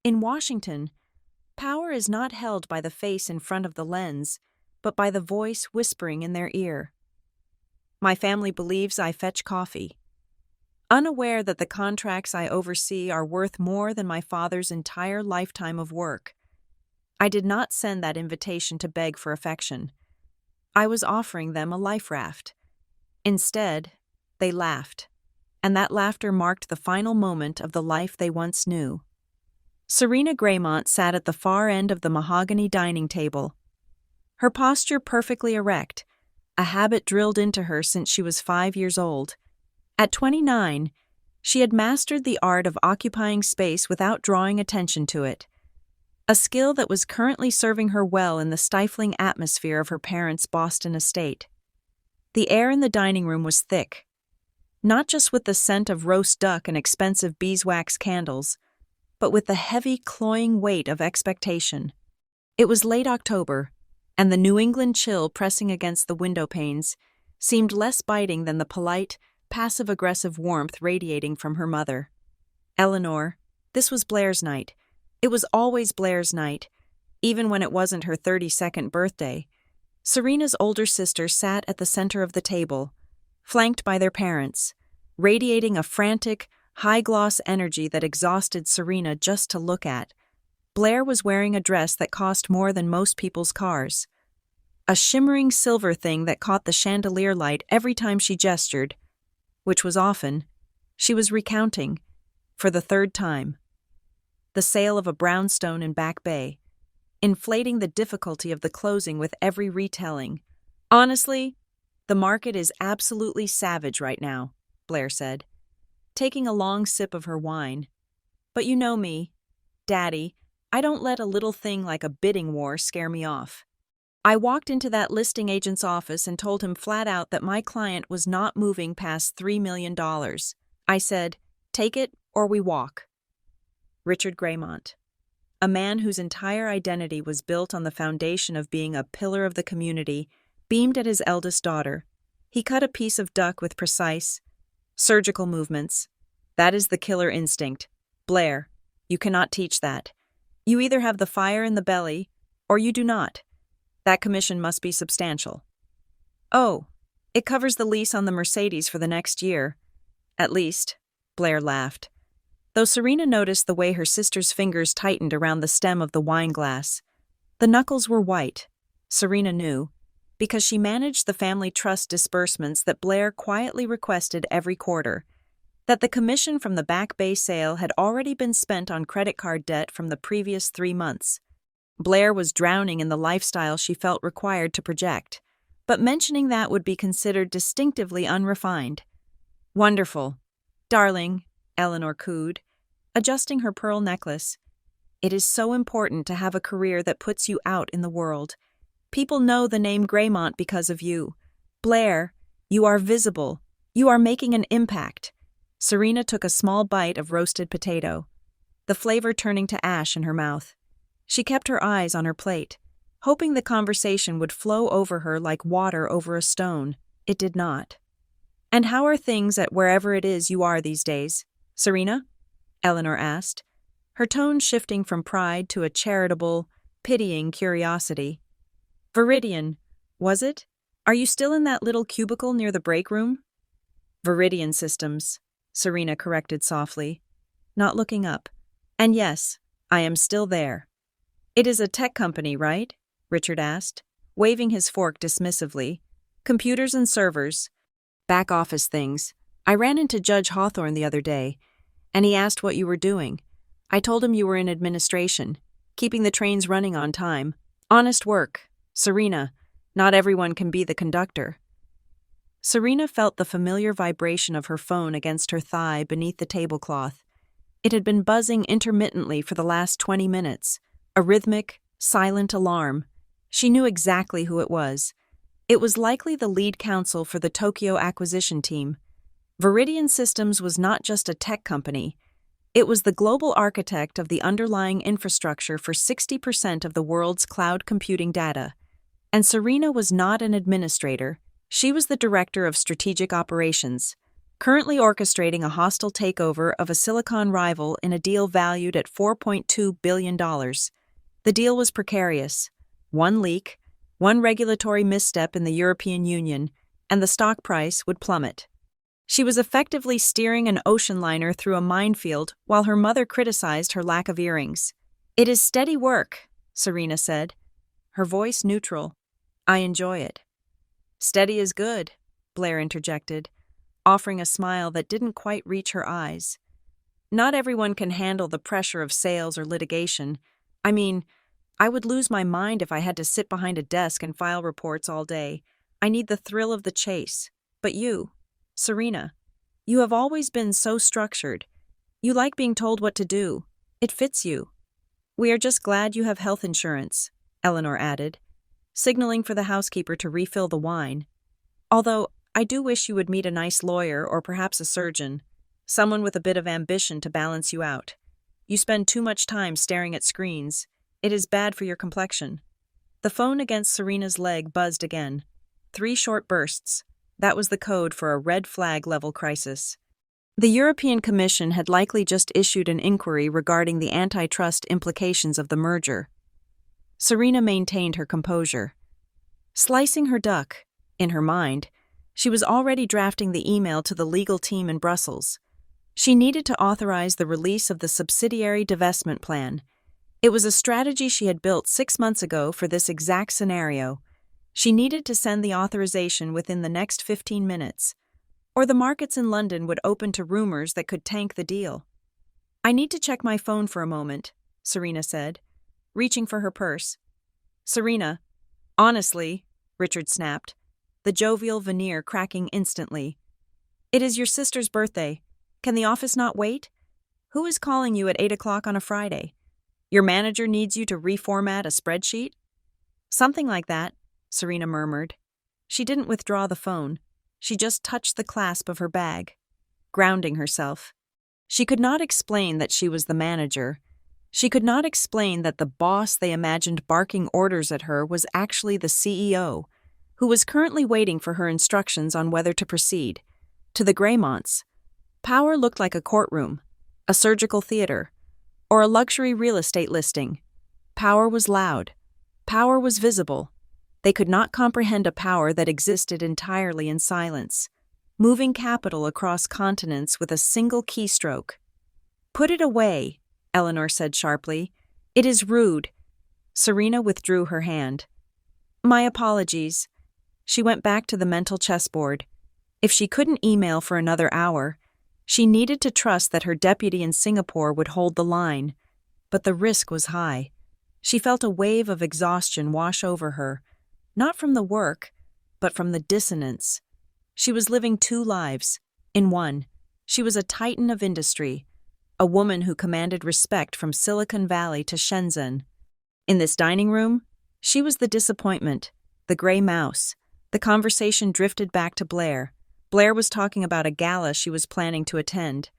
In Washington, power is not held by the face in front of the lens, but by the voice whispering in their ear. My family believes I fetch coffee. Unaware that the contracts I oversee are worth more than my father's entire lifetime of work, I did not send that invitation to beg for affection. I was offering them a life raft. Instead, they laughed, and that laughter marked the final moment of the life they once knew. Serena Graymont sat at the far end of the mahogany dining table, her posture perfectly erect, a habit drilled into her since she was 5 years old. At 29, she had mastered the art of occupying space without drawing attention to it, a skill that was currently serving her well in the stifling atmosphere of her parents' Boston estate. The air in the dining room was thick, not just with the scent of roast duck and expensive beeswax candles, but with the heavy, cloying weight of expectation. It was late October, and the New England chill pressing against the window panes seemed less biting than the polite, passive-aggressive warmth radiating from her mother. Eleanor, this was Blair's night. It was always Blair's night, even when it wasn't her 32nd birthday. Serena's older sister sat at the center of the table, flanked by their parents, radiating a frantic, high-gloss energy that exhausted Serena just to look at. Blair was wearing a dress that cost more than most people's cars. A shimmering silver thing that caught the chandelier light every time she gestured, which was often. She was recounting, for the third time, the sale of a brownstone in Back Bay, inflating the difficulty of the closing with every retelling. Honestly, the market is absolutely savage right now, Blair said, taking a long sip of her wine. But you know me, Daddy, I don't let a little thing like a bidding war scare me off. I walked into that listing agent's office and told him flat out that my client was not moving past $3 million. I said, take it or we walk. Richard Graymont, a man whose entire identity was built on the foundation of being a pillar of the community, beamed at his eldest daughter. He cut a piece of duck with precise, surgical movements. That is the killer instinct. Blair, you cannot teach that. You either have the fire in the belly, or you do not. That commission must be substantial. Oh, it covers the lease on the Mercedes for the next year. At least, Blair laughed, though Serena noticed the way her sister's fingers tightened around the stem of the wine glass. The knuckles were white, Serena knew, because she managed the family trust disbursements that Blair quietly requested every quarter, that the commission from the Back Bay sale had already been spent on credit card debt from the previous 3 months. Blair was drowning in the lifestyle she felt required to project, but mentioning that would be considered distinctively unrefined. Wonderful. Darling, Eleanor cooed, adjusting her pearl necklace. It is so important to have a career that puts you out in the world. People know the name Graymont because of you. Blair, you are visible. You are making an impact. Serena took a small bite of roasted potato, the flavor turning to ash in her mouth. She kept her eyes on her plate, hoping the conversation would flow over her like water over a stone. It did not. And how are things at wherever it is you are these days, Serena? Eleanor asked, her tone shifting from pride to a charitable, pitying curiosity. Viridian, was it? Are you still in that little cubicle near the break room? Viridian Systems, Serena corrected softly, not looking up. And yes, I am still there. It is a tech company, right? Richard asked, waving his fork dismissively. Computers and servers. Back office things. I ran into Judge Hawthorne the other day, and he asked what you were doing. I told him you were in administration, keeping the trains running on time. Honest work. Serena, not everyone can be the conductor. Serena felt the familiar vibration of her phone against her thigh beneath the tablecloth. It had been buzzing intermittently for the last 20 minutes, a rhythmic, silent alarm. She knew exactly who it was. It was likely the lead counsel for the Tokyo acquisition team. Viridian Systems was not just a tech company. It was the global architect of the underlying infrastructure for 60% of the world's cloud computing data. And Serena was not an administrator. She was the director of strategic operations. currently orchestrating a hostile takeover of a Silicon rival in a deal valued at $4.2 billion. The deal was precarious. One leak, one regulatory misstep in the European Union, and the stock price would plummet. She was effectively steering an ocean liner through a minefield while her mother criticized her lack of earrings. "It is steady work," Serena said, her voice neutral. "I enjoy it." "Steady is good," Blair interjected, offering a smile that didn't quite reach her eyes. "Not everyone can handle the pressure of sales or litigation. I mean, I would lose my mind if I had to sit behind a desk and file reports all day. I need the thrill of the chase. But you, Serena, you have always been so structured. You like being told what to do. It fits you." "We are just glad you have health insurance," Eleanor added, signaling for the housekeeper to refill the wine. "Although, I do wish you would meet a nice lawyer or perhaps a surgeon, someone with a bit of ambition to balance you out. You spend too much time staring at screens. It is bad for your complexion." The phone against Serena's leg buzzed again. 3 short bursts. That was the code for a red flag level crisis. The European Commission had likely just issued an inquiry regarding the antitrust implications of the merger. Serena maintained her composure. Slicing her duck, in her mind, she was already drafting the email to the legal team in Brussels. She needed to authorize the release of the subsidiary divestment plan. It was a strategy she had built 6 months ago for this exact scenario. She needed to send the authorization within the next 15 minutes, or the markets in London would open to rumors that could tank the deal. "I need to check my phone for a moment," Serena said, reaching for her purse. "Serena, honestly," Richard snapped, the jovial veneer cracking instantly. "It is your sister's birthday. Can the office not wait? Who is calling you at 8 o'clock on a Friday? Your manager needs you to reformat a spreadsheet?" "Something like that," Serena murmured. She didn't withdraw the phone. She just touched the clasp of her bag, grounding herself. She could not explain that she was the manager. She could not explain that the boss they imagined barking orders at her was actually the CEO, who was currently waiting for her instructions on whether to proceed. To the Greymonts, power looked like a courtroom, a surgical theater, or a luxury real estate listing. Power was loud. Power was visible. They could not comprehend a power that existed entirely in silence, moving capital across continents with a single keystroke. "Put it away," Eleanor said sharply. "It is rude." Serena withdrew her hand. "My apologies." She went back to the mental chessboard. If she couldn't email for another hour, she needed to trust that her deputy in Singapore would hold the line. But the risk was high. She felt a wave of exhaustion wash over her, not from the work, but from the dissonance. She was living 2 lives. In one, she was a titan of industry, a woman who commanded respect from Silicon Valley to Shenzhen. In this dining room, she was the disappointment, the gray mouse. The conversation drifted back to Blair. Blair was talking about a gala she was planning to attend.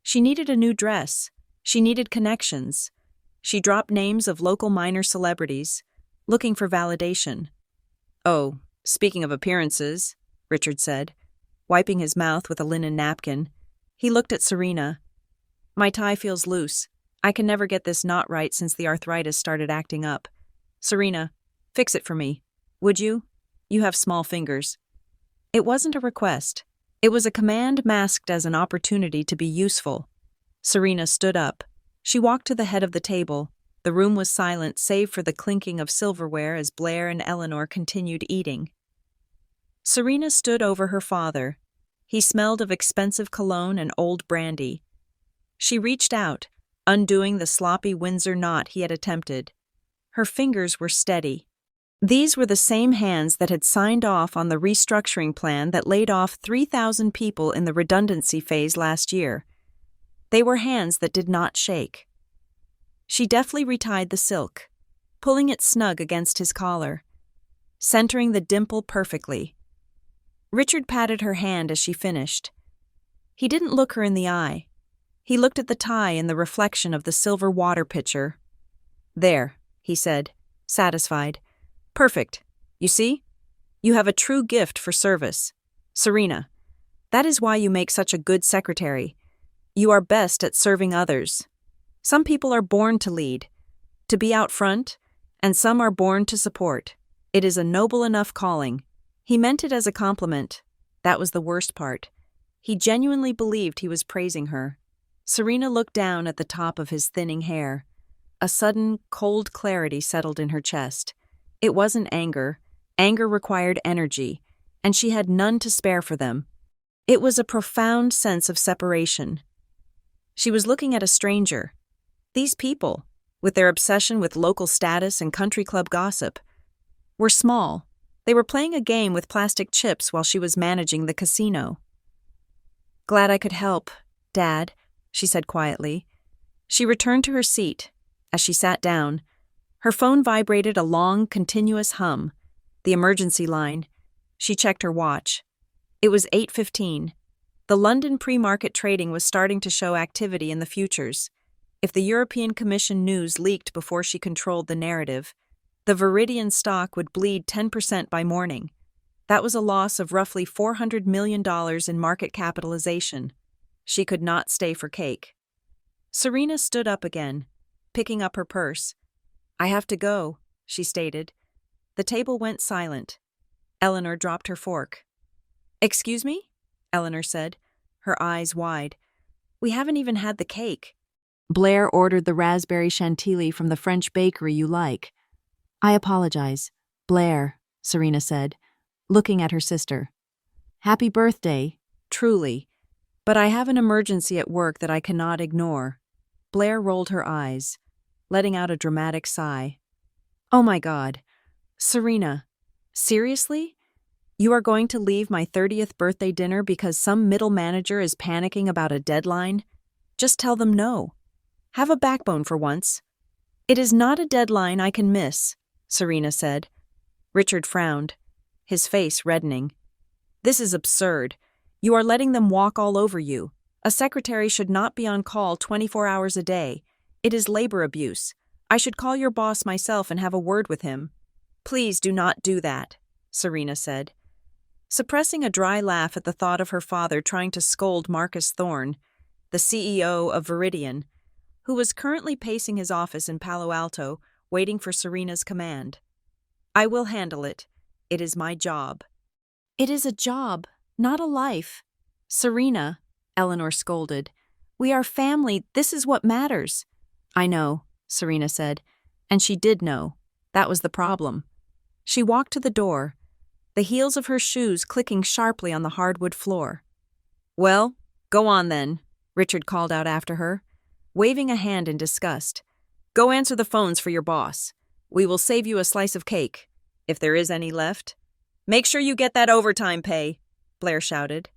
She needed a new dress. She needed connections. She dropped names of local minor celebrities, looking for validation. "Oh, speaking of appearances," Richard said, wiping his mouth with a linen napkin. He looked at Serena. "My tie feels loose. I can never get this knot right since the arthritis started acting up. Serena, fix it for me. Would you? You have small fingers." It wasn't a request. It was a command masked as an opportunity to be useful. Serena stood up. She walked to the head of the table. The room was silent save for the clinking of silverware as Blair and Eleanor continued eating. Serena stood over her father. He smelled of expensive cologne and old brandy. She reached out, undoing the sloppy Windsor knot he had attempted. Her fingers were steady. These were the same hands that had signed off on the restructuring plan that laid off 3,000 people in the redundancy phase last year. They were hands that did not shake. She deftly retied the silk, pulling it snug against his collar, centering the dimple perfectly. Richard patted her hand as she finished. He didn't look her in the eye. He looked at the tie in the reflection of the silver water pitcher. "There," he said, satisfied. "Perfect. You see? You have a true gift for service. Serena, That is why you make such a good secretary. You are best at serving others. Some people are born to lead, to be out front, and some are born to support. It is a noble enough calling. He meant it as a compliment. That was the worst part. He genuinely believed he was praising her. Serena looked down at the top of his thinning hair. A sudden, cold clarity settled in her chest. It wasn't anger. Anger required energy, and she had none to spare for them. It was a profound sense of separation. She was looking at a stranger. These people, with their obsession with local status and country club gossip, were small. They were playing a game with plastic chips while she was managing the casino. "Glad I could help, Dad," she said quietly. She returned to her seat. As she sat down, her phone vibrated a long, continuous hum. The emergency line. She checked her watch. It was 8:15. The London pre-market trading was starting to show activity in the futures. If the European Commission news leaked before she controlled the narrative, the Viridian stock would bleed 10% by morning. That was a loss of roughly $400 million in market capitalization. She could not stay for cake. Serena stood up again, picking up her purse. "I have to go," she stated. The table went silent. Eleanor dropped her fork. "Excuse me?" Eleanor said, her eyes wide. "We haven't even had the cake." "Blair ordered the raspberry chantilly from the French bakery you like." "I apologize, Blair," Serena said, looking at her sister. "Happy birthday, truly, but I have an emergency at work that I cannot ignore." Blair rolled her eyes, letting out a dramatic sigh. "Oh my God. Serena, seriously? You are going to leave my 30th birthday dinner because some middle manager is panicking about a deadline? Just tell them no. Have a backbone for once." "It is not a deadline I can miss," Serena said. Richard frowned, his face reddening. "This is absurd. You are letting them walk all over you. A secretary should not be on call 24 hours a day. It is labor abuse. I should call your boss myself and have a word with him." "Please do not do that," Serena said. Suppressing a dry laugh at the thought of her father trying to scold Marcus Thorne, the CEO of Viridian, who was currently pacing his office in Palo Alto, waiting for Serena's command. "I will handle it. It is my job." "It is a job, not a life." "Serena," Eleanor scolded. "We are family. This is what matters." "I know," Serena said, and she did know. That was the problem. She walked to the door, the heels of her shoes clicking sharply on the hardwood floor. "Well, go on then," Richard called out after her, waving a hand in disgust. "Go answer the phones for your boss. We will save you a slice of cake, if there is any left. Make sure you get that overtime pay," Blair shouted,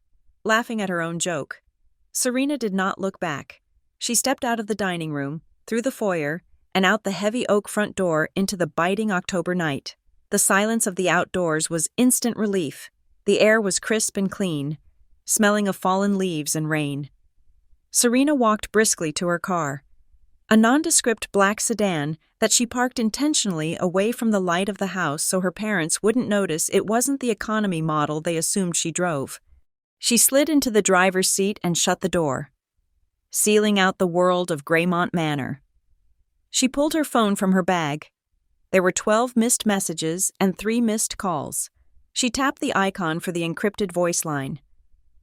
laughing at her own joke. Serena did not look back. She stepped out of the dining room, through the foyer, and out the heavy oak front door into the biting October night. The silence of the outdoors was instant relief. The air was crisp and clean, smelling of fallen leaves and rain. Serena walked briskly to her car, a nondescript black sedan that she parked intentionally away from the light of the house so her parents wouldn't notice it wasn't the economy model they assumed she drove. She slid into the driver's seat and shut the door, sealing out the world of Greymont Manor. She pulled her phone from her bag. There were 12 missed messages and 3 missed calls. She tapped the icon for the encrypted voice line.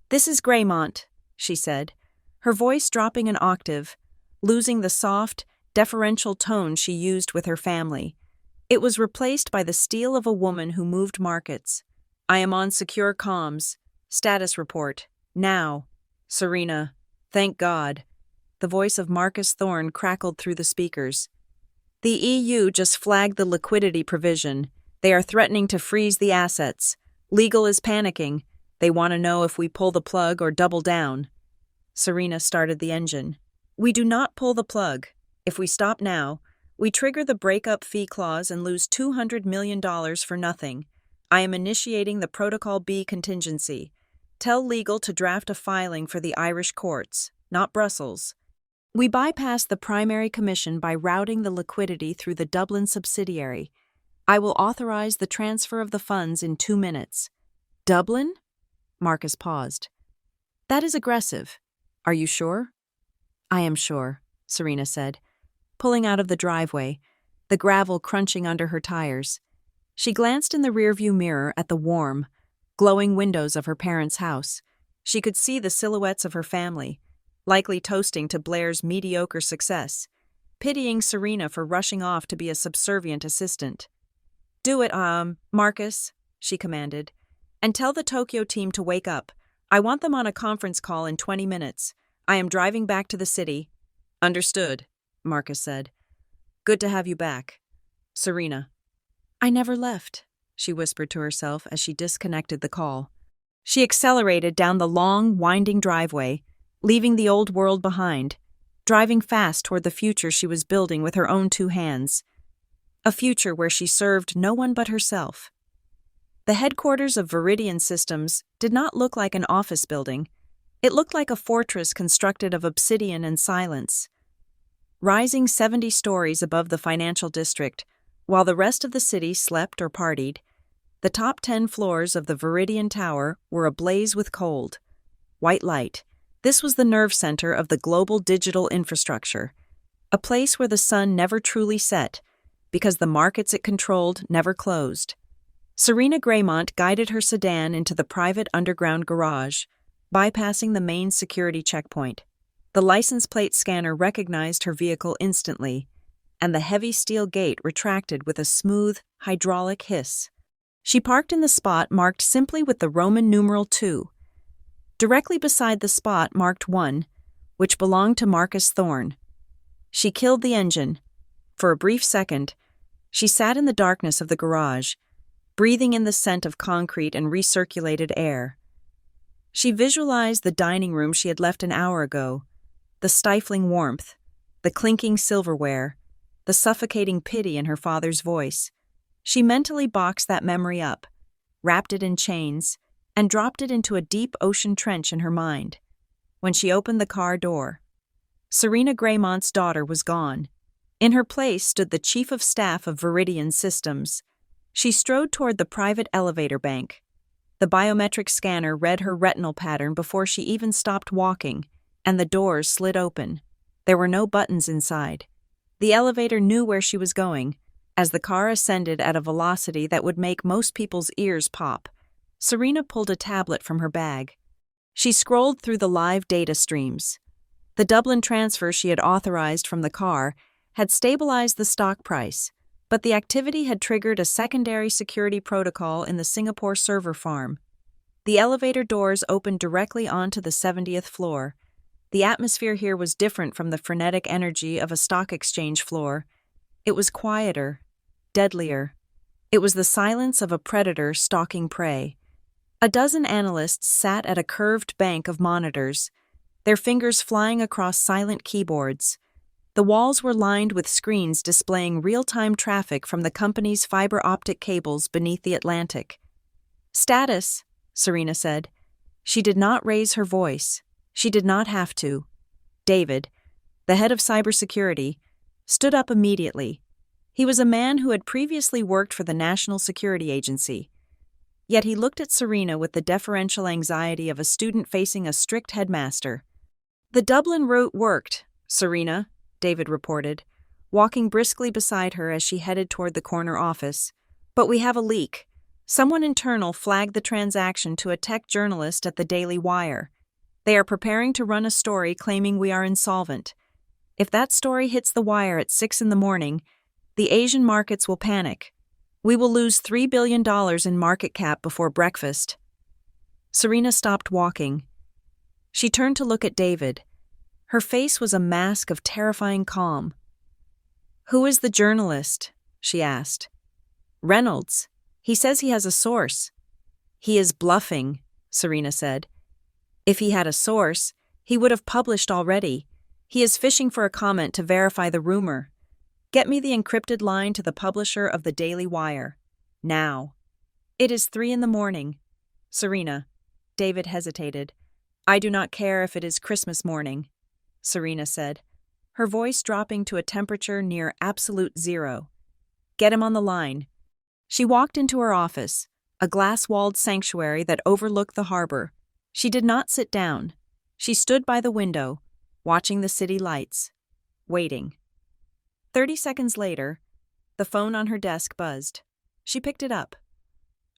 "This is Greymont," she said, her voice dropping an octave, losing the soft, deferential tone she used with her family. It was replaced by the steel of a woman who moved markets. "I am on secure comms. Status report. Now. Serena. Thank God." The voice of Marcus Thorne crackled through the speakers. "The EU just flagged the liquidity provision. They are threatening to freeze the assets. Legal is panicking. They want to know if we pull the plug or double down." Serena started the engine. "We do not pull the plug. If we stop now, we trigger the breakup fee clause and lose $200 million for nothing. I am initiating the Protocol B contingency. Tell legal to draft a filing for the Irish courts, not Brussels. We bypass the primary commission by routing the liquidity through the Dublin subsidiary. I will authorize the transfer of the funds in 2 minutes." "Dublin?" Marcus paused. That is aggressive. Are you sure? I am sure, Serena said, pulling out of the driveway, the gravel crunching under her tires. She glanced in the rearview mirror at the warm, glowing windows of her parents' house. She could see the silhouettes of her family, likely toasting to Blair's mediocre success, pitying Serena for rushing off to be a subservient assistant. Do it, Marcus, she commanded, and tell the Tokyo team to wake up. I want them on a conference call in 20 minutes. I am driving back to the city. Understood, Marcus said. Good to have you back. Serena. I never left, she whispered to herself as she disconnected the call. She accelerated down the long, winding driveway, leaving the old world behind, driving fast toward the future she was building with her own 2 hands. A future where she served no one but herself. The headquarters of Viridian Systems did not look like an office building. It looked like a fortress constructed of obsidian and silence. Rising 70 stories above the financial district, while the rest of the city slept or partied, the top 10 floors of the Viridian Tower were ablaze with cold, white light. This was the nerve center of the global digital infrastructure, a place where the sun never truly set, because the markets it controlled never closed. Serena Graymont guided her sedan into the private underground garage, bypassing the main security checkpoint. The license plate scanner recognized her vehicle instantly, and the heavy steel gate retracted with a smooth, hydraulic hiss. She parked in the spot marked simply with the Roman numeral 2. Directly beside the spot marked 1, which belonged to Marcus Thorne. She killed the engine. For a brief second, she sat in the darkness of the garage, breathing in the scent of concrete and recirculated air. She visualized the dining room she had left an hour ago, the stifling warmth, the clinking silverware, the suffocating pity in her father's voice. She mentally boxed that memory up, wrapped it in chains, and dropped it into a deep ocean trench in her mind. When she opened the car door, Serena Graymont's daughter was gone. In her place stood the chief of staff of Viridian Systems. She strode toward the private elevator bank. The biometric scanner read her retinal pattern before she even stopped walking, and the doors slid open. There were no buttons inside. The elevator knew where she was going, as the car ascended at a velocity that would make most people's ears pop. Serena pulled a tablet from her bag. She scrolled through the live data streams. The Dublin transfer she had authorized from the car had stabilized the stock price, but the activity had triggered a secondary security protocol in the Singapore server farm. The elevator doors opened directly onto the 70th floor. The atmosphere here was different from the frenetic energy of a stock exchange floor. It was quieter, deadlier. It was the silence of a predator stalking prey. A dozen analysts sat at a curved bank of monitors, their fingers flying across silent keyboards. The walls were lined with screens displaying real-time traffic from the company's fiber optic cables beneath the Atlantic. Status, Serena said. She did not raise her voice. She did not have to. David, the head of cybersecurity, stood up immediately. He was a man who had previously worked for the National Security Agency. Yet he looked at Serena with the deferential anxiety of a student facing a strict headmaster. The Dublin route worked, Serena, David reported, walking briskly beside her as she headed toward the corner office. But we have a leak. Someone internal flagged the transaction to a tech journalist at the Daily Wire. They are preparing to run a story claiming we are insolvent. If that story hits the wire at 6 a.m, the Asian markets will panic. We will lose $3 billion in market cap before breakfast. Serena stopped walking. She turned to look at David. Her face was a mask of terrifying calm. Who is the journalist? She asked. Reynolds. He says he has a source. He is bluffing, Serena said. If he had a source, he would have published already. He is fishing for a comment to verify the rumor. Get me the encrypted line to the publisher of the Daily Wire. Now. It is 3 a.m. Serena. David hesitated. I do not care if it is Christmas morning, Serena said, her voice dropping to a temperature near absolute zero. Get him on the line. She walked into her office, a glass-walled sanctuary that overlooked the harbor. She did not sit down. She stood by the window, watching the city lights, waiting. 30 seconds later, the phone on her desk buzzed. She picked it up.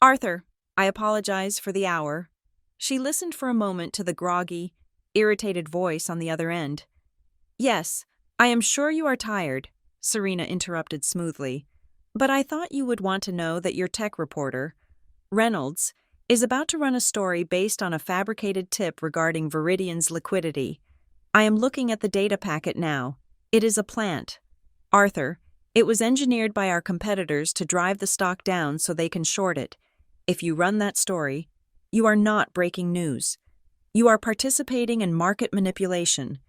"Arthur, I apologize for the hour." She listened for a moment to the groggy, irritated voice on the other end. "Yes, I am sure you are tired," Serena interrupted smoothly. "But I thought you would want to know that your tech reporter, Reynolds, is about to run a story based on a fabricated tip regarding Viridian's liquidity. I am looking at the data packet now. It is a plant. Arthur, it was engineered by our competitors to drive the stock down so they can short it. If you run that story, you are not breaking news. You are participating in market manipulation.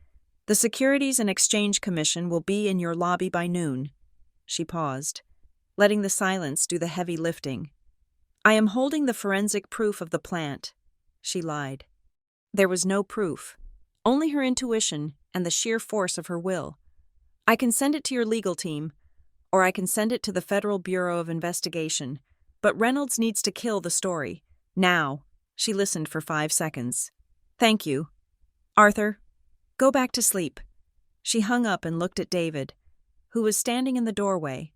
The Securities and Exchange Commission will be in your lobby by noon." She paused, letting the silence do the heavy lifting. "I am holding the forensic proof of the plant," she lied. There was no proof, only her intuition and the sheer force of her will. "I can send it to your legal team, or I can send it to the Federal Bureau of Investigation, but Reynolds needs to kill the story. Now." She listened for 5 seconds. "Thank you. Arthur, go back to sleep." She hung up and looked at David, who was standing in the doorway.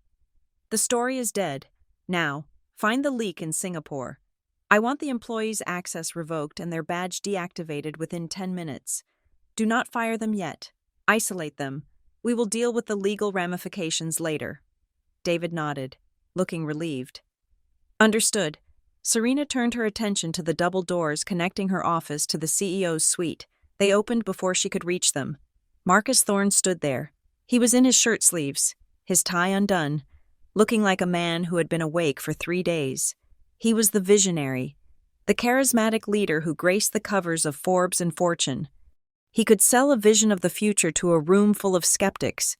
"The story is dead. Now, find the leak in Singapore. I want the employees' access revoked and their badge deactivated within 10 minutes. Do not fire them yet. Isolate them. We will deal with the legal ramifications later." David nodded, looking relieved. "Understood." Serena turned her attention to the double doors connecting her office to the CEO's suite. They opened before she could reach them. Marcus Thorne stood there. He was in his shirt sleeves, his tie undone, looking like a man who had been awake for 3 days. He was the visionary, the charismatic leader who graced the covers of Forbes and Fortune. He could sell a vision of the future to a room full of skeptics,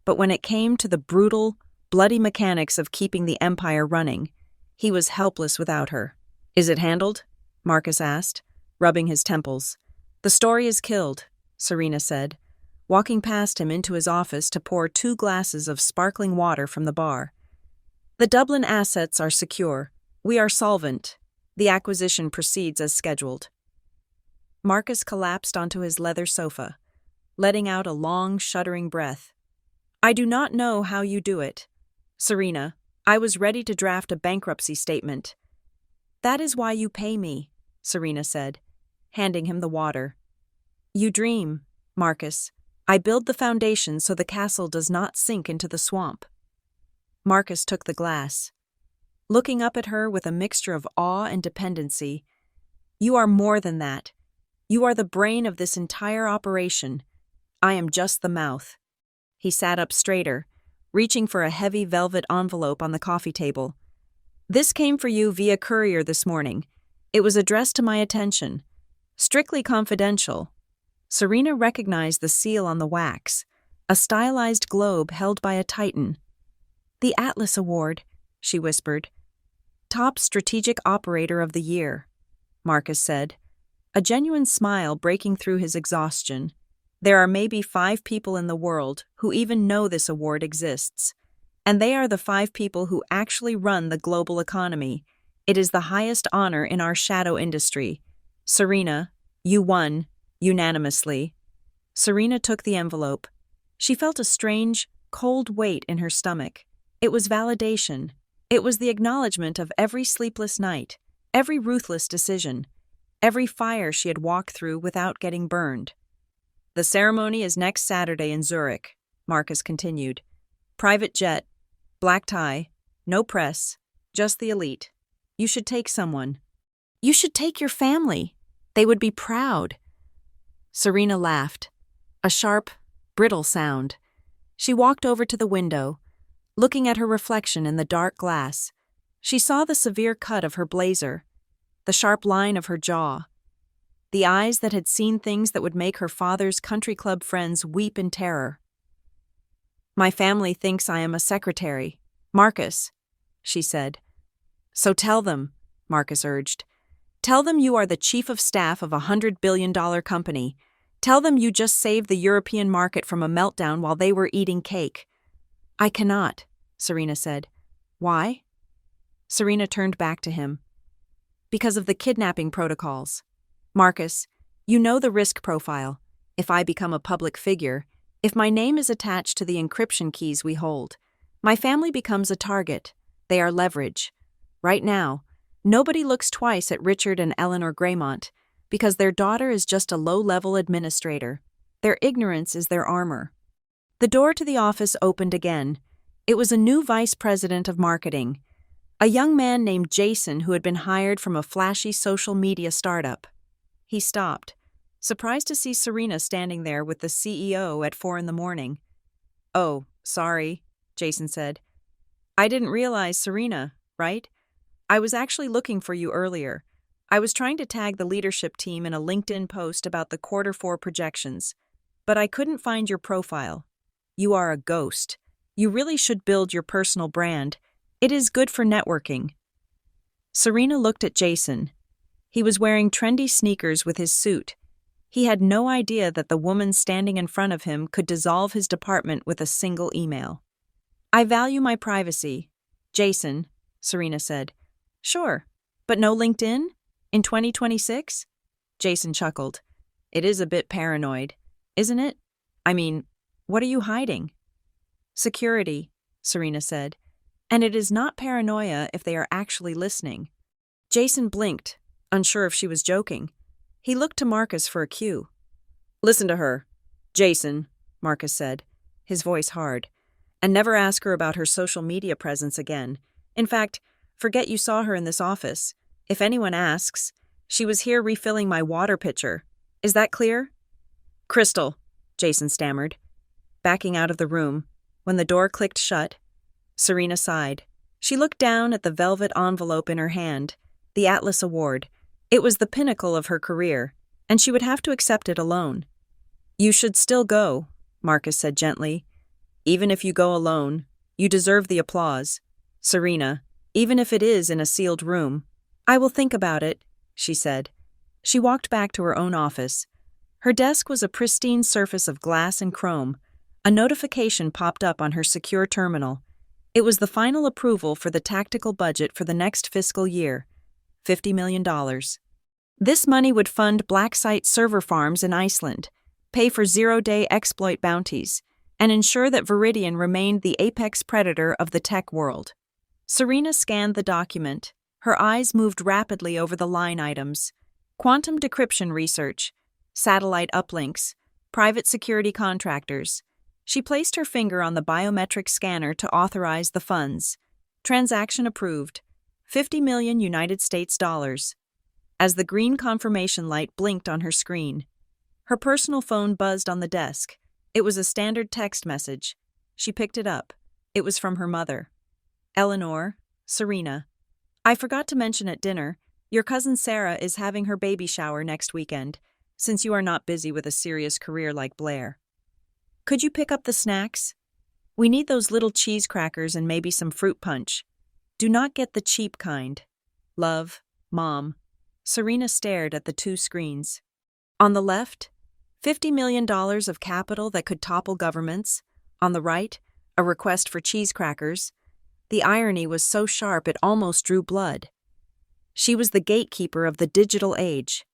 but when it came to the brutal, bloody mechanics of keeping the empire running, he was helpless without her. "Is it handled?" Marcus asked, rubbing his temples. "The story is killed," Serena said, walking past him into his office to pour 2 glasses of sparkling water from the bar. "The Dublin assets are secure. We are solvent. The acquisition proceeds as scheduled." Marcus collapsed onto his leather sofa, letting out a long, shuddering breath. "I do not know how you do it. Serena, I was ready to draft a bankruptcy statement." "That is why you pay me," Serena said, handing him the water. "You dream, Marcus. I build the foundation so the castle does not sink into the swamp." Marcus took the glass, looking up at her with a mixture of awe and dependency. "You are more than that. You are the brain of this entire operation. I am just the mouth." He sat up straighter, reaching for a heavy velvet envelope on the coffee table. "This came for you via courier this morning. It was addressed to my attention. Strictly confidential." Serena recognized the seal on the wax, a stylized globe held by a titan. "The Atlas Award," she whispered. "Top Strategic Operator of the Year," Marcus said, a genuine smile breaking through his exhaustion. "There are maybe 5 people in the world who even know this award exists, and they are the 5 people who actually run the global economy. It is the highest honor in our shadow industry. Serena, you won, unanimously." Serena took the envelope. She felt a strange, cold weight in her stomach. It was validation. It was the acknowledgement of every sleepless night, every ruthless decision, every fire she had walked through without getting burned. "The ceremony is next Saturday in Zurich," Marcus continued. "Private jet, black tie, no press, just the elite. You should take someone. You should take your family. They would be proud." Serena laughed, a sharp, brittle sound. She walked over to the window, looking at her reflection in the dark glass. She saw the severe cut of her blazer, the sharp line of her jaw, the eyes that had seen things that would make her father's country club friends weep in terror. "My family thinks I am a secretary, Marcus," she said. "So tell them," Marcus urged. "Tell them you are the chief of staff of a $100 billion company. Tell them you just saved the European market from a meltdown while they were eating cake." "I cannot," Serena said. "Why?" Serena turned back to him. "Because of the kidnapping protocols. Marcus, You know the risk profile. If I become a public figure, if my name is attached to the encryption keys we hold, my family becomes a target. They are leverage. Right now, nobody looks twice at Richard and Eleanor Graymont because their daughter is just a low-level administrator. Their ignorance is their armor. The door to the office opened again. It was a new vice president of marketing, a young man named Jason who had been hired from a flashy social media startup. He stopped, surprised to see Serena standing there with the CEO at 4 a.m. "Oh, sorry," Jason said. "I didn't realize Serena, right? I was actually looking for you earlier. I was trying to tag the leadership team in a LinkedIn post about the Q4 projections, but I couldn't find your profile. You are a ghost. You really should build your personal brand. It is good for networking." Serena looked at Jason. He was wearing trendy sneakers with his suit. He had no idea that the woman standing in front of him could dissolve his department with a single email. "I value my privacy, Jason," Serena said. "Sure, but no LinkedIn? In 2026? Jason chuckled. "It is a bit paranoid, isn't it? I mean, what are you hiding?" "Security," Serena said. "And it is not paranoia if they are actually listening." Jason blinked, unsure if she was joking. He looked to Marcus for a cue. "Listen to her, Jason," Marcus said, his voice hard. "And never ask her about her social media presence again. In fact, forget you saw her in this office. If anyone asks, she was here refilling my water pitcher. Is that clear?" "Crystal," Jason stammered, backing out of the room. When the door clicked shut, Serena sighed. She looked down at the velvet envelope in her hand, the Atlas Award. It was the pinnacle of her career, and she would have to accept it alone. "You should still go," Marcus said gently. "Even if you go alone, you deserve the applause. Serena, even if it is in a sealed room." "I will think about it," she said. She walked back to her own office. Her desk was a pristine surface of glass and chrome. A notification popped up on her secure terminal. It was the final approval for the tactical budget for the next fiscal year, $50 million. This money would fund black site server farms in Iceland, pay for zero-day exploit bounties, and ensure that Viridian remained the apex predator of the tech world. Serena scanned the document. Her eyes moved rapidly over the line items: quantum decryption research, satellite uplinks, private security contractors. She placed her finger on the biometric scanner to authorize the funds. Transaction approved. 50 million United States dollars. As the green confirmation light blinked on her screen, her personal phone buzzed on the desk. It was a standard text message. She picked it up. It was from her mother. "Eleanor, Serena. I forgot to mention at dinner, your cousin Sarah is having her baby shower next weekend, since you are not busy with a serious career like Blair. Could you pick up the snacks? We need those little cheese crackers and maybe some fruit punch. Do not get the cheap kind. Love, Mom." Serena stared at the two screens. On the left, $50 million of capital that could topple governments. On the right, a request for cheese crackers. The irony was so sharp it almost drew blood. She was the gatekeeper of the digital age.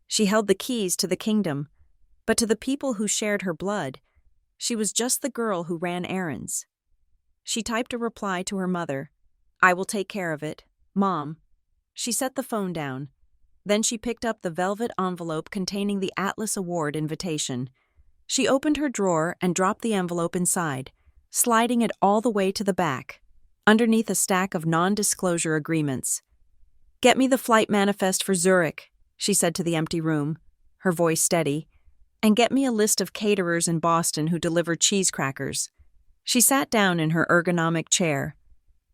She held the keys to the kingdom, but to the people who shared her blood, she was just the girl who ran errands. She typed a reply to her mother. "I will take care of it, Mom." She set the phone down. Then she picked up the velvet envelope containing the Atlas Award invitation. She opened her drawer and dropped the envelope inside, sliding it all the way to the back, underneath a stack of non-disclosure agreements. "Get me the flight manifest for Zurich," she said to the empty room, her voice steady, "and get me a list of caterers in Boston who deliver cheese crackers." She sat down in her ergonomic chair.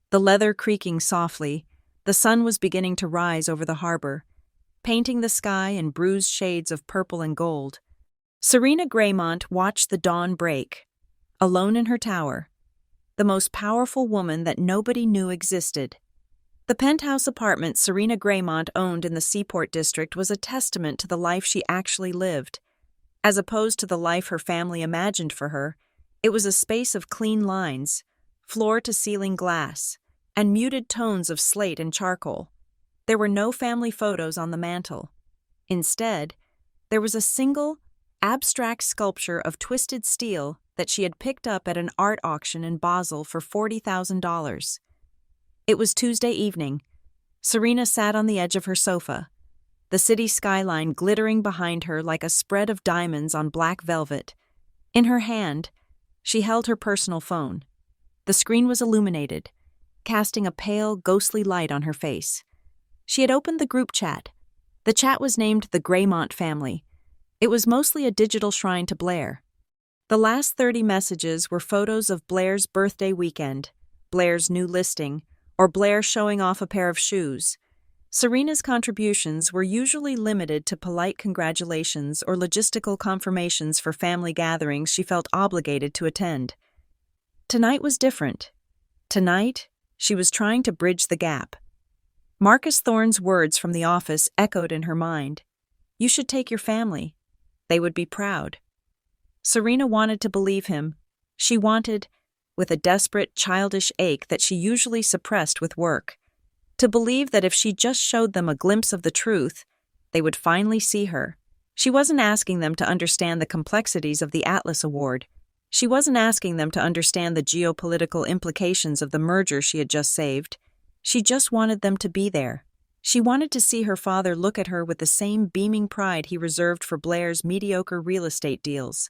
The leather creaking softly, the sun was beginning to rise over the harbor, painting the sky in bruised shades of purple and gold. Serena Graymont watched the dawn break, alone in her tower, the most powerful woman that nobody knew existed. The penthouse apartment Serena Graymont owned in the Seaport District was a testament to the life she actually lived. As opposed to the life her family imagined for her, it was a space of clean lines, floor-to-ceiling glass, and muted tones of slate and charcoal. There were no family photos on the mantel. Instead, There was a single, abstract sculpture of twisted steel that she had picked up at an art auction in Basel for $40,000. It was Tuesday evening. Serena sat on the edge of her sofa, the city skyline glittering behind her like a spread of diamonds on black velvet. In her hand, she held her personal phone. The screen was illuminated, casting a pale, ghostly light on her face. She had opened the group chat. The chat was named the Graymont family. It was mostly a digital shrine to Blair. The last 30 messages were photos of Blair's birthday weekend, Blair's new listing, or Blair showing off a pair of shoes. Serena's contributions were usually limited to polite congratulations or logistical confirmations for family gatherings she felt obligated to attend. Tonight was different. Tonight, she was trying to bridge the gap. Marcus Thorne's words from the office echoed in her mind. "You should take your family. They would be proud." Serena wanted to believe him. She wanted, with a desperate, childish ache that she usually suppressed with work, to believe that if she just showed them a glimpse of the truth, they would finally see her. She wasn't asking them to understand the complexities of the Atlas Award. She wasn't asking them to understand the geopolitical implications of the merger she had just saved. She just wanted them to be there. She wanted to see her father look at her with the same beaming pride he reserved for Blair's mediocre real estate deals.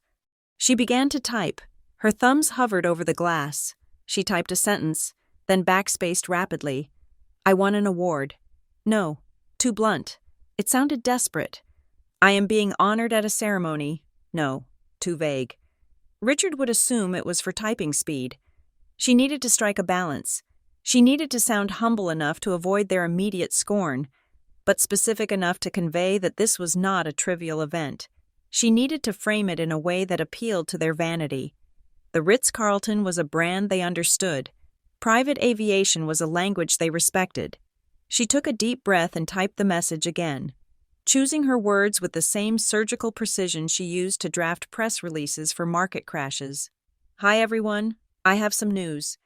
She began to type. Her thumbs hovered over the glass. She typed a sentence, then backspaced rapidly. "I won an award." No, too blunt. It sounded desperate. "I am being honored at a ceremony." No, too vague. Richard would assume it was for typing speed. She needed to strike a balance. She needed to sound humble enough to avoid their immediate scorn, but specific enough to convey that this was not a trivial event. She needed to frame it in a way that appealed to their vanity. The Ritz-Carlton was a brand they understood. Private aviation was a language they respected. She took a deep breath and typed the message again, choosing her words with the same surgical precision she used to draft press releases for market crashes. "Hi everyone, I have some news.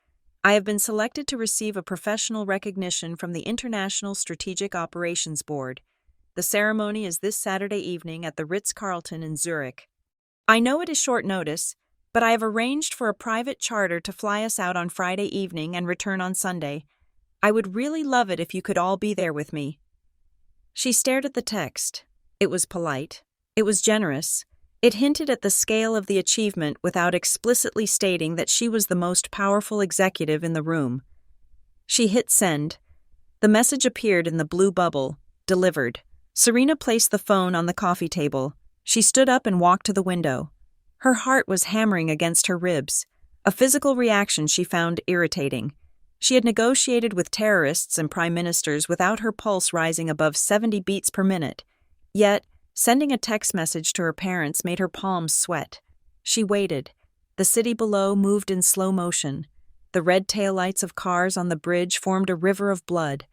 I have been selected to receive a professional recognition from the International Strategic Operations Board. The ceremony is this Saturday evening at the Ritz-Carlton in Zurich. I know it is short notice, but I have arranged for a private charter to fly us out on Friday evening and return on Sunday. I would really love it if you could all be there with me." She stared at the text. It was polite. It was generous. It hinted at the scale of the achievement without explicitly stating that she was the most powerful executive in the room. She hit send. The message appeared in the blue bubble. Delivered. Serena placed the phone on the coffee table. She stood up and walked to the window. Her heart was hammering against her ribs, a physical reaction she found irritating. She had negotiated with terrorists and prime ministers without her pulse rising above 70 beats per minute. Yet, sending a text message to her parents made her palms sweat. She waited. The city below moved in slow motion. The red taillights of cars on the bridge formed a river of blood.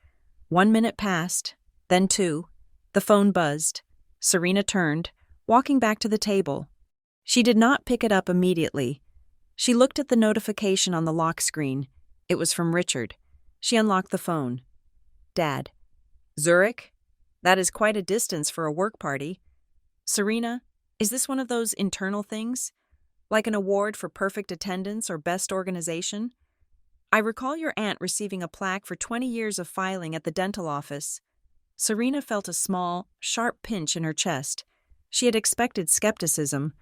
1 minute passed, then 2. The phone buzzed. Serena turned, walking back to the table. She did not pick it up immediately. She looked at the notification on the lock screen. It was from Richard. She unlocked the phone. "Dad." "Zurich? That is quite a distance for a work party." "Serena, is this one of those internal things? Like an award for perfect attendance or best organization? I recall your aunt receiving a plaque for 20 years of filing at the dental office." Serena felt a small, sharp pinch in her chest. She had expected skepticism,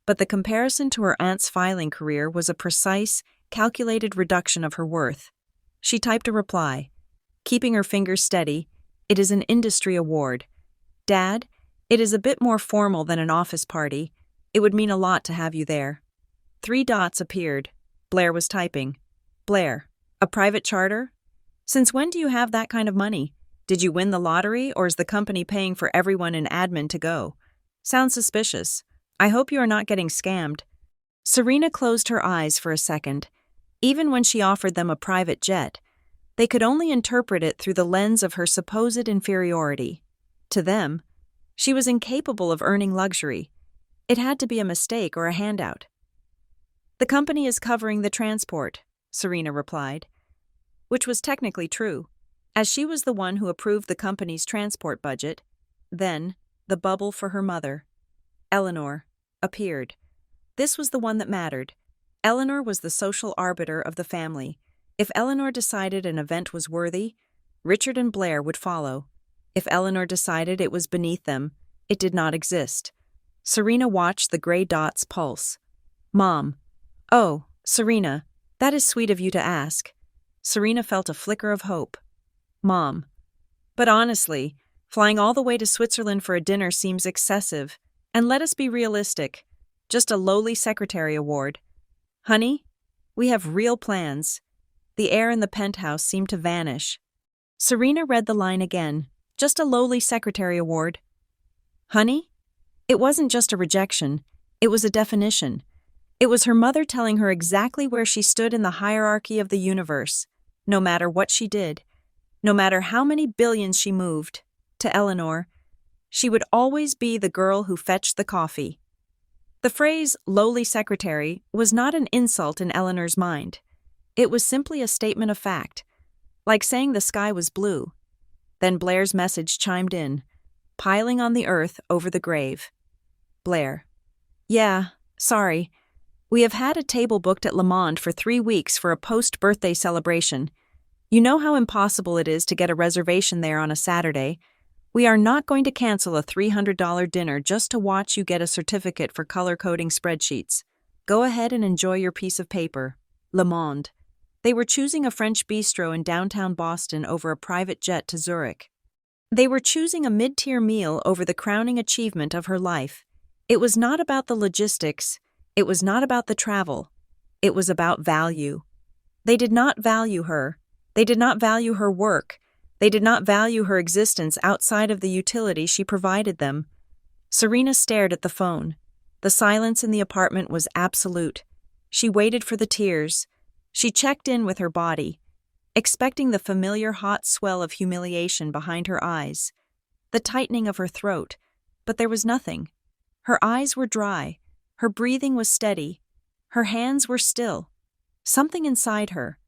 but the comparison to her aunt's filing career was a precise, calculated reduction of her worth. She typed a reply. Keeping her fingers steady, "It is an industry award. Dad, it is a bit more formal than an office party. It would mean a lot to have you there." 3 dots appeared. Blair was typing. "Blair, a private charter? Since when do you have that kind of money? Did you win the lottery, or is the company paying for everyone in admin to go? Sounds suspicious. I hope you are not getting scammed." Serena closed her eyes for a second. Even when she offered them a private jet, they could only interpret it through the lens of her supposed inferiority. To them, she was incapable of earning luxury. It had to be a mistake or a handout. "The company is covering the transport," Serena replied, which was technically true, as she was the one who approved the company's transport budget. Then, the bubble for her mother. Eleanor appeared. This was the one that mattered. Eleanor was the social arbiter of the family. If Eleanor decided an event was worthy, Richard and Blair would follow. If Eleanor decided it was beneath them, it did not exist. Serena watched the gray dots pulse. Mom. Oh, Serena, that is sweet of you to ask. Serena felt a flicker of hope. Mom. But honestly, flying all the way to Switzerland for a dinner seems excessive. And let us be realistic. Just a lowly secretary award. Honey, we have real plans. The air in the penthouse seemed to vanish. Serena read the line again. Just a lowly secretary award. Honey? It wasn't just a rejection. It was a definition. It was her mother telling her exactly where she stood in the hierarchy of the universe, no matter what she did, no matter how many billions she moved. To Eleanor, she would always be the girl who fetched the coffee. The phrase lowly secretary was not an insult in Eleanor's mind. It was simply a statement of fact, like saying the sky was blue. Then Blair's message chimed in, piling on the earth over the grave. Blair. Yeah, sorry. We have had a table booked at Le Monde for 3 weeks for a post-birthday celebration. You know how impossible it is to get a reservation there on a Saturday. We are not going to cancel a $300 dinner just to watch you get a certificate for color-coding spreadsheets. Go ahead and enjoy your piece of paper. Le Monde. They were choosing a French bistro in downtown Boston over a private jet to Zurich. They were choosing a mid-tier meal over the crowning achievement of her life. It was not about the logistics. It was not about the travel. It was about value. They did not value her. They did not value her work. They did not value her existence outside of the utility she provided them. Serena stared at the phone. The silence in the apartment was absolute. She waited for the tears. She checked in with her body, expecting the familiar hot swell of humiliation behind her eyes, the tightening of her throat, but there was nothing. Her eyes were dry. Her breathing was steady. Her hands were still. Something inside her,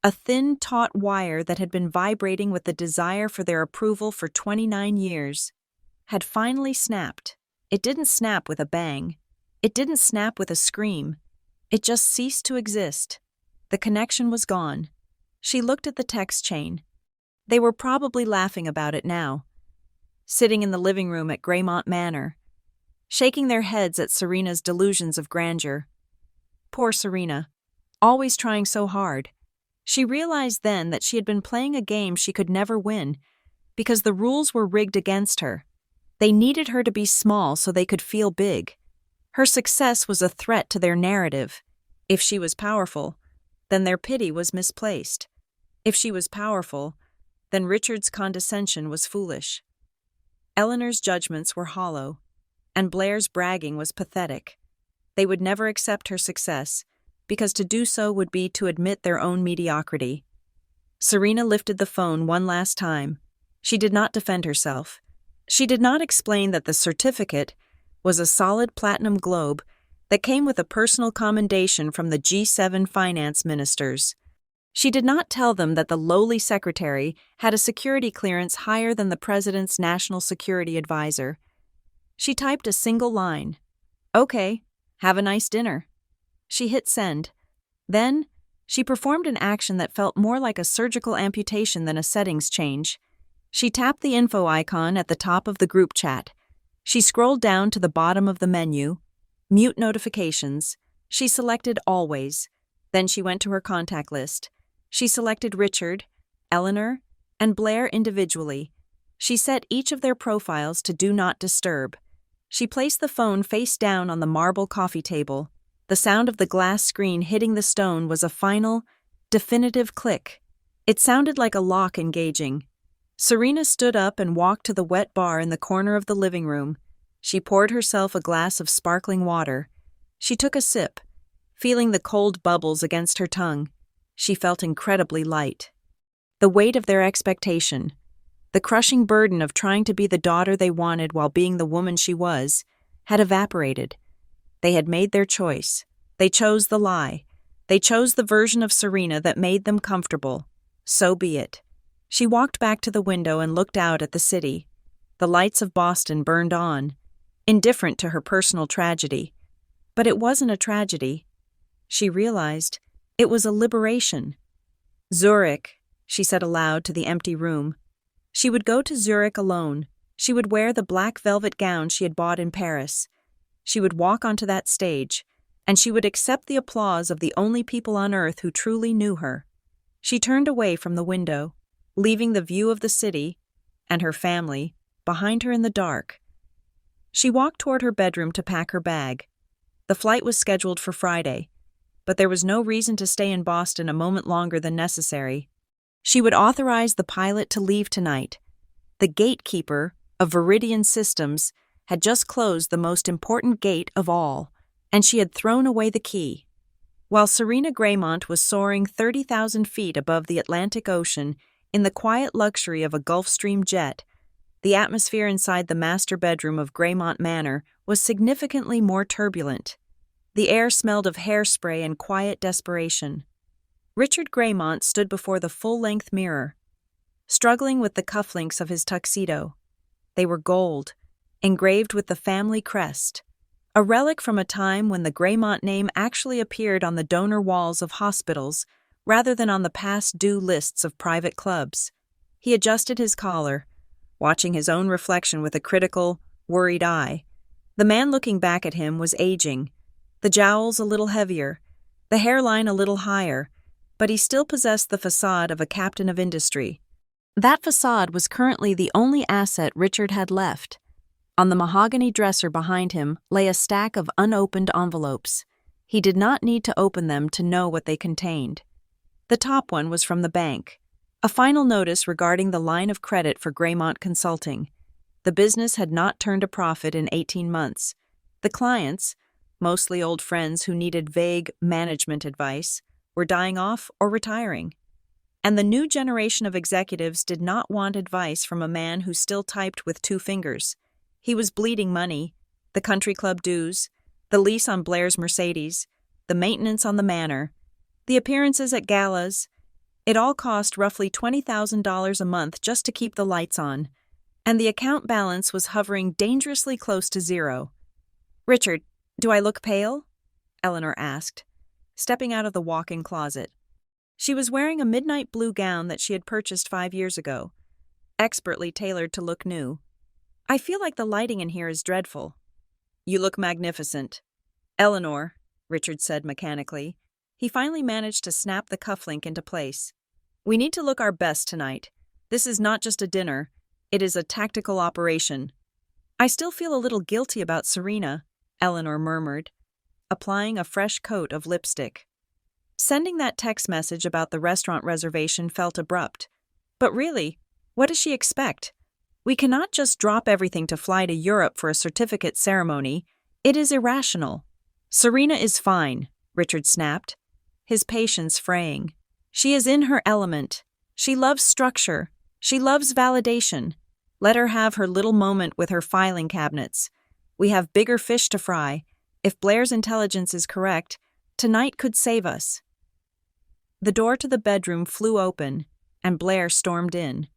a thin, taut wire that had been vibrating with the desire for their approval for 29 years, had finally snapped. It didn't snap with a bang. It didn't snap with a scream. It just ceased to exist. The connection was gone. She looked at the text chain. They were probably laughing about it now. Sitting in the living room at Greymont Manor, shaking their heads at Serena's delusions of grandeur. Poor Serena, always trying so hard. She realized then that she had been playing a game she could never win, because the rules were rigged against her. They needed her to be small so they could feel big. Her success was a threat to their narrative. If she was powerful, then their pity was misplaced. If she was powerful, then Richard's condescension was foolish. Eleanor's judgments were hollow, and Blair's bragging was pathetic. They would never accept her success, because to do so would be to admit their own mediocrity. Serena lifted the phone one last time. She did not defend herself. She did not explain that the certificate was a solid platinum globe that came with a personal commendation from the G7 finance ministers. She did not tell them that the lowly secretary had a security clearance higher than the president's national security advisor. She typed a single line. Okay, have a nice dinner. She hit send. Then, she performed an action that felt more like a surgical amputation than a settings change. She tapped the info icon at the top of the group chat. She scrolled down to the bottom of the menu. Mute notifications. She selected Always. Then she went to her contact list. She selected Richard, Eleanor, and Blair individually. She set each of their profiles to Do Not Disturb. She placed the phone face down on the marble coffee table. The sound of the glass screen hitting the stone was a final, definitive click. It sounded like a lock engaging. Serena stood up and walked to the wet bar in the corner of the living room. She poured herself a glass of sparkling water. She took a sip, feeling the cold bubbles against her tongue. She felt incredibly light. The weight of their expectation, the crushing burden of trying to be the daughter they wanted while being the woman she was, had evaporated. They had made their choice. They chose the lie. They chose the version of Serena that made them comfortable. So be it. She walked back to the window and looked out at the city. The lights of Boston burned on. indifferent to her personal tragedy. But it wasn't a tragedy. She realized it was a liberation. Zurich, she said aloud to the empty room. She would go to Zurich alone. She would wear the black velvet gown she had bought in Paris. She would walk onto that stage, and she would accept the applause of the only people on earth who truly knew her. She turned away from the window, leaving the view of the city and her family behind her in the dark. She walked toward her bedroom to pack her bag. The flight was scheduled for Friday, but there was no reason to stay in Boston a moment longer than necessary. She would authorize the pilot to leave tonight. The gatekeeper of Viridian Systems had just closed the most important gate of all, and she had thrown away the key. While Serena Graymont was soaring 30,000 feet above the Atlantic Ocean in the quiet luxury of a Gulfstream jet, the atmosphere inside the master bedroom of Graymont Manor was significantly more turbulent. The air smelled of hairspray and quiet desperation. Richard Graymont stood before the full-length mirror, struggling with the cufflinks of his tuxedo. They were gold, engraved with the family crest, a relic from a time when the Graymont name actually appeared on the donor walls of hospitals rather than on the past due lists of private clubs. He adjusted his collar, watching his own reflection with a critical, worried eye. The man looking back at him was aging, the jowls a little heavier, the hairline a little higher, but he still possessed the facade of a captain of industry. That facade was currently the only asset Richard had left. On the mahogany dresser behind him lay a stack of unopened envelopes. He did not need to open them to know what they contained. The top one was from the bank, a final notice regarding the line of credit for Graymont Consulting. The business had not turned a profit in 18 months. The clients, mostly old friends who needed vague management advice, were dying off or retiring. And the new generation of executives did not want advice from a man who still typed with 2 fingers. He was bleeding money, the country club dues, the lease on Blair's Mercedes, the maintenance on the manor, the appearances at galas. It all cost roughly $20,000 a month just to keep the lights on, and the account balance was hovering dangerously close to zero. "Richard, do I look pale?" Eleanor asked, stepping out of the walk-in closet. She was wearing a midnight blue gown that she had purchased 5 years ago, expertly tailored to look new. "I feel like the lighting in here is dreadful." "You look magnificent." "Eleanor," Richard said mechanically. He finally managed to snap the cufflink into place. "We need to look our best tonight. This is not just a dinner. It is a tactical operation." "I still feel a little guilty about Serena," Eleanor murmured, applying a fresh coat of lipstick. Sending that text message about the restaurant reservation felt abrupt. But really, what does she expect? We cannot just drop everything to fly to Europe for a certificate ceremony. It is irrational. "Serena is fine," Richard snapped, his patience fraying. "She is in her element. She loves structure. She loves validation. Let her have her little moment with her filing cabinets. We have bigger fish to fry. If Blair's intelligence is correct, tonight could save us." The door to the bedroom flew open, and Blair stormed in.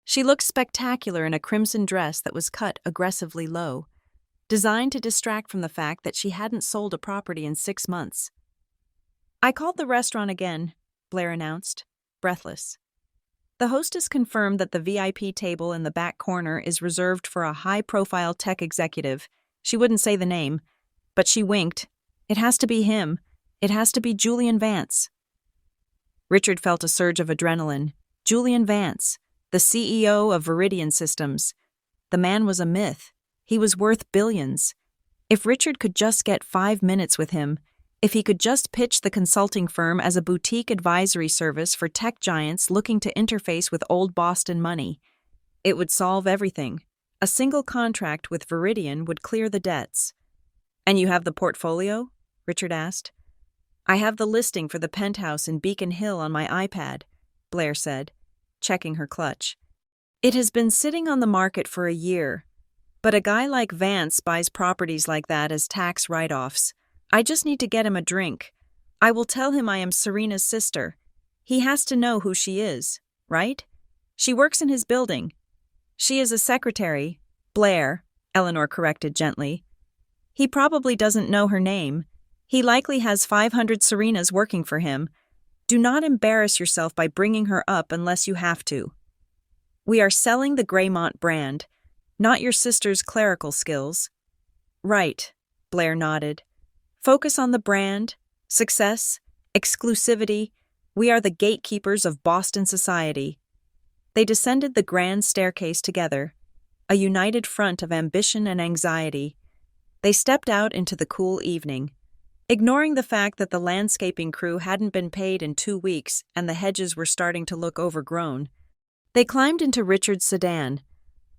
She looked spectacular in a crimson dress that was cut aggressively low, designed to distract from the fact that she hadn't sold a property in 6 months. "I called the restaurant again," Blair announced, breathless. The hostess confirmed that the VIP table in the back corner is reserved for a high-profile tech executive. She wouldn't say the name, but she winked. "It has to be him. It has to be Julian Vance." Richard felt a surge of adrenaline. Julian Vance, the CEO of Viridian Systems. The man was a myth. He was worth billions. If Richard could just get 5 minutes with him, if he could just pitch the consulting firm as a boutique advisory service for tech giants looking to interface with old Boston money, it would solve everything. A single contract with Viridian would clear the debts. "And you have the portfolio?" Richard asked. "I have the listing for the penthouse in Beacon Hill on my iPad," Blair said, checking her clutch. "It has been sitting on the market for a year, but a guy like Vance buys properties like that as tax write-offs. I just need to get him a drink. I will tell him I am Serena's sister. He has to know who she is, right? She works in his building. She is a secretary, Blair, Eleanor corrected gently. He probably doesn't know her name. He likely has 500 Serenas working for him. Do not embarrass yourself by bringing her up unless you have to. We are selling the Graymont brand, not your sister's clerical skills. Right, Blair nodded. Focus on the brand, success, exclusivity. We are the gatekeepers of Boston society. They descended the grand staircase together, a united front of ambition and anxiety. They stepped out into the cool evening, ignoring the fact that the landscaping crew hadn't been paid in 2 weeks and the hedges were starting to look overgrown. They climbed into Richard's sedan.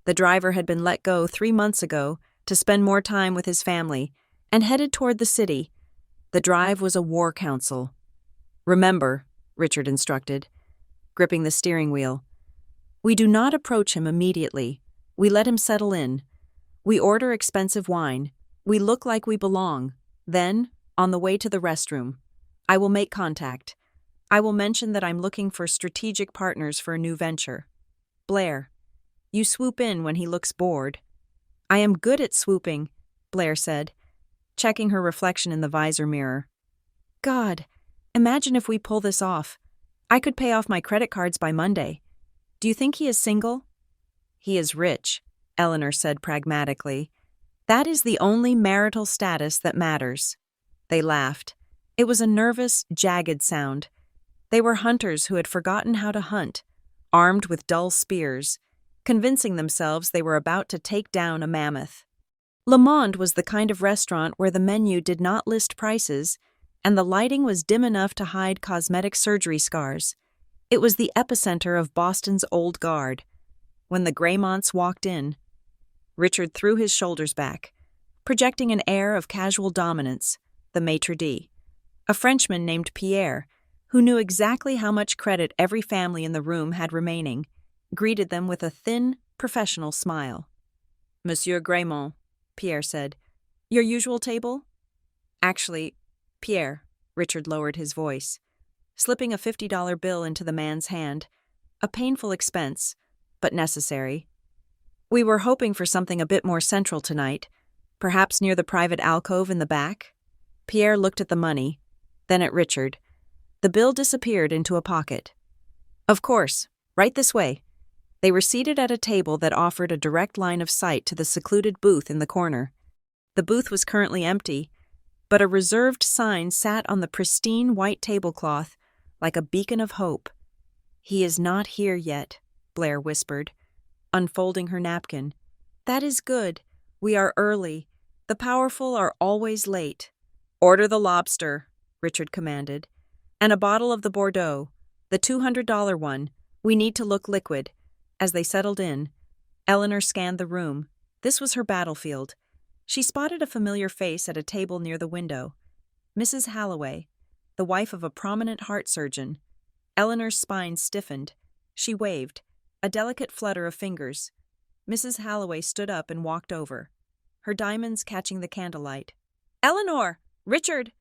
The driver had been let go 3 months ago to spend more time with his family and headed toward the city. The drive was a war council. Remember, Richard instructed, gripping the steering wheel. We do not approach him immediately. We let him settle in. We order expensive wine. We look like we belong. Then, on the way to the restroom, I will make contact. I will mention that I'm looking for strategic partners for a new venture. Blair, you swoop in when he looks bored. I am good at swooping, Blair said, checking her reflection in the visor mirror. God, imagine if we pull this off. I could pay off my credit cards by Monday. Do you think he is single? He is rich, Eleanor said pragmatically. That is the only marital status that matters. They laughed. It was a nervous, jagged sound. They were hunters who had forgotten how to hunt, armed with dull spears, convincing themselves they were about to take down a mammoth. Le Monde was the kind of restaurant where the menu did not list prices, and the lighting was dim enough to hide cosmetic surgery scars. It was the epicenter of Boston's old guard. When the Graymonts walked in, Richard threw his shoulders back, projecting an air of casual dominance, the maitre d'. A Frenchman named Pierre, who knew exactly how much credit every family in the room had remaining, greeted them with a thin, professional smile. Monsieur Graymont, Pierre said, your usual table? Actually, Pierre, Richard lowered his voice, slipping a $50 bill into the man's hand, a painful expense, but necessary. We were hoping for something a bit more central tonight, perhaps near the private alcove in the back. Pierre looked at the money, then at Richard. The bill disappeared into a pocket. Of course, right this way. They were seated at a table that offered a direct line of sight to the secluded booth in the corner. The booth was currently empty, but a reserved sign sat on the pristine white tablecloth like a beacon of hope. He is not here yet, Blair whispered, unfolding her napkin. That is good. We are early. The powerful are always late. Order the lobster, Richard commanded, and a bottle of the Bordeaux, the $200 one. We need to look liquid. As they settled in, Eleanor scanned the room. This was her battlefield. She spotted a familiar face at a table near the window. Mrs. Halloway, the wife of a prominent heart surgeon. Eleanor's spine stiffened. She waved, a delicate flutter of fingers. Mrs. Halloway stood up and walked over, her diamonds catching the candlelight. Eleanor! Richard!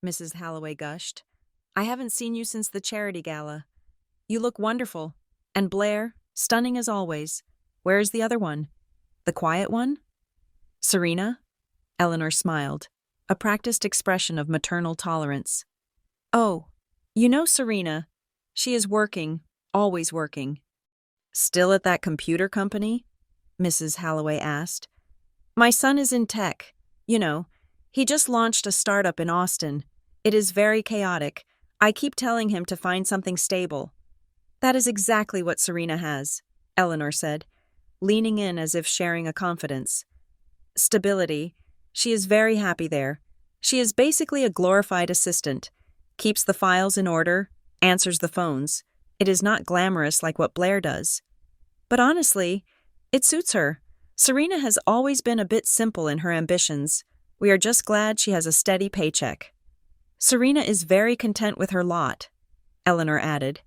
Mrs. Halloway gushed. I haven't seen you since the charity gala. You look wonderful. And Blair, stunning as always. Where is the other one? The quiet one? Serena? Eleanor smiled, a practiced expression of maternal tolerance. Oh, you know Serena. She is working, always working. Still at that computer company? Mrs. Halloway asked. My son is in tech. You know, he just launched a startup in Austin. It is very chaotic. I keep telling him to find something stable. That is exactly what Serena has, Eleanor said, leaning in as if sharing a confidence. Stability. She is very happy there. She is basically a glorified assistant, keeps the files in order, answers the phones. It is not glamorous like what Blair does. But honestly, it suits her. Serena has always been a bit simple in her ambitions. We are just glad she has a steady paycheck. Serena is very content with her lot, Eleanor added,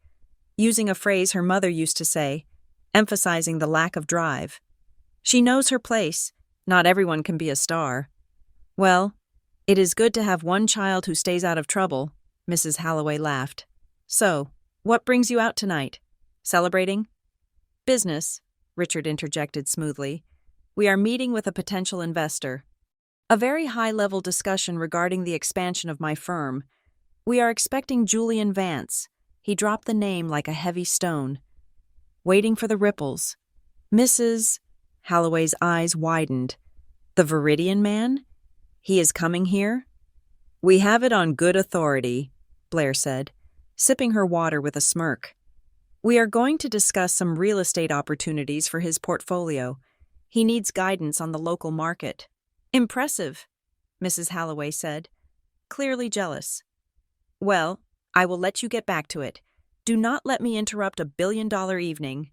using a phrase her mother used to say, emphasizing the lack of drive. She knows her place. Not everyone can be a star. Well, it is good to have one child who stays out of trouble, Mrs. Halloway laughed. So, what brings you out tonight? Celebrating? Business, Richard interjected smoothly. We are meeting with a potential investor. A very high-level discussion regarding the expansion of my firm. We are expecting Julian Vance. He dropped the name like a heavy stone. Waiting for the ripples. Mrs. Holloway's eyes widened. The Viridian man? He is coming here? We have it on good authority, Blair said, sipping her water with a smirk. We are going to discuss some real estate opportunities for his portfolio. He needs guidance on the local market. Impressive, Mrs. Holloway said, clearly jealous. Well, I will let you get back to it. Do not let me interrupt a billion-dollar evening.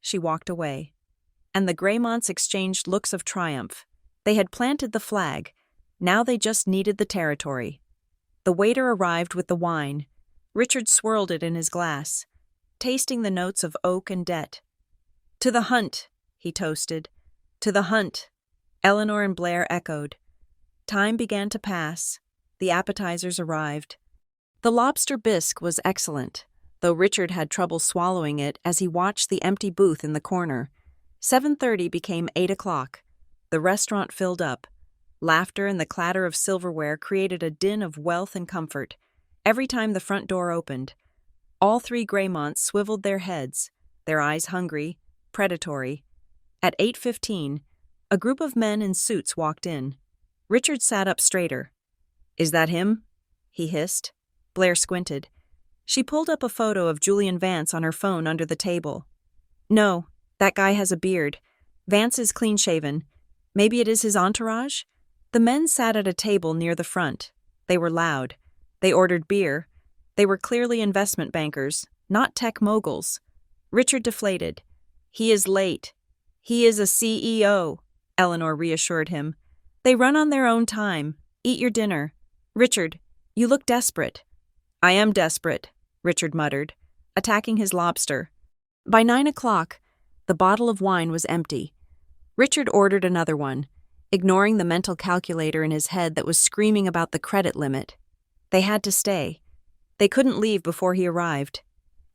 She walked away, and the Greymonts exchanged looks of triumph. They had planted the flag. Now they just needed the territory. The waiter arrived with the wine. Richard swirled it in his glass, tasting the notes of oak and debt. To the hunt, he toasted. To the hunt, Eleanor and Blair echoed. Time began to pass. The appetizers arrived. The lobster bisque was excellent, though Richard had trouble swallowing it as he watched the empty booth in the corner. 7:30 became 8 o'clock. The restaurant filled up. Laughter and the clatter of silverware created a din of wealth and comfort. Every time the front door opened, all three Greymonts swiveled their heads, their eyes hungry, predatory. At 8:15, a group of men in suits walked in. Richard sat up straighter. Is that him? He hissed. Blair squinted. She pulled up a photo of Julian Vance on her phone under the table. No, that guy has a beard. Vance is clean-shaven. Maybe it is his entourage? The men sat at a table near the front. They were loud. They ordered beer. They were clearly investment bankers, not tech moguls. Richard deflated. He is late. He is a CEO, Eleanor reassured him. They run on their own time. Eat your dinner. Richard, you look desperate. I am desperate, Richard muttered, attacking his lobster. By 9 o'clock, the bottle of wine was empty. Richard ordered another one, ignoring the mental calculator in his head that was screaming about the credit limit. They had to stay. They couldn't leave before he arrived.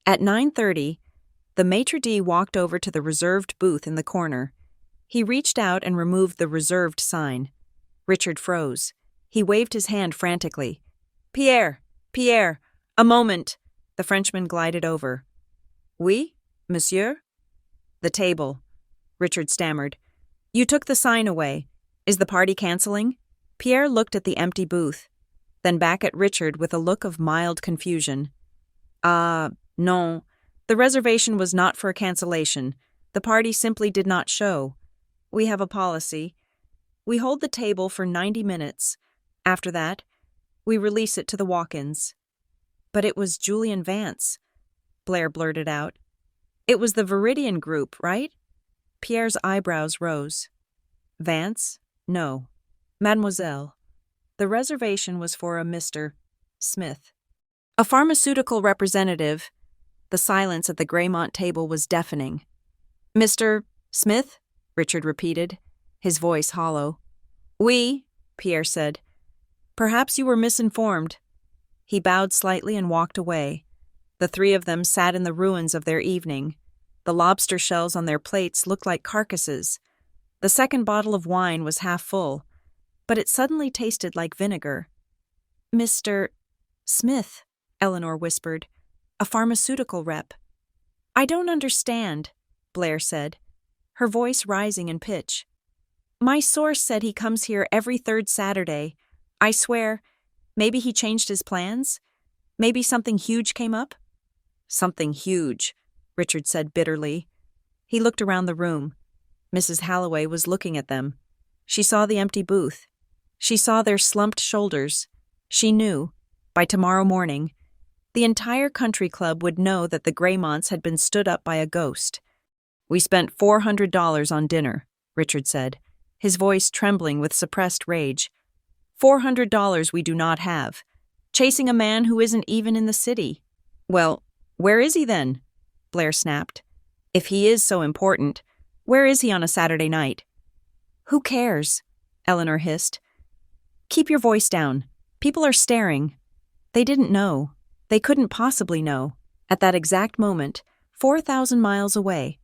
At 9:30, the maitre d' walked over to the reserved booth in the corner. He reached out and removed the reserved sign. Richard froze. He waved his hand frantically. Pierre! Pierre! A moment! The Frenchman glided over. Oui, monsieur? The table. Richard stammered. You took the sign away. Is the party canceling? Pierre looked at the empty booth, then back at Richard with a look of mild confusion. Non. The reservation was not for a cancellation. The party simply did not show. We have a policy. We hold the table for 90 minutes. After that, we release it to the walk-ins. But it was Julian Vance, Blair blurted out. It was the Viridian group, right? Pierre's eyebrows rose. Vance? No. Mademoiselle. The reservation was for a Mr. Smith. A pharmaceutical representative. The silence at the Greymont table was deafening. Mr. Smith? Richard repeated, his voice hollow. Oui, Pierre said. Perhaps you were misinformed. He bowed slightly and walked away. The three of them sat in the ruins of their evening. The lobster shells on their plates looked like carcasses. The second bottle of wine was half full, but it suddenly tasted like vinegar. Mr. Smith, Eleanor whispered, a pharmaceutical rep. I don't understand, Blair said, her voice rising in pitch. My source said he comes here every third Saturday. I swear, maybe he changed his plans? Maybe something huge came up? Something huge, Richard said bitterly. He looked around the room. Mrs. Holloway was looking at them. She saw the empty booth. She saw their slumped shoulders. She knew, by tomorrow morning, the entire country club would know that the Greymonts had been stood up by a ghost. We spent $400 on dinner, Richard said, his voice trembling with suppressed rage. $400 we do not have. Chasing a man who isn't even in the city. Well, where is he then? Blair snapped. If he is so important, where is he on a Saturday night? Who cares? Eleanor hissed. Keep your voice down. People are staring. They didn't know. They couldn't possibly know. At that exact moment, 4,000 miles away.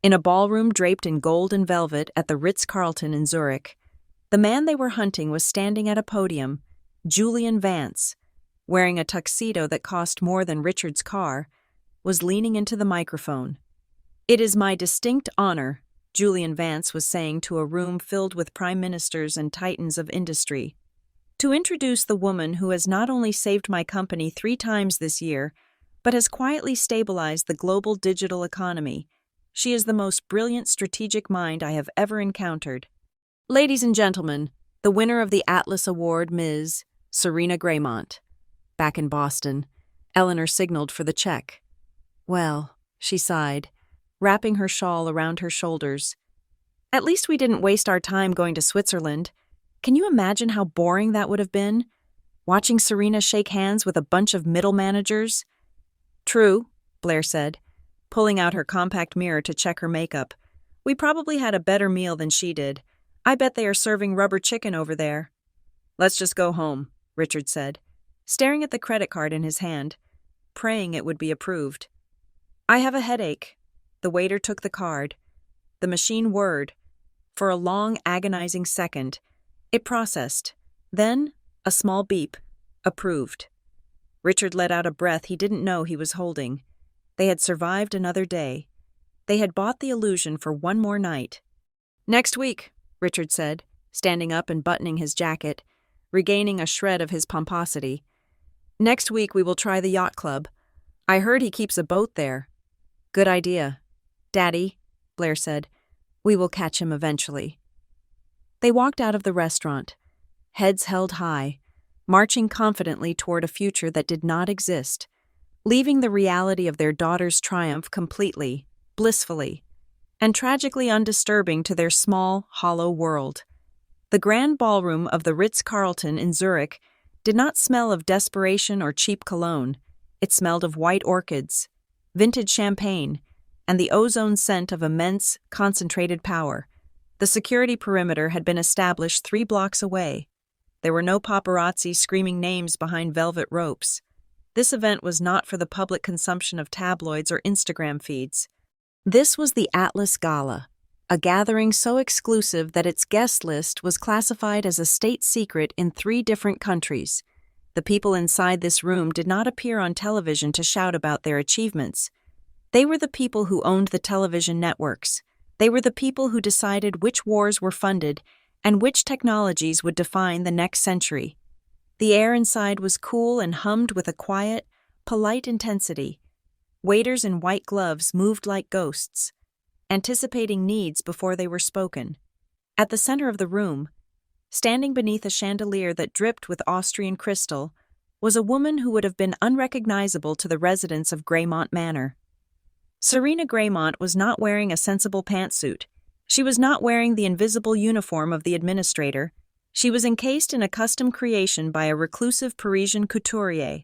In a ballroom draped in gold and velvet at the Ritz-Carlton in Zurich, the man they were hunting was standing at a podium, Julian Vance, wearing a tuxedo that cost more than Richard's car, was leaning into the microphone. "It is my distinct honor," Julian Vance was saying to a room filled with prime ministers and titans of industry, "to introduce the woman who has not only saved my company 3 times this year, but has quietly stabilized the global digital economy. She is the most brilliant strategic mind I have ever encountered. Ladies and gentlemen, the winner of the Atlas Award, Ms. Serena Graymont." Back in Boston, Eleanor signaled for the check. "Well," she sighed, wrapping her shawl around her shoulders, "at least we didn't waste our time going to Switzerland. Can you imagine how boring that would have been? Watching Serena shake hands with a bunch of middle managers?" "True," Blair said, pulling out her compact mirror to check her makeup. "We probably had a better meal than she did. I bet they are serving rubber chicken over there." "Let's just go home," Richard said, staring at the credit card in his hand, praying it would be approved. "I have a headache." The waiter took the card. The machine whirred. For a long, agonizing second, it processed. Then, a small beep. Approved. Richard let out a breath he didn't know he was holding. They had survived another day. They had bought the illusion for one more night. "Next week," Richard said, standing up and buttoning his jacket, regaining a shred of his pomposity. "Next week we will try the yacht club. I heard he keeps a boat there." "Good idea. Daddy," Blair said, "we will catch him eventually." They walked out of the restaurant, heads held high, marching confidently toward a future that did not exist, leaving the reality of their daughter's triumph completely, blissfully, and tragically undisturbing to their small, hollow world. The grand ballroom of the Ritz-Carlton in Zurich did not smell of desperation or cheap cologne. It smelled of white orchids, vintage champagne, and the ozone scent of immense, concentrated power. The security perimeter had been established 3 blocks away. There were no paparazzi screaming names behind velvet ropes. This event was not for the public consumption of tabloids or Instagram feeds. This was the Atlas Gala, a gathering so exclusive that its guest list was classified as a state secret in 3 different countries. The people inside this room did not appear on television to shout about their achievements. They were the people who owned the television networks. They were the people who decided which wars were funded and which technologies would define the next century. The air inside was cool and hummed with a quiet, polite intensity. Waiters in white gloves moved like ghosts, anticipating needs before they were spoken. At the center of the room, standing beneath a chandelier that dripped with Austrian crystal, was a woman who would have been unrecognizable to the residents of Graymont Manor. Serena Graymont was not wearing a sensible pantsuit. She was not wearing the invisible uniform of the administrator. She was encased in a custom creation by a reclusive Parisian couturier,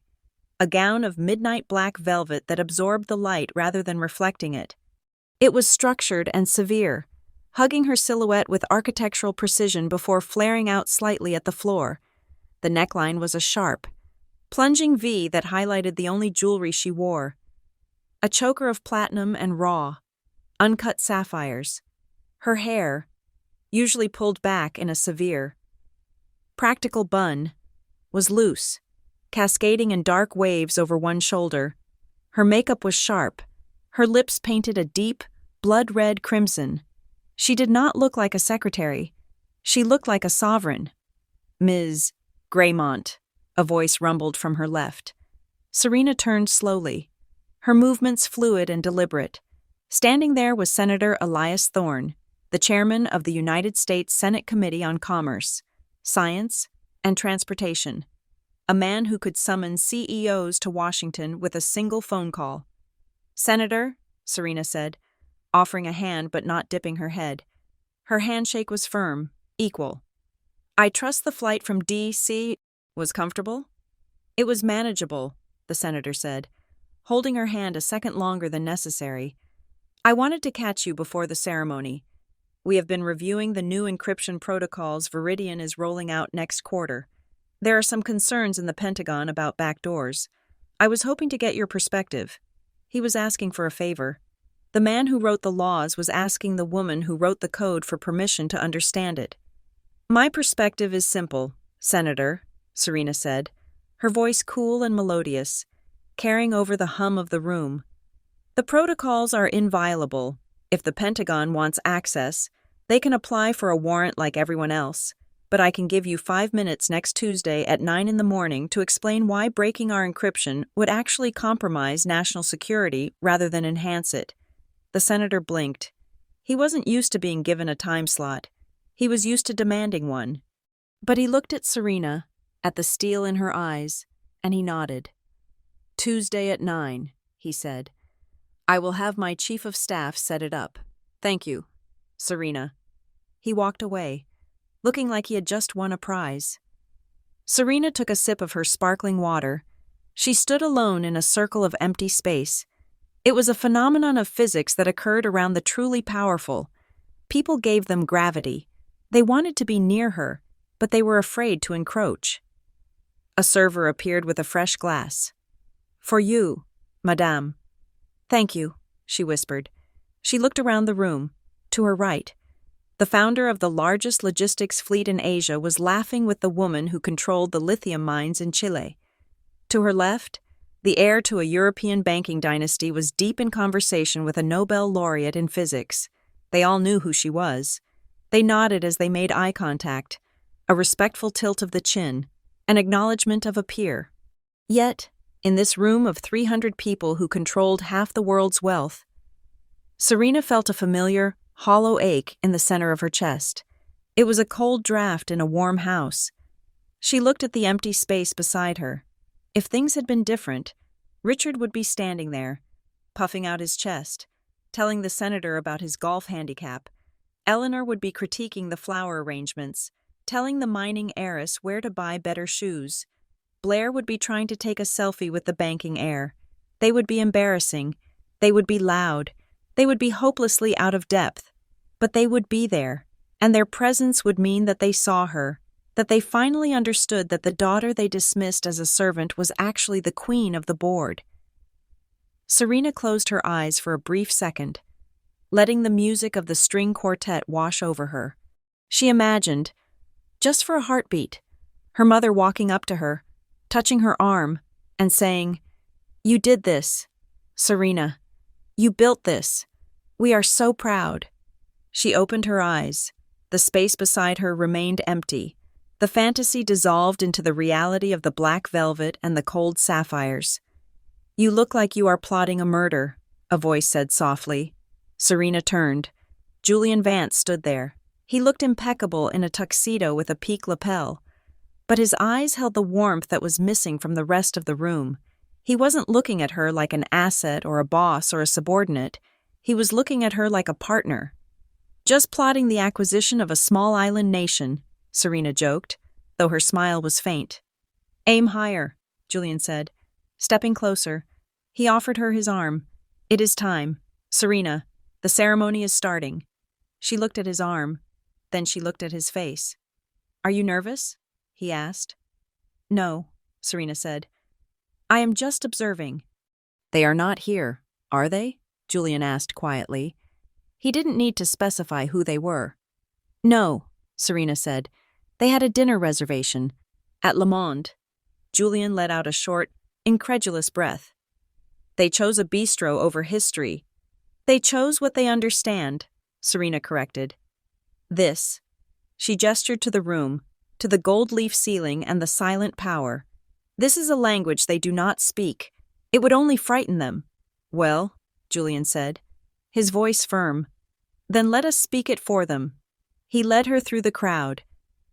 a gown of midnight black velvet that absorbed the light rather than reflecting it. It was structured and severe, hugging her silhouette with architectural precision before flaring out slightly at the floor. The neckline was a sharp, plunging V that highlighted the only jewelry she wore. A choker of platinum and raw, uncut sapphires. Her hair, usually pulled back in a severe, practical bun, was loose, cascading in dark waves over one shoulder. Her makeup was sharp, her lips painted a deep, blood-red crimson. She did not look like a secretary. She looked like a sovereign. "Ms. Graymont," a voice rumbled from her left. Serena turned slowly, her movements fluid and deliberate. Standing there was Senator Elias Thorne, the chairman of the United States Senate Committee on Commerce, Science, and Transportation, a man who could summon CEOs to Washington with a single phone call. "Senator," Serena said, offering a hand but not dipping her head. Her handshake was firm, equal. "I trust the flight from D.C. was comfortable?" "It was manageable," the senator said, holding her hand a second longer than necessary. "I wanted to catch you before the ceremony. We have been reviewing the new encryption protocols Veridian is rolling out next quarter. There are some concerns in the Pentagon about backdoors. I was hoping to get your perspective." He was asking for a favor. The man who wrote the laws was asking the woman who wrote the code for permission to understand it. "My perspective is simple, Senator," Serena said, her voice cool and melodious, carrying over the hum of the room. "The protocols are inviolable. If the Pentagon wants access, they can apply for a warrant like everyone else, but I can give you 5 minutes next Tuesday at 9 in the morning to explain why breaking our encryption would actually compromise national security rather than enhance it." The senator blinked. He wasn't used to being given a time slot. He was used to demanding one. But he looked at Serena, at the steel in her eyes, and he nodded. "Tuesday at 9, he said. "I will have my chief of staff set it up. Thank you, Serena." He walked away, looking like he had just won a prize. Serena took a sip of her sparkling water. She stood alone in a circle of empty space. It was a phenomenon of physics that occurred around the truly powerful. People gave them gravity. They wanted to be near her, but they were afraid to encroach. A server appeared with a fresh glass. "For you, madame." "Thank you," she whispered. She looked around the room. To her right, the founder of the largest logistics fleet in Asia was laughing with the woman who controlled the lithium mines in Chile. To her left, the heir to a European banking dynasty was deep in conversation with a Nobel laureate in physics. They all knew who she was. They nodded as they made eye contact, a respectful tilt of the chin, an acknowledgement of a peer. Yet, in this room of 300 people who controlled half the world's wealth, Serena felt a familiar, hollow ache in the center of her chest. It was a cold draft in a warm house. She looked at the empty space beside her. If things had been different, Richard would be standing there, puffing out his chest, telling the senator about his golf handicap. Eleanor would be critiquing the flower arrangements, telling the mining heiress where to buy better shoes. Blair would be trying to take a selfie with the banking heir. They would be embarrassing. They would be loud. They would be hopelessly out of depth. But they would be there, and their presence would mean that they saw her, that they finally understood that the daughter they dismissed as a servant was actually the queen of the board. Serena closed her eyes for a brief second, letting the music of the string quartet wash over her. She imagined, just for a heartbeat, her mother walking up to her, touching her arm, and saying, "You did this, Serena. You built this. We are so proud." She opened her eyes. The space beside her remained empty. The fantasy dissolved into the reality of the black velvet and the cold sapphires. "You look like you are plotting a murder," a voice said softly. Serena turned. Julian Vance stood there. He looked impeccable in a tuxedo with a peak lapel, but his eyes held the warmth that was missing from the rest of the room. He wasn't looking at her like an asset or a boss or a subordinate. He was looking at her like a partner. "Just plotting the acquisition of a small island nation," Serena joked, though her smile was faint. "Aim higher," Julian said. Stepping closer, he offered her his arm. "It is time. Serena, the ceremony is starting." She looked at his arm. Then she looked at his face. "Are you nervous?" he asked. "No," Serena said. "I am just observing." "They are not here, are they?" Julian asked quietly. He didn't need to specify who they were. "No," Serena said. "They had a dinner reservation. At Le Monde." Julian let out a short, incredulous breath. "They chose a bistro over history." "They chose what they understand," Serena corrected. "This." She gestured to the room, to the gold leaf ceiling and the silent power. "This is a language they do not speak. It would only frighten them." "Well," Julian said, his voice firm, "then let us speak it for them." He led her through the crowd.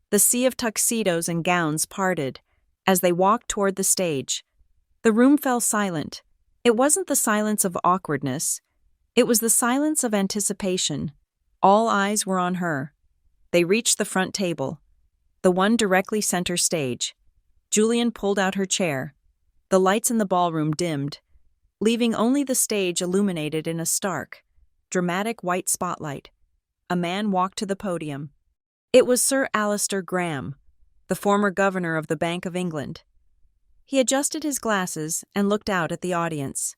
The sea of tuxedos and gowns parted as they walked toward the stage. The room fell silent. It wasn't the silence of awkwardness. It was the silence of anticipation. All eyes were on her. They reached the front table, the one directly center stage. Julian pulled out her chair. The lights in the ballroom dimmed, leaving only the stage illuminated in a stark, dramatic white spotlight. A man walked to the podium. It was Sir Alistair Graham, the former governor of the Bank of England. He adjusted his glasses and looked out at the audience.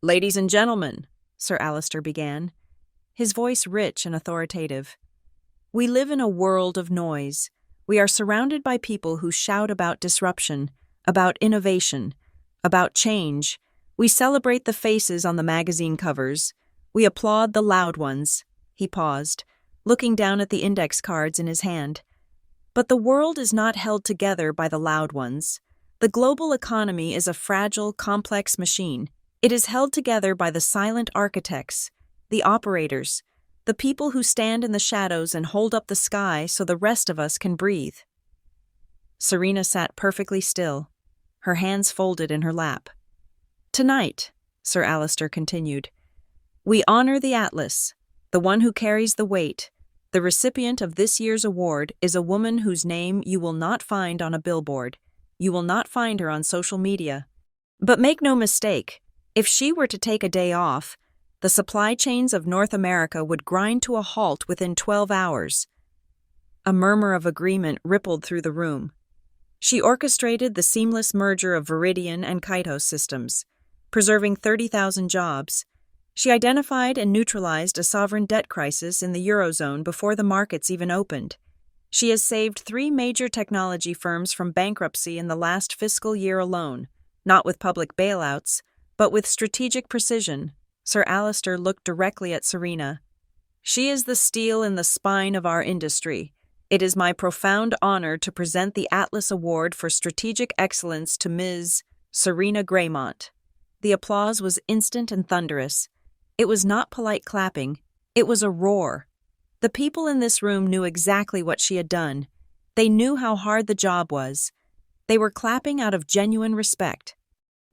"Ladies and gentlemen," Sir Alistair began, his voice rich and authoritative. "We live in a world of noise. We are surrounded by people who shout about disruption, about innovation, about change. We celebrate the faces on the magazine covers. We applaud the loud ones." He paused, looking down at the index cards in his hand. "But the world is not held together by the loud ones. The global economy is a fragile, complex machine. It is held together by the silent architects, the operators, the people who stand in the shadows and hold up the sky so the rest of us can breathe." Serena sat perfectly still, her hands folded in her lap. "Tonight," Sir Alistair continued, "we honor the Atlas, the one who carries the weight. The recipient of this year's award is a woman whose name you will not find on a billboard. You will not find her on social media. But make no mistake, if she were to take a day off, the supply chains of North America would grind to a halt within 12 hours. A murmur of agreement rippled through the room. She orchestrated the seamless merger of Viridian and Kaitos systems, preserving 30,000 jobs. She identified and neutralized a sovereign debt crisis in the Eurozone before the markets even opened. She has saved 3 major technology firms from bankruptcy in the last fiscal year alone, not with public bailouts, but with strategic precision. Sir Alistair looked directly at Serena. "She is the steel in the spine of our industry. It is my profound honor to present the Atlas Award for Strategic Excellence to Ms. Serena Graymont." The applause was instant and thunderous. It was not polite clapping. It was a roar. The people in this room knew exactly what she had done. They knew how hard the job was. They were clapping out of genuine respect.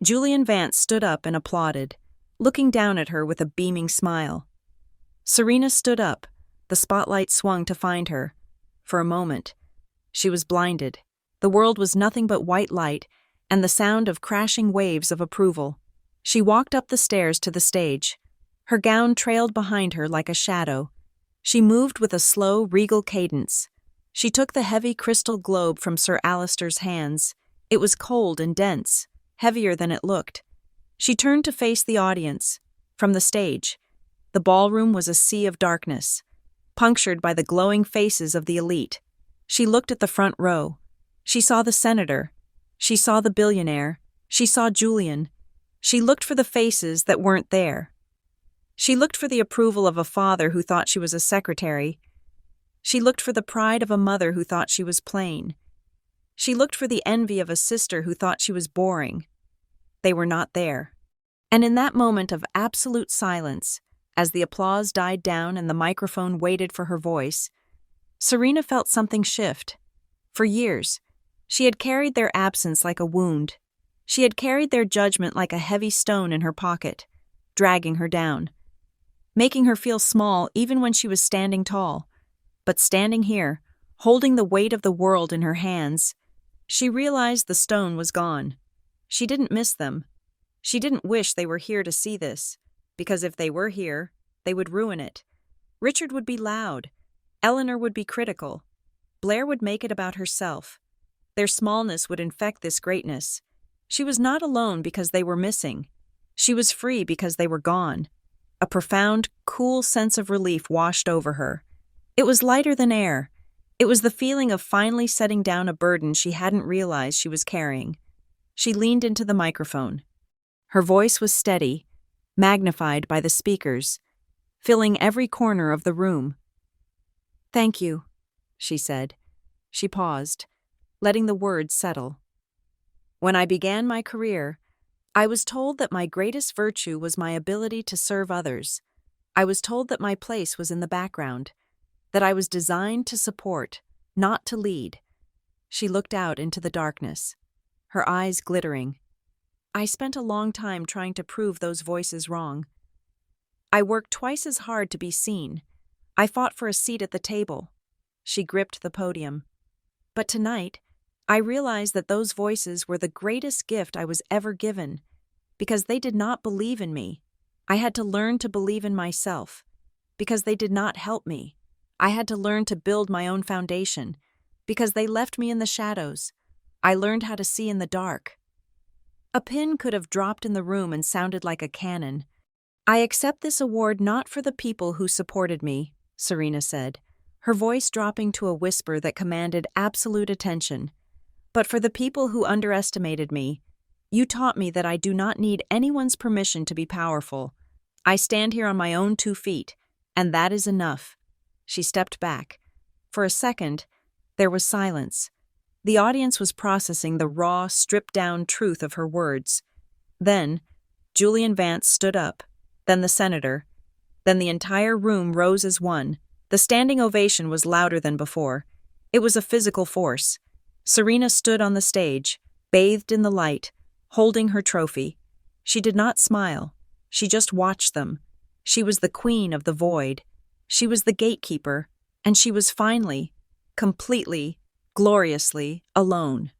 Julian Vance stood up and applauded, looking down at her with a beaming smile. Serena stood up. The spotlight swung to find her. For a moment, she was blinded. The world was nothing but white light and the sound of crashing waves of approval. She walked up the stairs to the stage. Her gown trailed behind her like a shadow. She moved with a slow, regal cadence. She took the heavy crystal globe from Sir Alistair's hands. It was cold and dense, heavier than it looked. She turned to face the audience. From the stage, the ballroom was a sea of darkness, punctured by the glowing faces of the elite. She looked at the front row. She saw the senator. She saw the billionaire. She saw Julian. She looked for the faces that weren't there. She looked for the approval of a father who thought she was a secretary. She looked for the pride of a mother who thought she was plain. She looked for the envy of a sister who thought she was boring. They were not there. And in that moment of absolute silence, as the applause died down and the microphone waited for her voice, Serena felt something shift. For years, she had carried their absence like a wound. She had carried their judgment like a heavy stone in her pocket, dragging her down, making her feel small even when she was standing tall. But standing here, holding the weight of the world in her hands, she realized the stone was gone. She didn't miss them. She didn't wish they were here to see this, because if they were here, they would ruin it. Richard would be loud. Eleanor would be critical. Blair would make it about herself. Their smallness would infect this greatness. She was not alone because they were missing. She was free because they were gone. A profound, cool sense of relief washed over her. It was lighter than air. It was the feeling of finally setting down a burden she hadn't realized she was carrying. She leaned into the microphone. Her voice was steady, magnified by the speakers, filling every corner of the room. "Thank you," she said. She paused, letting the words settle. "When I began my career, I was told that my greatest virtue was my ability to serve others. I was told that my place was in the background, that I was designed to support, not to lead." She looked out into the darkness, her eyes glittering. "I spent a long time trying to prove those voices wrong. I worked twice as hard to be seen. I fought for a seat at the table." She gripped the podium. "But tonight, I realized that those voices were the greatest gift I was ever given, because they did not believe in me. I had to learn to believe in myself, because they did not help me. I had to learn to build my own foundation, because they left me in the shadows. I learned how to see in the dark." A pin could have dropped in the room and sounded like a cannon. I accept this award not for the people who supported me, Serena said, her voice dropping to a whisper that commanded absolute attention, but for the people who underestimated me. You taught me that I do not need anyone's permission to be powerful. I stand here on my own 2 feet, and that is enough. She stepped back. For a second, there was silence. The audience was processing the raw, stripped-down truth of her words. Then, Julian Vance stood up, then the senator. Then the entire room rose as one. The standing ovation was louder than before. It was a physical force. Serena stood on the stage, bathed in the light, holding her trophy. She did not smile. She just watched them. She was the queen of the void. She was the gatekeeper, and she was finally, completely, gloriously alone.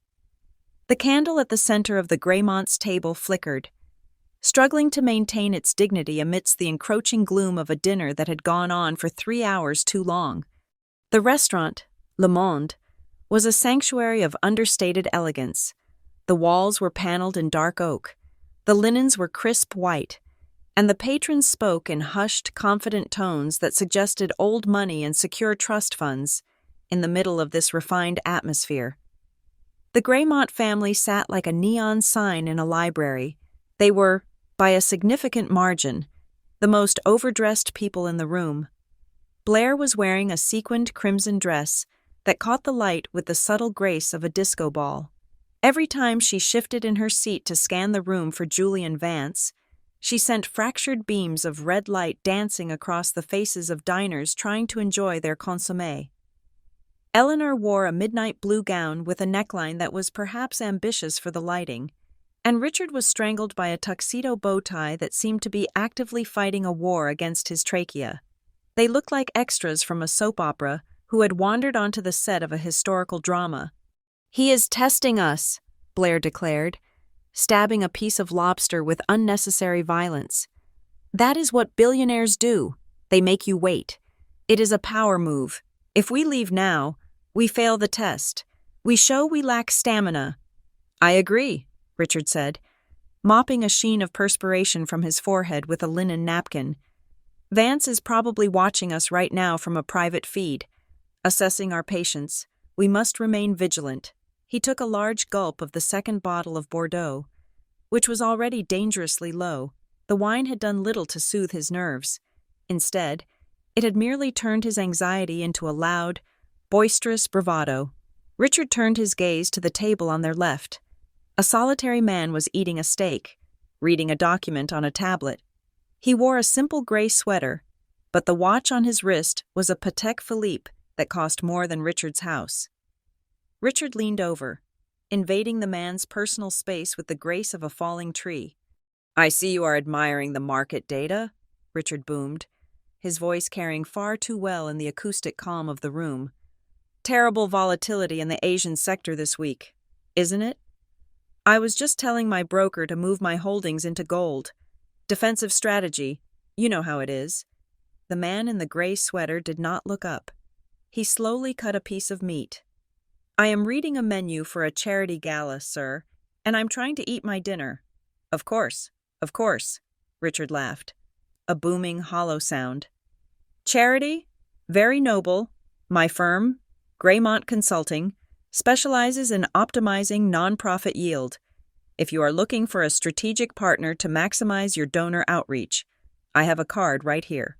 The candle at the center of the Greymont's table flickered, struggling to maintain its dignity amidst the encroaching gloom of a dinner that had gone on for 3 hours too long. The restaurant, Le Monde, was a sanctuary of understated elegance. The walls were paneled in dark oak, the linens were crisp white, and the patrons spoke in hushed, confident tones that suggested old money and secure trust funds in the middle of this refined atmosphere. The Greymont family sat like a neon sign in a library. They were, by a significant margin, the most overdressed people in the room. Blair was wearing a sequined crimson dress that caught the light with the subtle grace of a disco ball. Every time she shifted in her seat to scan the room for Julian Vance, she sent fractured beams of red light dancing across the faces of diners trying to enjoy their consommé. Eleanor wore a midnight blue gown with a neckline that was perhaps ambitious for the lighting, and Richard was strangled by a tuxedo bow tie that seemed to be actively fighting a war against his trachea. They looked like extras from a soap opera who had wandered onto the set of a historical drama. "He is testing us," Blair declared, stabbing a piece of lobster with unnecessary violence. "That is what billionaires do. They make you wait. It is a power move. If we leave now, we fail the test. We show we lack stamina." "I agree," Richard said, mopping a sheen of perspiration from his forehead with a linen napkin. "Vance is probably watching us right now from a private feed, assessing our patience. We must remain vigilant." He took a large gulp of the second bottle of Bordeaux, which was already dangerously low. The wine had done little to soothe his nerves. Instead, it had merely turned his anxiety into a loud, boisterous bravado. Richard turned his gaze to the table on their left. A solitary man was eating a steak, reading a document on a tablet. He wore a simple gray sweater, but the watch on his wrist was a Patek Philippe that cost more than Richard's house. Richard leaned over, invading the man's personal space with the grace of a falling tree. "I see you are admiring the market data," Richard boomed, his voice carrying far too well in the acoustic calm of the room. "Terrible volatility in the Asian sector this week, isn't it? I was just telling my broker to move my holdings into gold. Defensive strategy, you know how it is." The man in the gray sweater did not look up. He slowly cut a piece of meat. "I am reading a menu for a charity gala, sir, and I'm trying to eat my dinner." Of course," Richard laughed, a booming, hollow sound. "Charity? Very noble. My firm, Greymont Consulting, specializes in optimizing nonprofit yield. If you are looking for a strategic partner to maximize your donor outreach, I have a card right here."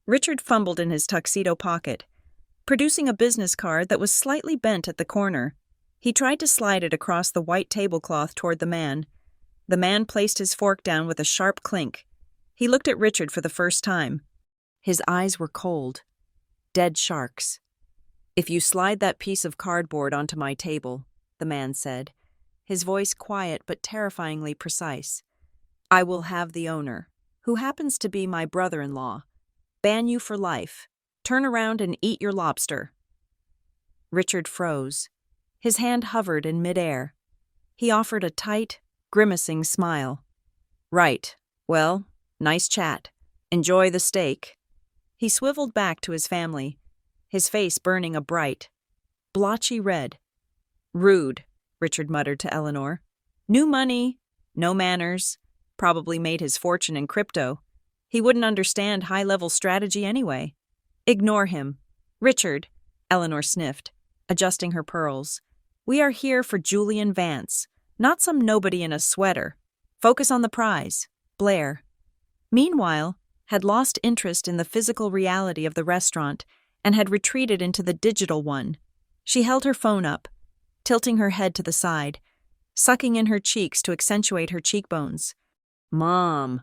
Richard fumbled in his tuxedo pocket, producing a business card that was slightly bent at the corner. He tried to slide it across the white tablecloth toward the man. The man placed his fork down with a sharp clink. He looked at Richard for the first time. His eyes were cold, dead sharks. "If you slide that piece of cardboard onto my table," the man said, his voice quiet but terrifyingly precise, "I will have the owner, who happens to be my brother-in-law, ban you for life. Turn around and eat your lobster." Richard froze. His hand hovered in midair. He offered a tight, grimacing smile. "Right. Well, nice chat. Enjoy the steak." He swiveled back to his family, his face burning a bright, blotchy red. "Rude," Richard muttered to Eleanor. "New money, no manners, probably made his fortune in crypto." He wouldn't understand high-level strategy anyway. Ignore him. Richard, Eleanor sniffed, adjusting her pearls. We are here for Julian Vance, not some nobody in a sweater. Focus on the prize, Blair. Meanwhile, had lost interest in the physical reality of the restaurant and had retreated into the digital one. She held her phone up, tilting her head to the side, sucking in her cheeks to accentuate her cheekbones. Mom,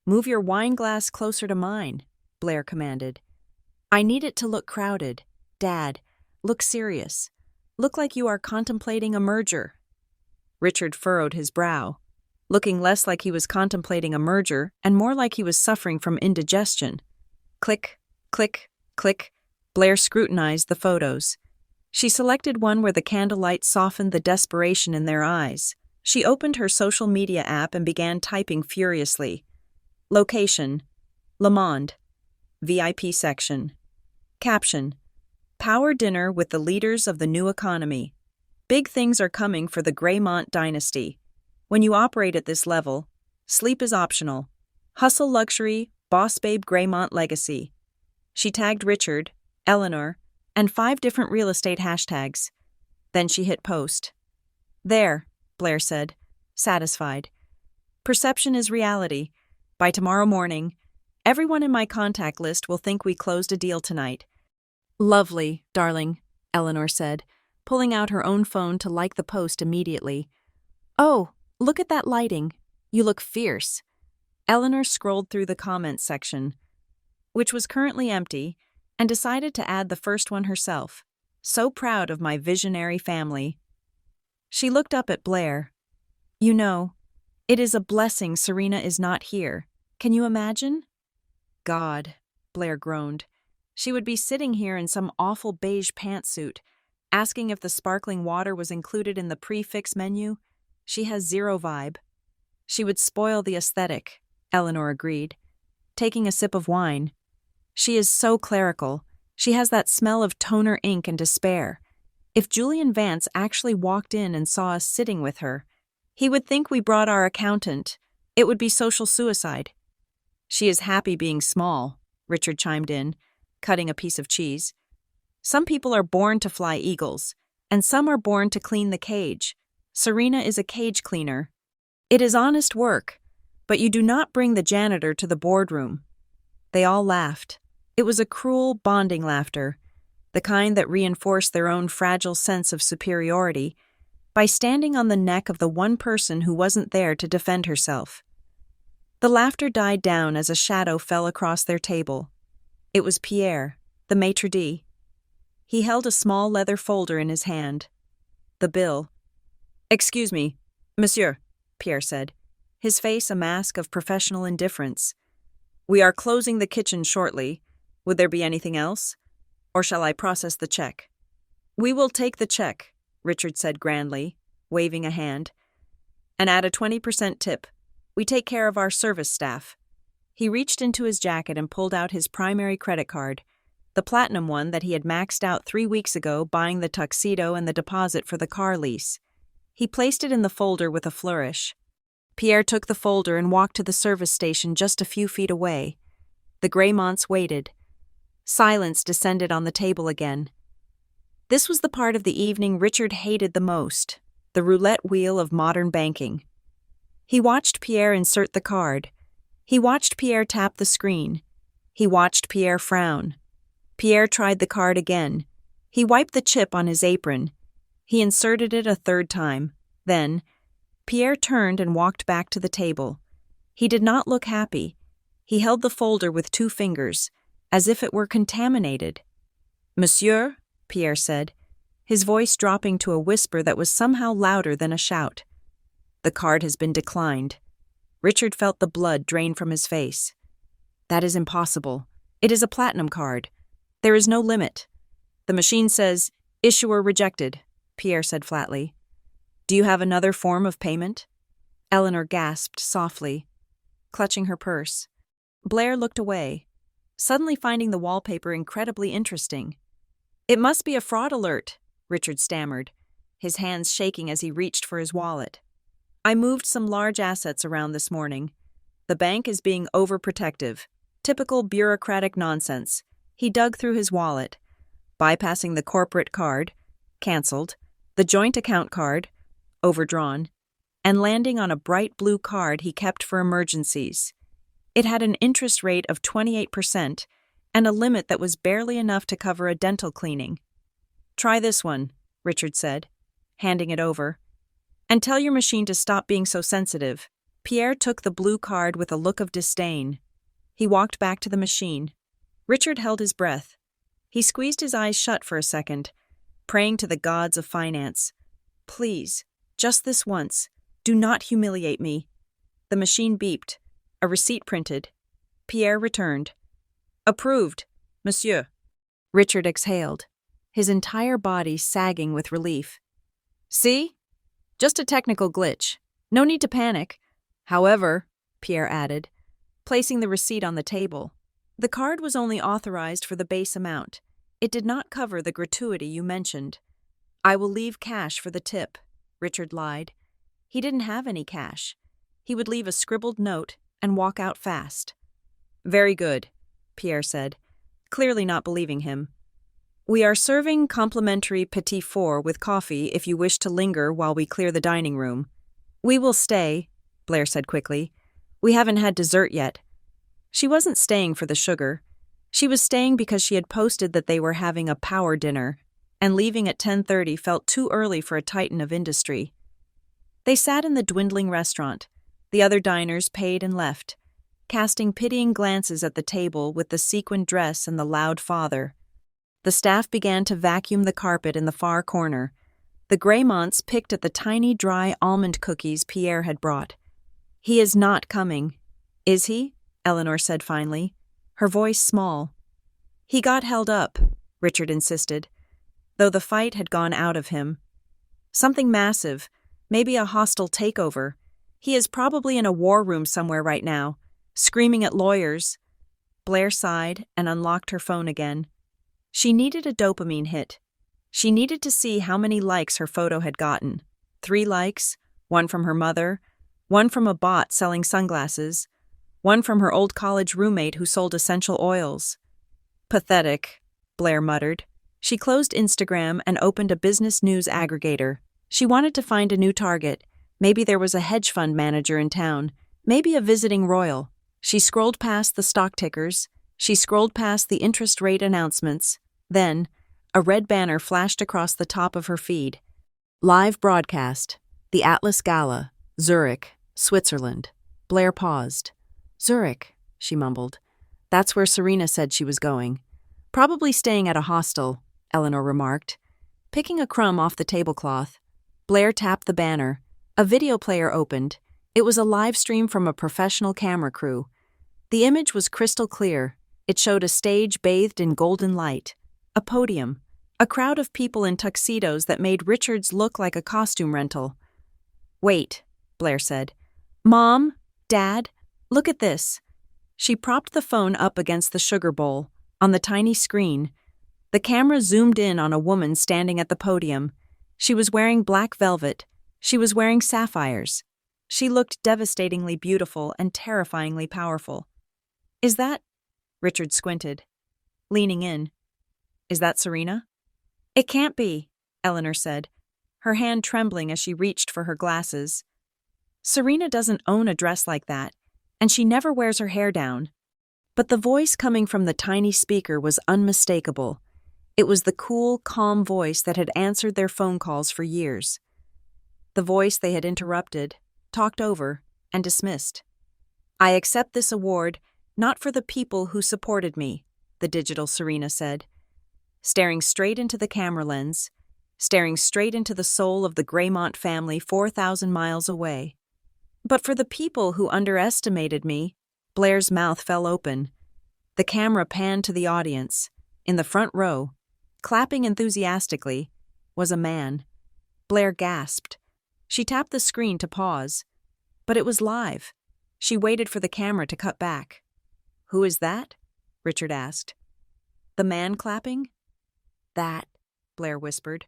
move your wine glass closer to mine, Blair commanded. I need it to look crowded. Dad, look serious. Look like you are contemplating a merger. Richard furrowed his brow, looking less like he was contemplating a merger and more like he was suffering from indigestion. Click, click, click. Blair scrutinized the photos. She selected one where the candlelight softened the desperation in their eyes. She opened her social media app and began typing furiously. Location: Le Monde. VIP section. Caption: Power dinner with the leaders of the new economy. Big things are coming for the Greymont dynasty. When you operate at this level, sleep is optional. Hustle luxury, boss babe Greymont legacy. She tagged Richard, Eleanor, and 5 different real estate hashtags. Then she hit post. There, Blair said, satisfied. Perception is reality. By tomorrow morning, everyone in my contact list will think we closed a deal tonight. Lovely, darling, Eleanor said, pulling out her own phone to like the post immediately. Oh, look at that lighting. You look fierce. Eleanor scrolled through the comments section, which was currently empty, and decided to add the first one herself. So proud of my visionary family. She looked up at Blair. You know, it is a blessing Serena is not here. Can you imagine? God, Blair groaned. She would be sitting here in some awful beige pantsuit, asking if the sparkling water was included in the prix-fixe menu. She has zero vibe. She would spoil the aesthetic, Eleanor agreed, taking a sip of wine. She is so clerical. She has that smell of toner ink and despair. If Julian Vance actually walked in and saw us sitting with her, he would think we brought our accountant. It would be social suicide. She is happy being small, Richard chimed in, cutting a piece of cheese. Some people are born to fly eagles, and some are born to clean the cage. Serena is a cage cleaner. It is honest work, but you do not bring the janitor to the boardroom. They all laughed. It was a cruel, bonding laughter, the kind that reinforced their own fragile sense of superiority by standing on the neck of the one person who wasn't there to defend herself. The laughter died down as a shadow fell across their table. It was Pierre, the maitre d'. He held a small leather folder in his hand. The bill. Excuse me, monsieur, Pierre said, his face a mask of professional indifference. We are closing the kitchen shortly. Would there be anything else? Or shall I process the check? We will take the check, Richard said grandly, waving a hand. And add a 20% tip. We take care of our service staff. He reached into his jacket and pulled out his primary credit card, the platinum one that he had maxed out 3 weeks ago buying the tuxedo and the deposit for the car lease. He placed it in the folder with a flourish. Pierre took the folder and walked to the service station just a few feet away. The Greymonts waited. Silence descended on the table again. This was the part of the evening Richard hated the most, the roulette wheel of modern banking. He watched Pierre insert the card. He watched Pierre tap the screen. He watched Pierre frown. Pierre tried the card again. He wiped the chip on his apron. He inserted it a 3rd time. Then, Pierre turned and walked back to the table. He did not look happy. He held the folder with 2 fingers, as if it were contaminated. Monsieur, Pierre said, his voice dropping to a whisper that was somehow louder than a shout. The card has been declined. Richard felt the blood drain from his face. That is impossible. It is a platinum card. There is no limit. The machine says, issuer rejected, Pierre said flatly. Do you have another form of payment? Eleanor gasped softly, clutching her purse. Blair looked away, suddenly finding the wallpaper incredibly interesting. It must be a fraud alert, Richard stammered, his hands shaking as he reached for his wallet. I moved some large assets around this morning. The bank is being overprotective. Typical bureaucratic nonsense. He dug through his wallet, bypassing the corporate card, canceled, the joint account card, overdrawn, and landing on a bright blue card he kept for emergencies. It had an interest rate of 28% and a limit that was barely enough to cover a dental cleaning. "Try this one," Richard said, handing it over. "And tell your machine to stop being so sensitive." Pierre took the blue card with a look of disdain. He walked back to the machine. Richard held his breath. He squeezed his eyes shut for a second, praying to the gods of finance. "Please, just this once, do not humiliate me." The machine beeped. A receipt printed. Pierre returned. "Approved, monsieur." Richard exhaled, his entire body sagging with relief. "See? Just a technical glitch. No need to panic. However," Pierre added, placing the receipt on the table, "the card was only authorized for the base amount. It did not cover the gratuity you mentioned." "I will leave cash for the tip," Richard lied. He didn't have any cash. He would leave a scribbled note and walk out fast. "Very good," Pierre said, clearly not believing him. "We are serving complimentary petit four with coffee if you wish to linger while we clear the dining room." "We will stay," Blair said quickly. "We haven't had dessert yet." She wasn't staying for the sugar. She was staying because she had posted that they were having a power dinner, and leaving at 10:30 felt too early for a titan of industry. They sat in the dwindling restaurant. The other diners paid and left, casting pitying glances at the table with the sequined dress and the loud father. The staff began to vacuum the carpet in the far corner. The Greymonts picked at the tiny dry almond cookies Pierre had brought. "He is not coming." "Is he?" Eleanor said finally, her voice small. "He got held up," Richard insisted, though the fight had gone out of him. "Something massive, maybe a hostile takeover. He is probably in a war room somewhere right now, screaming at lawyers." Blair sighed and unlocked her phone again. She needed a dopamine hit. She needed to see how many likes her photo had gotten. 3 likes, 1 from her mother, 1 from a bot selling sunglasses, 1 from her old college roommate who sold essential oils. "Pathetic," Blair muttered. She closed Instagram and opened a business news aggregator. She wanted to find a new target. Maybe there was a hedge fund manager in town, maybe a visiting royal. She scrolled past the stock tickers. She scrolled past the interest rate announcements. Then, a red banner flashed across the top of her feed. Live broadcast. The Atlas Gala. Zurich, Switzerland. Blair paused. "Zurich," she mumbled. "That's where Serena said she was going." "Probably staying at a hostel," Eleanor remarked. Picking a crumb off the tablecloth, Blair tapped the banner. A video player opened. It was a live stream from a professional camera crew. The image was crystal clear. It showed a stage bathed in golden light, a podium, a crowd of people in tuxedos that made Richard's look like a costume rental. "Wait," Blair said. "Mom, Dad, look at this." She propped the phone up against the sugar bowl. On the tiny screen, the camera zoomed in on a woman standing at the podium. She was wearing black velvet. She was wearing sapphires. She looked devastatingly beautiful and terrifyingly powerful. "Is that—" Richard squinted, leaning in. "Is that Serena?" "It can't be," Eleanor said, her hand trembling as she reached for her glasses. "Serena doesn't own a dress like that, and she never wears her hair down." But the voice coming from the tiny speaker was unmistakable. It was the cool, calm voice that had answered their phone calls for years. The voice they had interrupted, talked over, and dismissed. "I accept this award not for the people who supported me," the digital Serena said, staring straight into the camera lens, staring straight into the soul of the Greymont family 4,000 miles away. "But for the people who underestimated me." Blair's mouth fell open. The camera panned to the audience. In the front row, clapping enthusiastically, was a man. Blair gasped. She tapped the screen to pause. But it was live. She waited for the camera to cut back. "Who is that?" Richard asked. "The man clapping?" "That," Blair whispered,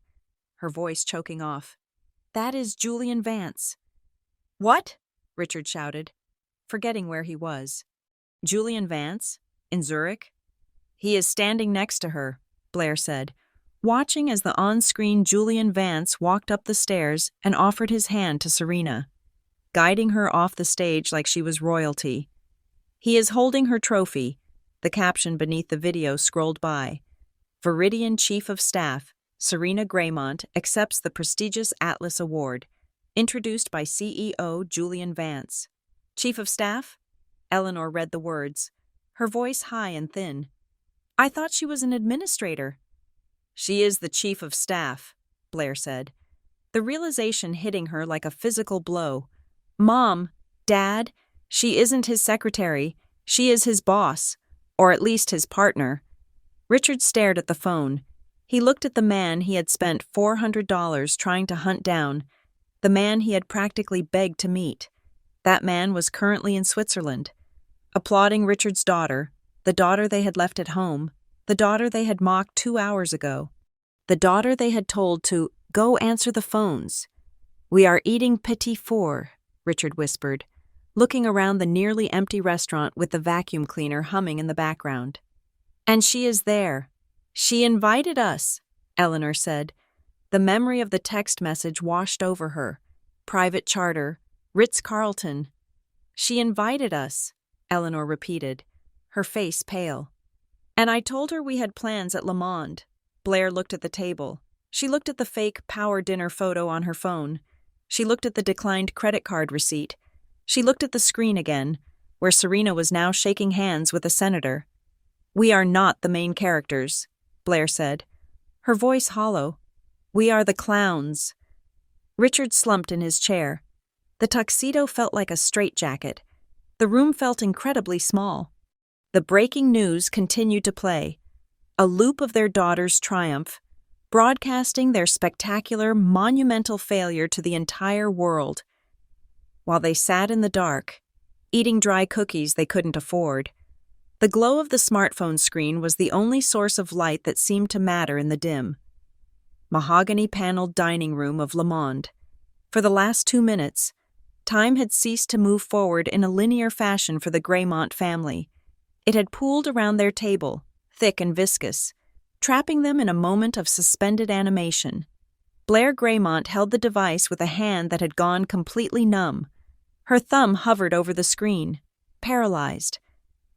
her voice choking off. "That is Julian Vance." "What?" Richard shouted. forgetting where he was. Julian Vance? In Zurich? He is standing next to her, Blair said, watching as the on-screen Julian Vance walked up the stairs and offered his hand to Serena, guiding her off the stage like she was royalty. He is holding her trophy, the caption beneath the video scrolled by. Viridian Chief of Staff, Serena Graymont, accepts the prestigious Atlas Award, introduced by CEO Julian Vance. Chief of Staff? Eleanor read the words, her voice high and thin. I thought she was an administrator. She is the Chief of Staff, Blair said, the realization hitting her like a physical blow. Mom, Dad, she isn't his secretary, she is his boss, or at least his partner. Richard stared at the phone. He looked at the man he had spent $400 trying to hunt down, the man he had practically begged to meet. That man was currently in Switzerland, applauding Richard's daughter, the daughter they had left at home, the daughter they had mocked 2 hours ago, the daughter they had told to go answer the phones. We are eating petit four, Richard whispered, looking around the nearly empty restaurant with the vacuum cleaner humming in the background. And she is there. She invited us, Eleanor said. The memory of the text message washed over her. Private charter, Ritz-Carlton. She invited us, Eleanor repeated, her face pale. And I told her we had plans at Le Monde. Blair looked at the table. She looked at the fake power dinner photo on her phone. She looked at the declined credit card receipt. She looked at the screen again, where Serena was now shaking hands with a senator. We are not the main characters, Blair said, her voice hollow. We are the clowns. Richard slumped in his chair. The tuxedo felt like a straitjacket. The room felt incredibly small. The breaking news continued to play, a loop of their daughter's triumph, broadcasting their spectacular, monumental failure to the entire world. While they sat in the dark, eating dry cookies they couldn't afford, the glow of the smartphone screen was the only source of light that seemed to matter in the dim. Mahogany-paneled dining room of Le Monde. For the last 2 minutes, time had ceased to move forward in a linear fashion for the Graymont family. It had pooled around their table, thick and viscous, trapping them in a moment of suspended animation. Blair Graymont held the device with a hand that had gone completely numb. Her thumb hovered over the screen, paralyzed.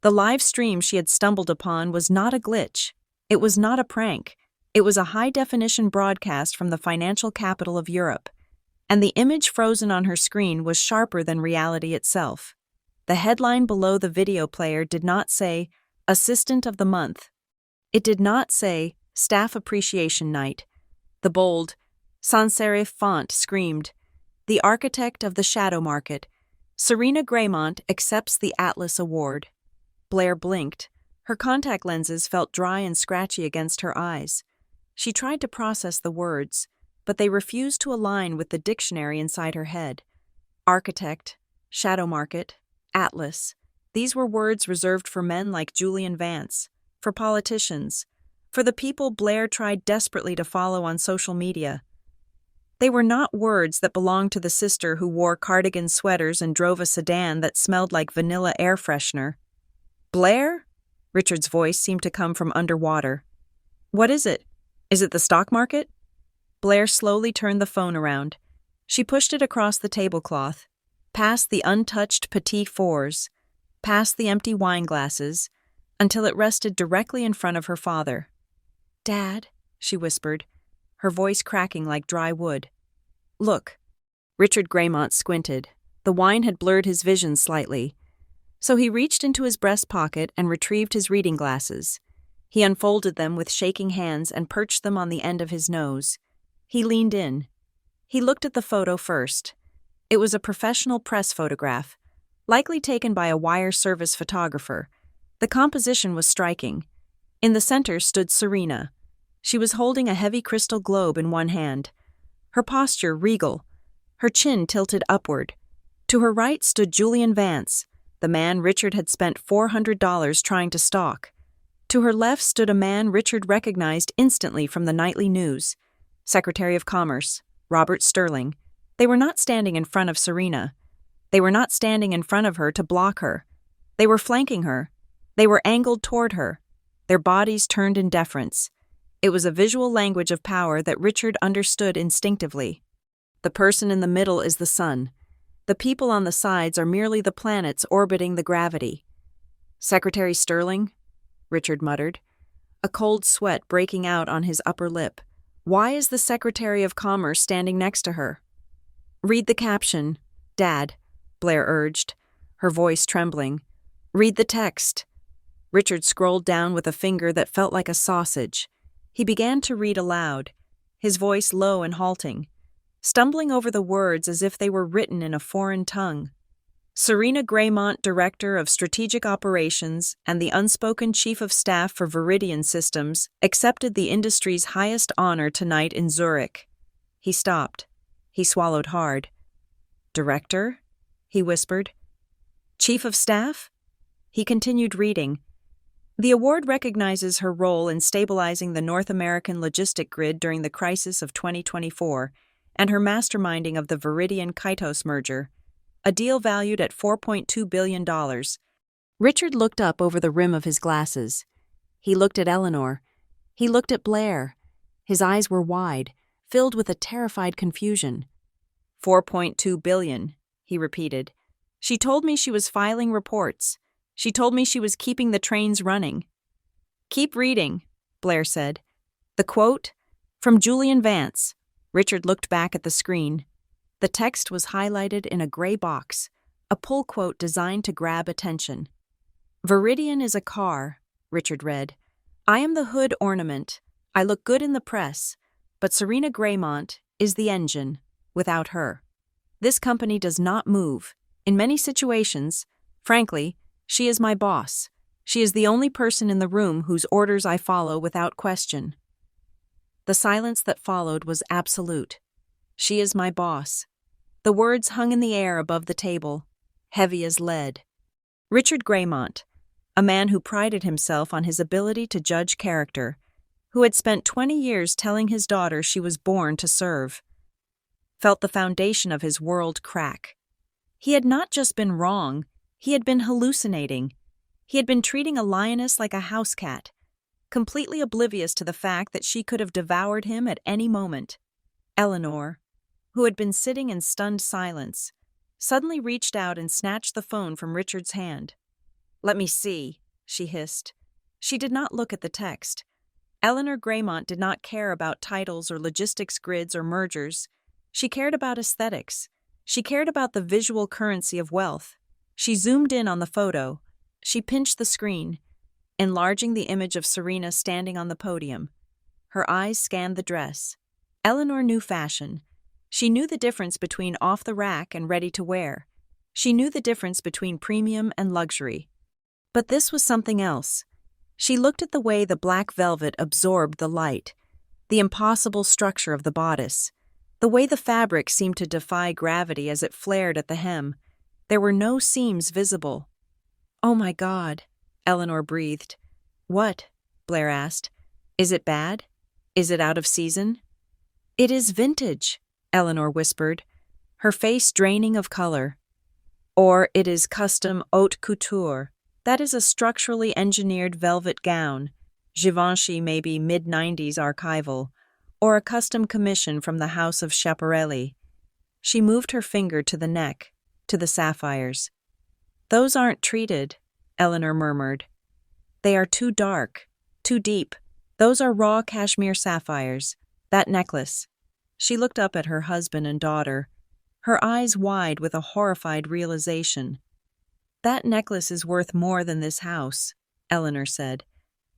The live stream she had stumbled upon was not a glitch. It was not a prank. It was a high-definition broadcast from the financial capital of Europe, and the image frozen on her screen was sharper than reality itself. The headline below the video player did not say, Assistant of the Month. It did not say, Staff Appreciation Night. The bold, sans serif font screamed, The Architect of the Shadow Market. Serena Graymont accepts the Atlas Award. Blair blinked. Her contact lenses felt dry and scratchy against her eyes. She tried to process the words, but they refused to align with the dictionary inside her head. Architect, shadow market, Atlas. These were words reserved for men like Julian Vance, for politicians, for the people Blair tried desperately to follow on social media. They were not words that belonged to the sister who wore cardigan sweaters and drove a sedan that smelled like vanilla air freshener. Blair? Richard's voice seemed to come from underwater. What is it? Is it the stock market? Blair slowly turned the phone around. She pushed it across the tablecloth, past the untouched petit fours, past the empty wine glasses, until it rested directly in front of her father. Dad, she whispered, her voice cracking like dry wood. Look. Richard Graymont squinted. The wine had blurred his vision slightly. So he reached into his breast pocket and retrieved his reading glasses. He unfolded them with shaking hands and perched them on the end of his nose. He leaned in. He looked at the photo first. It was a professional press photograph, likely taken by a wire service photographer. The composition was striking. In the center stood Serena. She was holding a heavy crystal globe in one hand. Her posture regal, her chin tilted upward. To her right stood Julian Vance, the man Richard had spent $400 trying to stalk. To her left stood a man Richard recognized instantly from the nightly news, Secretary of Commerce, Robert Sterling. They were not standing in front of Serena. They were not standing in front of her to block her. They were flanking her. They were angled toward her, their bodies turned in deference. It was a visual language of power that Richard understood instinctively. The person in the middle is the sun. The people on the sides are merely the planets orbiting the gravity. "Secretary Sterling?" Richard muttered, a cold sweat breaking out on his upper lip. Why is the Secretary of Commerce standing next to her? "Read the caption, Dad," Blair urged, her voice trembling. "Read the text." Richard scrolled down with a finger that felt like a sausage. He began to read aloud, his voice low and halting, stumbling over the words as if they were written in a foreign tongue. Serena Graymont, Director of Strategic Operations and the unspoken Chief of Staff for Viridian Systems, accepted the industry's highest honor tonight in Zurich. He stopped. He swallowed hard. "Director?" he whispered. "Chief of Staff?" He continued reading. "The award recognizes her role in stabilizing the North American logistic grid during the crisis of 2024 and her masterminding of the Viridian-Kaitos merger, a deal valued at $4.2 billion. Richard looked up over the rim of his glasses. He looked at Eleanor. He looked at Blair. His eyes were wide, filled with a terrified confusion. $4.2 billion, he repeated. "She told me she was filing reports. She told me she was keeping the trains running." "Keep reading," Blair said. "The quote? From Julian Vance." Richard looked back at the screen. The text was highlighted in a gray box, a pull quote designed to grab attention. "Viridian is a car," Richard read. "I am the hood ornament. I look good in the press, but Serena Graymont is the engine, without her. This company does not move. In many situations, frankly, she is my boss. She is the only person in the room whose orders I follow without question." The silence that followed was absolute. "She is my boss." The words hung in the air above the table, heavy as lead. Richard Graymont, a man who prided himself on his ability to judge character, who had spent 20 years telling his daughter she was born to serve, felt the foundation of his world crack. He had not just been wrong, he had been hallucinating. He had been treating a lioness like a house cat, completely oblivious to the fact that she could have devoured him at any moment. Eleanor, who had been sitting in stunned silence, suddenly reached out and snatched the phone from Richard's hand. "Let me see," she hissed. She did not look at the text. Eleanor Graymont did not care about titles or logistics grids or mergers. She cared about aesthetics. She cared about the visual currency of wealth. She zoomed in on the photo. She pinched the screen, enlarging the image of Serena standing on the podium. Her eyes scanned the dress. Eleanor knew fashion. She knew the difference between off-the-rack and ready-to-wear. She knew the difference between premium and luxury. But this was something else. She looked at the way the black velvet absorbed the light, the impossible structure of the bodice, the way the fabric seemed to defy gravity as it flared at the hem. There were no seams visible. "Oh my God," Eleanor breathed. "What?" Blair asked. "Is it bad? Is it out of season?" "It is vintage," Eleanor whispered, her face draining of color. "Or it is custom haute couture. That is a structurally engineered velvet gown, Givenchy maybe mid-90s archival, or a custom commission from the House of Schiaparelli." She moved her finger to the neck, to the sapphires. "Those aren't treated," Eleanor murmured. "They are too dark, too deep. Those are raw cashmere sapphires. That necklace." She looked up at her husband and daughter, her eyes wide with a horrified realization. "That necklace is worth more than this house," Eleanor said.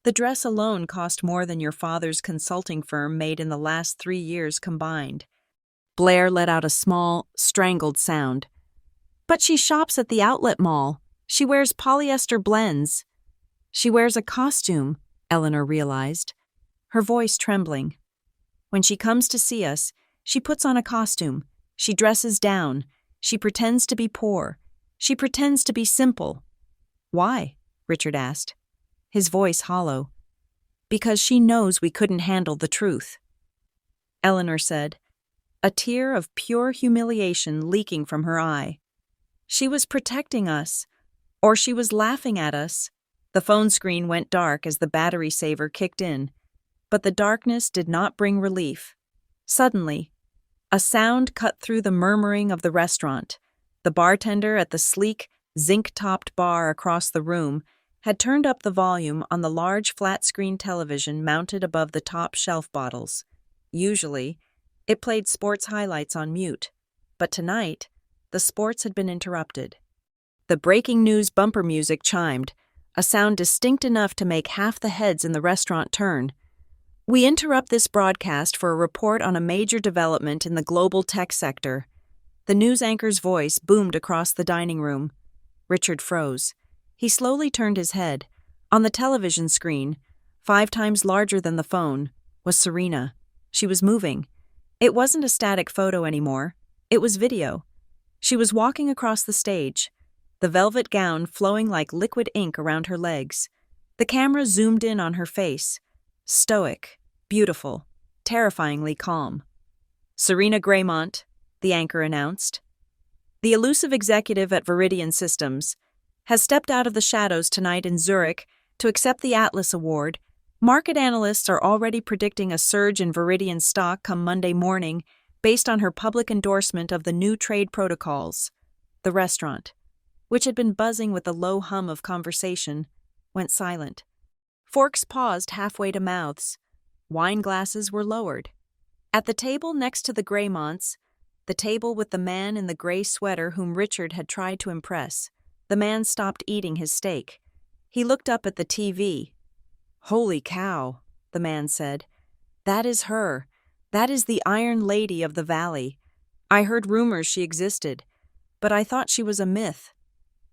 "The dress alone cost more than your father's consulting firm made in the last 3 years combined." Blair let out a small, strangled sound. "But she shops at the outlet mall. She wears polyester blends." "She wears a costume," Eleanor realized, her voice trembling. "When she comes to see us, she puts on a costume. She dresses down. She pretends to be poor. She pretends to be simple." "Why?" Richard asked, his voice hollow. "Because she knows we couldn't handle the truth." Eleanor said, a tear of pure humiliation leaking from her eye. She was protecting us. Or she was laughing at us. The phone screen went dark as the battery saver kicked in. But the darkness did not bring relief. Suddenly, a sound cut through the murmuring of the restaurant. The bartender at the sleek, zinc-topped bar across the room had turned up the volume on the large flat-screen television mounted above the top shelf bottles. Usually, it played sports highlights on mute, but tonight, the sports had been interrupted. The breaking news bumper music chimed, a sound distinct enough to make half the heads in the restaurant turn. We interrupt this broadcast for a report on a major development in the global tech sector. The news anchor's voice boomed across the dining room. Richard froze. He slowly turned his head. On the television screen, 5 times larger than the phone, was Serena. She was moving. It wasn't a static photo anymore. It was video. She was walking across the stage, the velvet gown flowing like liquid ink around her legs. The camera zoomed in on her face. Stoic, beautiful, terrifyingly calm. Serena Graymont, the anchor announced. The elusive executive at Viridian Systems has stepped out of the shadows tonight in Zurich to accept the Atlas Award. Market analysts are already predicting a surge in Viridian stock come Monday morning based on her public endorsement of the new trade protocols. The restaurant, which had been buzzing with a low hum of conversation, went silent. Forks paused halfway to mouths. Wine glasses were lowered. At the table next to the Graymonts, the table with the man in the gray sweater whom Richard had tried to impress, the man stopped eating his steak. He looked up at the TV. "Holy cow," the man said. "That is her. That is the Iron Lady of the Valley. I heard rumors she existed, but I thought she was a myth."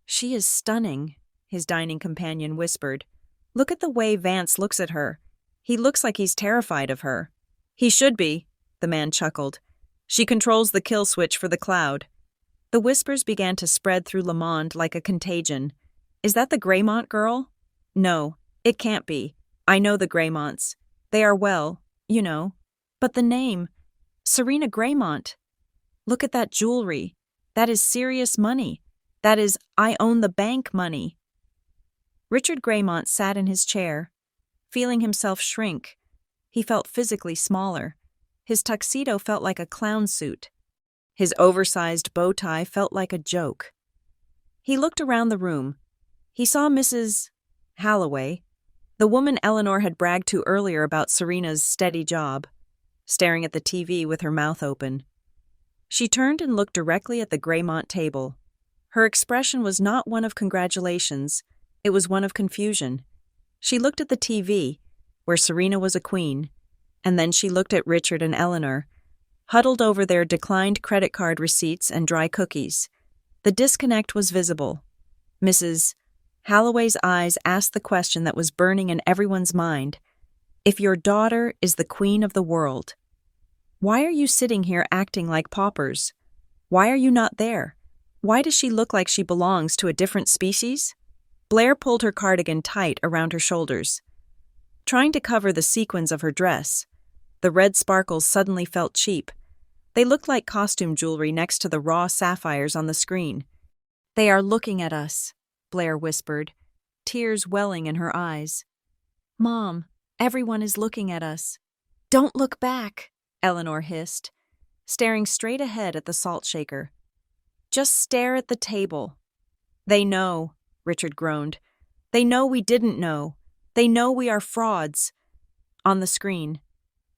"She is stunning," his dining companion whispered. "Look at the way Vance looks at her. He looks like he's terrified of her." "He should be," the man chuckled. "She controls the kill switch for the cloud." The whispers began to spread through Le Monde like a contagion. "Is that the Graymont girl?" "No, it can't be. I know the Graymonts. They are well, you know. But the name, Serena Graymont. Look at that jewelry. That is serious money. That is I own the bank money." Richard Graymont sat in his chair, feeling himself shrink. He felt physically smaller. His tuxedo felt like a clown suit. His oversized bow tie felt like a joke. He looked around the room. He saw Mrs. Halloway, the woman Eleanor had bragged to earlier about Serena's steady job, staring at the TV with her mouth open. She turned and looked directly at the Graymont table. Her expression was not one of congratulations, it was one of confusion. She looked at the TV, where Serena was a queen, and then she looked at Richard and Eleanor, huddled over their declined credit card receipts and dry cookies. The disconnect was visible. Mrs. Halloway's eyes asked the question that was burning in everyone's mind. "If your daughter is the queen of the world, why are you sitting here acting like paupers? Why are you not there? Why does she look like she belongs to a different species?" Blair pulled her cardigan tight around her shoulders, trying to cover the sequins of her dress. The red sparkles suddenly felt cheap. They looked like costume jewelry next to the raw sapphires on the screen. "They are looking at us," Blair whispered, tears welling in her eyes. "Mom, everyone is looking at us." "Don't look back," Eleanor hissed, staring straight ahead at the salt shaker. "Just stare at the table." "They know," Richard groaned. "They know we didn't know. They know we are frauds." On the screen,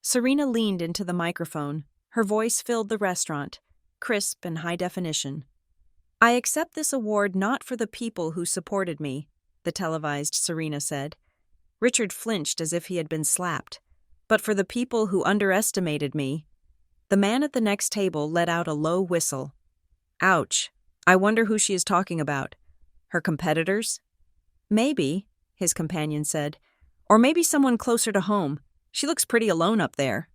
Serena leaned into the microphone. Her voice filled the restaurant, crisp and high definition. "I accept this award not for the people who supported me," the televised Serena said. Richard flinched as if he had been slapped. "But for the people who underestimated me." The man at the next table let out a low whistle. "Ouch. I wonder who she is talking about. Her competitors?" "Maybe," his companion said. "Or maybe someone closer to home. She looks pretty alone up there."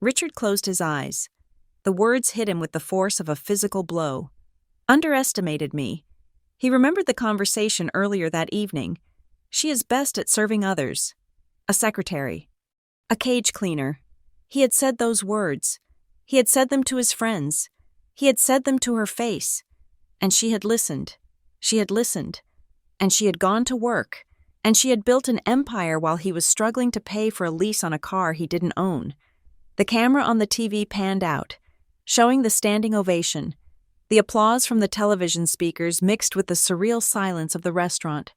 Richard closed his eyes. The words hit him with the force of a physical blow. "Underestimated me." He remembered the conversation earlier that evening. She is best at serving others. A secretary. A cage cleaner. He had said those words. He had said them to his friends. He had said them to her face. And she had listened. She had listened. And she had gone to work. And she had built an empire while he was struggling to pay for a lease on a car he didn't own. The camera on the TV panned out, showing the standing ovation, the applause from the television speakers mixed with the surreal silence of the restaurant.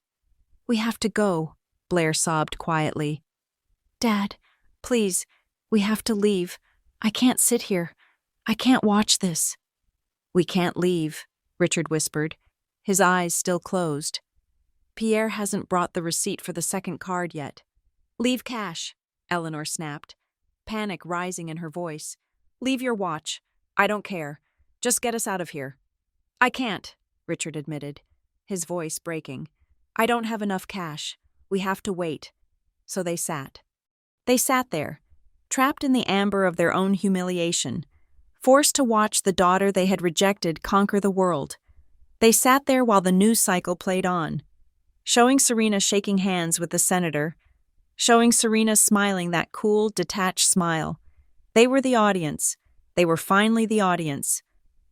"We have to go," Blair sobbed quietly. "Dad, please, we have to leave. I can't sit here. I can't watch this." "We can't leave," Richard whispered, his eyes still closed. "Pierre hasn't brought the receipt for the second card yet." "Leave cash," Eleanor snapped, panic rising in her voice. "Leave your watch. I don't care. Just get us out of here." "I can't," Richard admitted, his voice breaking. "I don't have enough cash. We have to wait." So they sat. They sat there, trapped in the amber of their own humiliation, forced to watch the daughter they had rejected conquer the world. They sat there while the news cycle played on, showing Serena shaking hands with the senator, showing Serena smiling that cool, detached smile. They were the audience. They were finally the audience.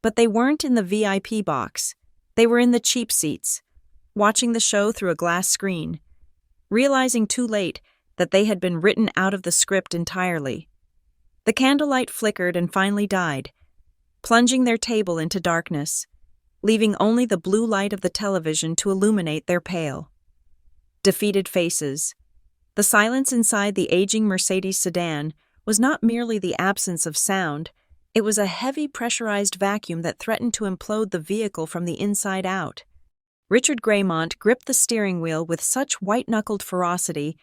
But they weren't in the VIP box. They were in the cheap seats, watching the show through a glass screen, realizing too late that they had been written out of the script entirely. The candlelight flickered and finally died, plunging their table into darkness, leaving only the blue light of the television to illuminate their pale, defeated faces. The silence inside the aging Mercedes sedan was not merely the absence of sound, it was a heavy pressurized vacuum that threatened to implode the vehicle from the inside out. Richard Graymont gripped the steering wheel with such white-knuckled ferocity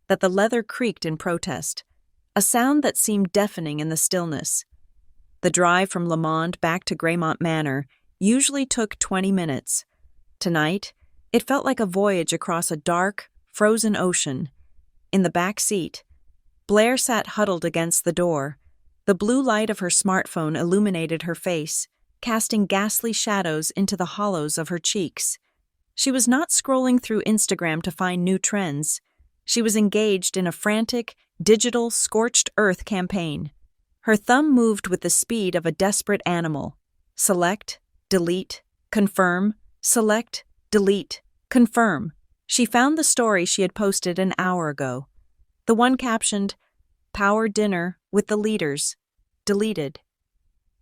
that the leather creaked in protest, a sound that seemed deafening in the stillness. The drive from Le Monde back to Graymont Manor usually took 20 minutes. Tonight, it felt like a voyage across a dark, frozen ocean. In the back seat, Blair sat huddled against the door. The blue light of her smartphone illuminated her face, casting ghastly shadows into the hollows of her cheeks. She was not scrolling through Instagram to find new trends. She was engaged in a frantic, digital, scorched earth campaign. Her thumb moved with the speed of a desperate animal. Select, delete, confirm, select, delete, confirm. She found the story she had posted an hour ago. The one captioned, "Power Dinner with the Leaders," deleted.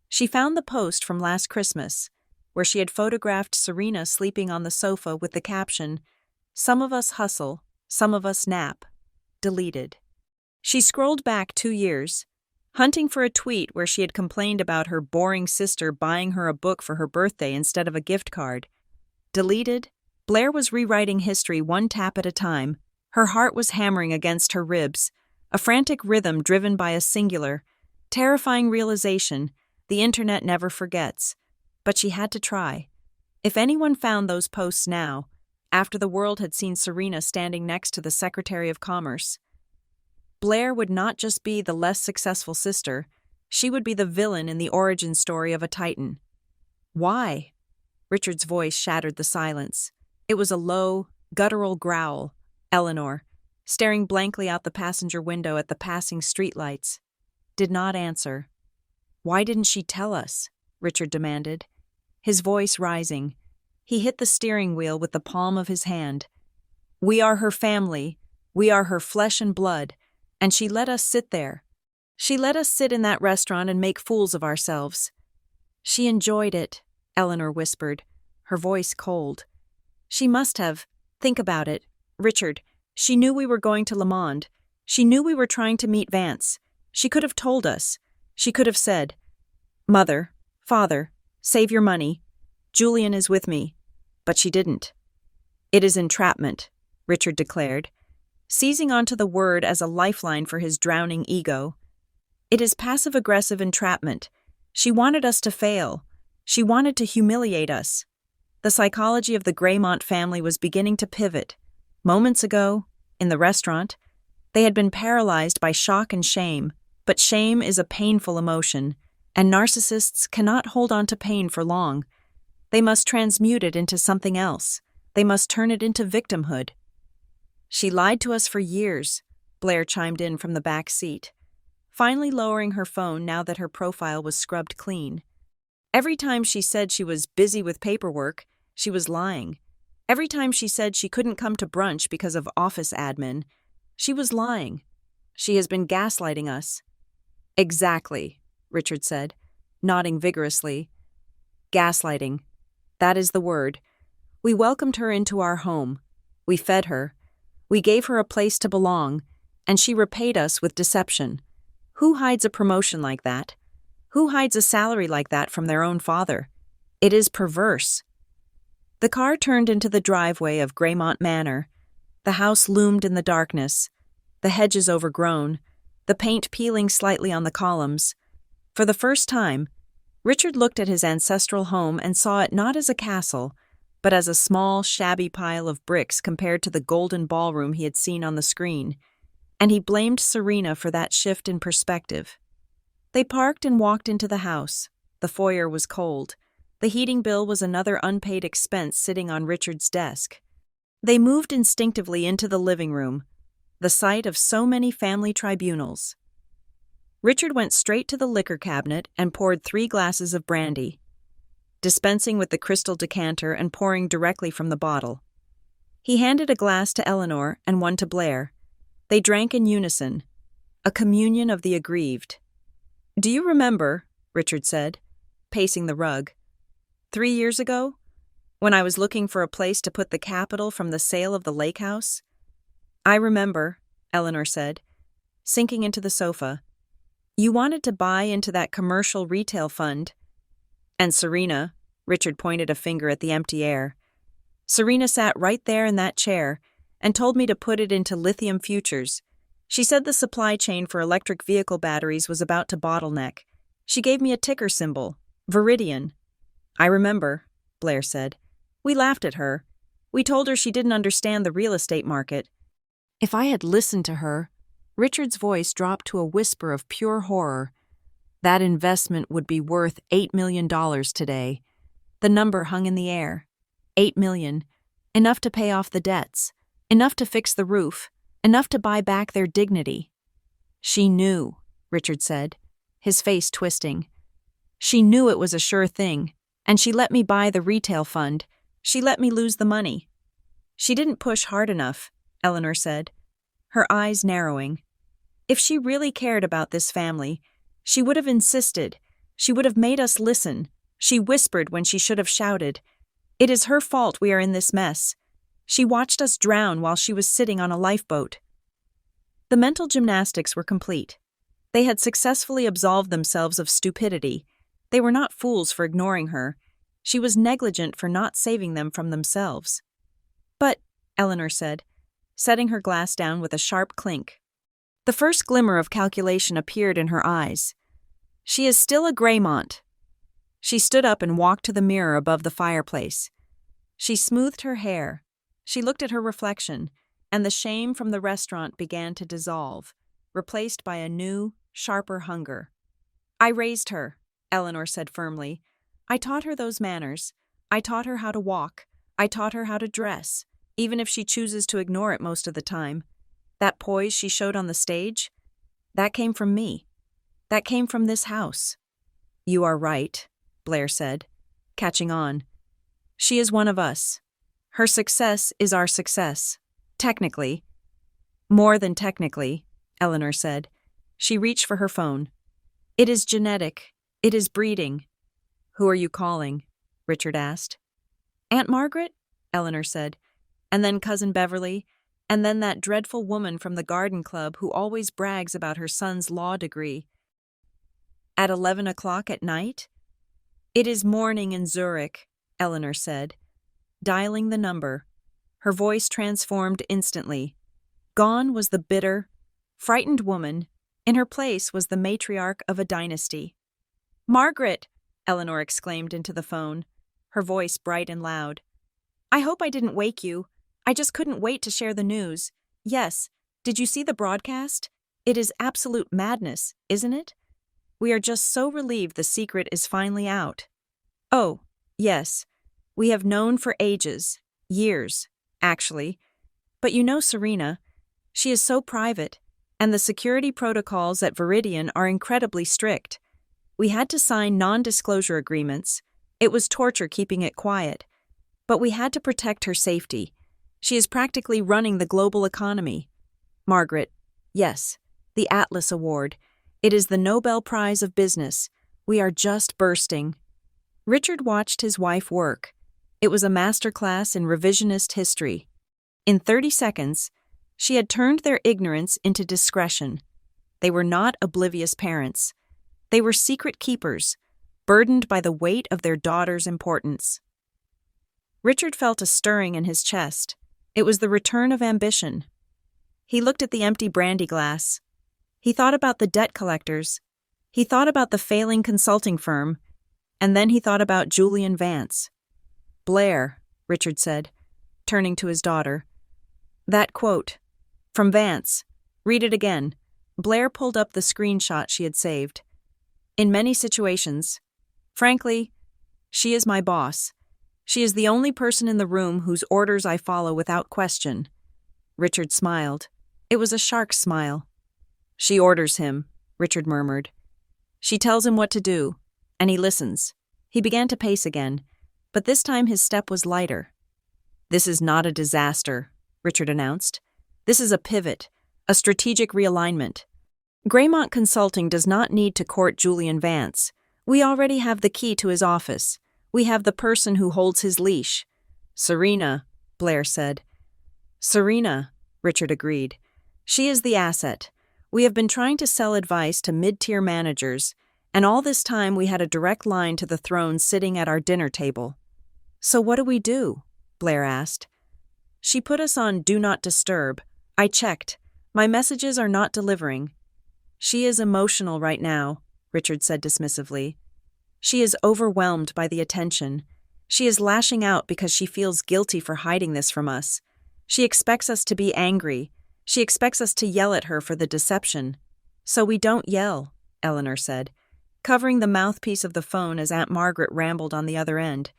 She found the post from last Christmas, where she had photographed Serena sleeping on the sofa with the caption, "Some of us hustle, some of us nap," deleted. She scrolled back 2 years, hunting for a tweet where she had complained about her boring sister buying her a book for her birthday instead of a gift card. Deleted. Blair was rewriting history one tap at a time. Her heart was hammering against her ribs, a frantic rhythm driven by a singular, terrifying realization: the internet never forgets. But she had to try. If anyone found those posts now, after the world had seen Serena standing next to the Secretary of Commerce, Blair would not just be the less successful sister, she would be the villain in the origin story of a Titan. "Why?" Richard's voice shattered the silence. It was a low, guttural growl. Eleanor, staring blankly out the passenger window at the passing streetlights, did not answer. "Why didn't she tell us?" Richard demanded, his voice rising. He hit the steering wheel with the palm of his hand. "We are her family. We are her flesh and blood. And she let us sit there. She let us sit in that restaurant and make fools of ourselves." "She enjoyed it," Eleanor whispered, her voice cold. "She must have. Think about it. Richard, she knew we were going to Le Monde. She knew we were trying to meet Vance. She could have told us. She could have said, 'Mother, Father, save your money. Julian is with me.' But she didn't." "It is entrapment," Richard declared, seizing onto the word as a lifeline for his drowning ego. "It is passive-aggressive entrapment. She wanted us to fail. She wanted to humiliate us." The psychology of the Graymont family was beginning to pivot. Moments ago, in the restaurant, they had been paralyzed by shock and shame, but shame is a painful emotion, and narcissists cannot hold on to pain for long. They must transmute it into something else. They must turn it into victimhood. "She lied to us for years," Blair chimed in from the back seat, finally lowering her phone now that her profile was scrubbed clean. Every time she said she was busy with paperwork, she was lying. Every time she said she couldn't come to brunch because of office admin, she was lying. She has been gaslighting us. Exactly, Richard said, nodding vigorously. Gaslighting. That is the word. We welcomed her into our home. We fed her. We gave her a place to belong, and she repaid us with deception. Who hides a promotion like that? Who hides a salary like that from their own father? It is perverse. The car turned into the driveway of Greymont Manor. The house loomed in the darkness, the hedges overgrown, the paint peeling slightly on the columns. For the first time, Richard looked at his ancestral home and saw it not as a castle, but as a small, shabby pile of bricks compared to the golden ballroom he had seen on the screen, and he blamed Serena for that shift in perspective. They parked and walked into the house. The foyer was cold. The heating bill was another unpaid expense sitting on Richard's desk. They moved instinctively into the living room, the site of so many family tribunals. Richard went straight to the liquor cabinet and poured 3 glasses of brandy, dispensing with the crystal decanter and pouring directly from the bottle. He handed a glass to Eleanor and one to Blair. They drank in unison, a communion of the aggrieved. "Do you remember," Richard said, pacing the rug, 3 years ago, when I was looking for a place to put the capital from the sale of the lake house? "I remember," Eleanor said, sinking into the sofa. "You wanted to buy into that commercial retail fund." "And Serena," Richard pointed a finger at the empty air. "Serena sat right there in that chair and told me to put it into lithium futures. She said the supply chain for electric vehicle batteries was about to bottleneck. She gave me a ticker symbol, Viridian." "I remember," Blair said. "We laughed at her. We told her she didn't understand the real estate market." If I had listened to her, Richard's voice dropped to a whisper of pure horror. That investment would be worth $8 million today. The number hung in the air. 8 million. Enough to pay off the debts. Enough to fix the roof. Enough to buy back their dignity. "She knew," Richard said, his face twisting. "She knew it was a sure thing, and she let me buy the retail fund. She let me lose the money." "She didn't push hard enough," Eleanor said, her eyes narrowing. "If she really cared about this family, she would have insisted. She would have made us listen. She whispered when she should have shouted. It is her fault we are in this mess. She watched us drown while she was sitting on a lifeboat." The mental gymnastics were complete. They had successfully absolved themselves of stupidity. They were not fools for ignoring her. She was negligent for not saving them from themselves. "But," Eleanor said, setting her glass down with a sharp clink. The first glimmer of calculation appeared in her eyes. "She is still a Greymont." She stood up and walked to the mirror above the fireplace. She smoothed her hair. She looked at her reflection, and the shame from the restaurant began to dissolve, replaced by a new, sharper hunger. "I raised her," Eleanor said firmly. "I taught her those manners. I taught her how to walk. I taught her how to dress, even if she chooses to ignore it most of the time. That poise she showed on the stage, that came from me. That came from this house." "You are right," Blair said, catching on. "She is one of us. Her success is our success. Technically." "More than technically," Eleanor said. She reached for her phone. "It is genetic. It is breeding." "Who are you calling?" Richard asked. "Aunt Margaret," Eleanor said, "and then Cousin Beverly, and then that dreadful woman from the garden club who always brags about her son's law degree." "At 11 o'clock at night?" "It is morning in Zurich," Eleanor said, dialing the number. Her voice transformed instantly. Gone was the bitter, frightened woman. In her place was the matriarch of a dynasty. "Margaret!" Eleanor exclaimed into the phone, her voice bright and loud. "I hope I didn't wake you. I just couldn't wait to share the news. Yes, did you see the broadcast? It is absolute madness, isn't it? We are just so relieved the secret is finally out." "Oh, yes. We have known for ages, years, actually. But you know Serena. She is so private, and the security protocols at Viridian are incredibly strict. We had to sign non-disclosure agreements. It was torture keeping it quiet. But we had to protect her safety. She is practically running the global economy. Margaret, yes, the Atlas Award. It is the Nobel Prize of Business. We are just bursting. Richard watched his wife work. It was a masterclass in revisionist history. In 30 seconds, she had turned their ignorance into discretion. They were not oblivious parents. They were secret keepers, burdened by the weight of their daughter's importance. Richard felt a stirring in his chest. It was the return of ambition. He looked at the empty brandy glass. He thought about the debt collectors. He thought about the failing consulting firm. And then he thought about Julian Vance. Blair, Richard said, turning to his daughter. That quote. From Vance. Read it again. Blair pulled up the screenshot she had saved. In many situations, frankly, she is my boss. She is the only person in the room whose orders I follow without question. Richard smiled. It was a shark's smile. She orders him, Richard murmured. She tells him what to do, and he listens. He began to pace again, but this time his step was lighter. This is not a disaster, Richard announced. This is a pivot, a strategic realignment. Graymont Consulting does not need to court Julian Vance. We already have the key to his office. We have the person who holds his leash. Serena, Blair said. Serena, Richard agreed. She is the asset. We have been trying to sell advice to mid-tier managers, and all this time we had a direct line to the throne sitting at our dinner table. So what do? Blair asked. She put us on Do Not Disturb. I checked. My messages are not delivering. She is emotional right now, Richard said dismissively. She is overwhelmed by the attention. She is lashing out because she feels guilty for hiding this from us. She expects us to be angry. She expects us to yell at her for the deception. So we don't yell, Eleanor said, covering the mouthpiece of the phone as Aunt Margaret rambled on the other end.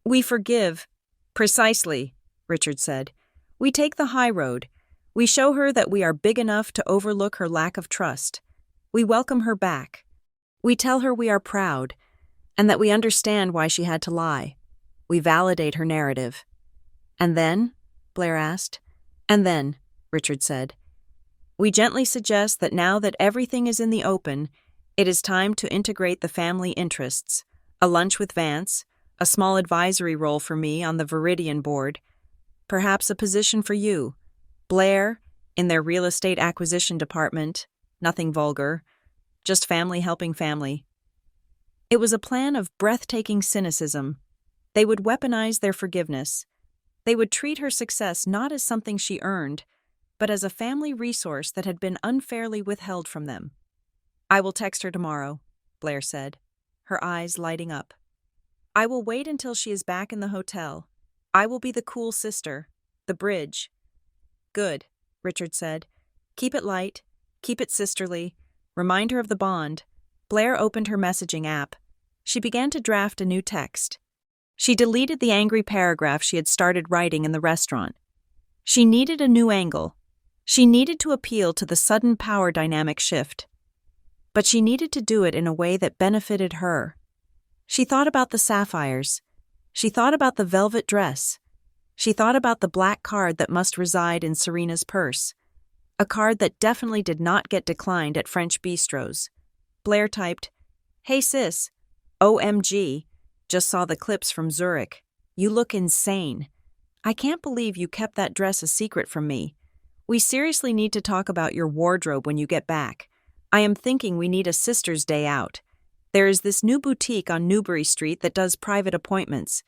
We forgive. Precisely, Richard said. We take the high road. We show her that we are big enough to overlook her lack of trust. We welcome her back. We tell her we are proud, and that we understand why she had to lie. We validate her narrative. And then? Blair asked. And then, Richard said. We gently suggest that now that everything is in the open, it is time to integrate the family interests, a lunch with Vance, a small advisory role for me on the Viridian board, perhaps a position for you, Blair, in their real estate acquisition department, nothing vulgar, just family helping family. It was a plan of breathtaking cynicism. They would weaponize their forgiveness. They would treat her success not as something she earned, but as a family resource that had been unfairly withheld from them. I will text her tomorrow, Blair said, her eyes lighting up. I will wait until she is back in the hotel. I will be the cool sister, the bridge. Good, Richard said. Keep it light, keep it sisterly, remind her of the bond. Blair opened her messaging app. She began to draft a new text. She deleted the angry paragraph she had started writing in the restaurant. She needed a new angle. She needed to appeal to the sudden power dynamic shift. But she needed to do it in a way that benefited her. She thought about the sapphires. She thought about the velvet dress. She thought about the black card that must reside in Serena's purse. A card that definitely did not get declined at French bistros. Blair typed, Hey sis, OMG, just saw the clips from Zurich. You look insane. I can't believe you kept that dress a secret from me. We seriously need to talk about your wardrobe when you get back. I am thinking we need a sister's day out. There is this new boutique on Newbury Street that does private appointments.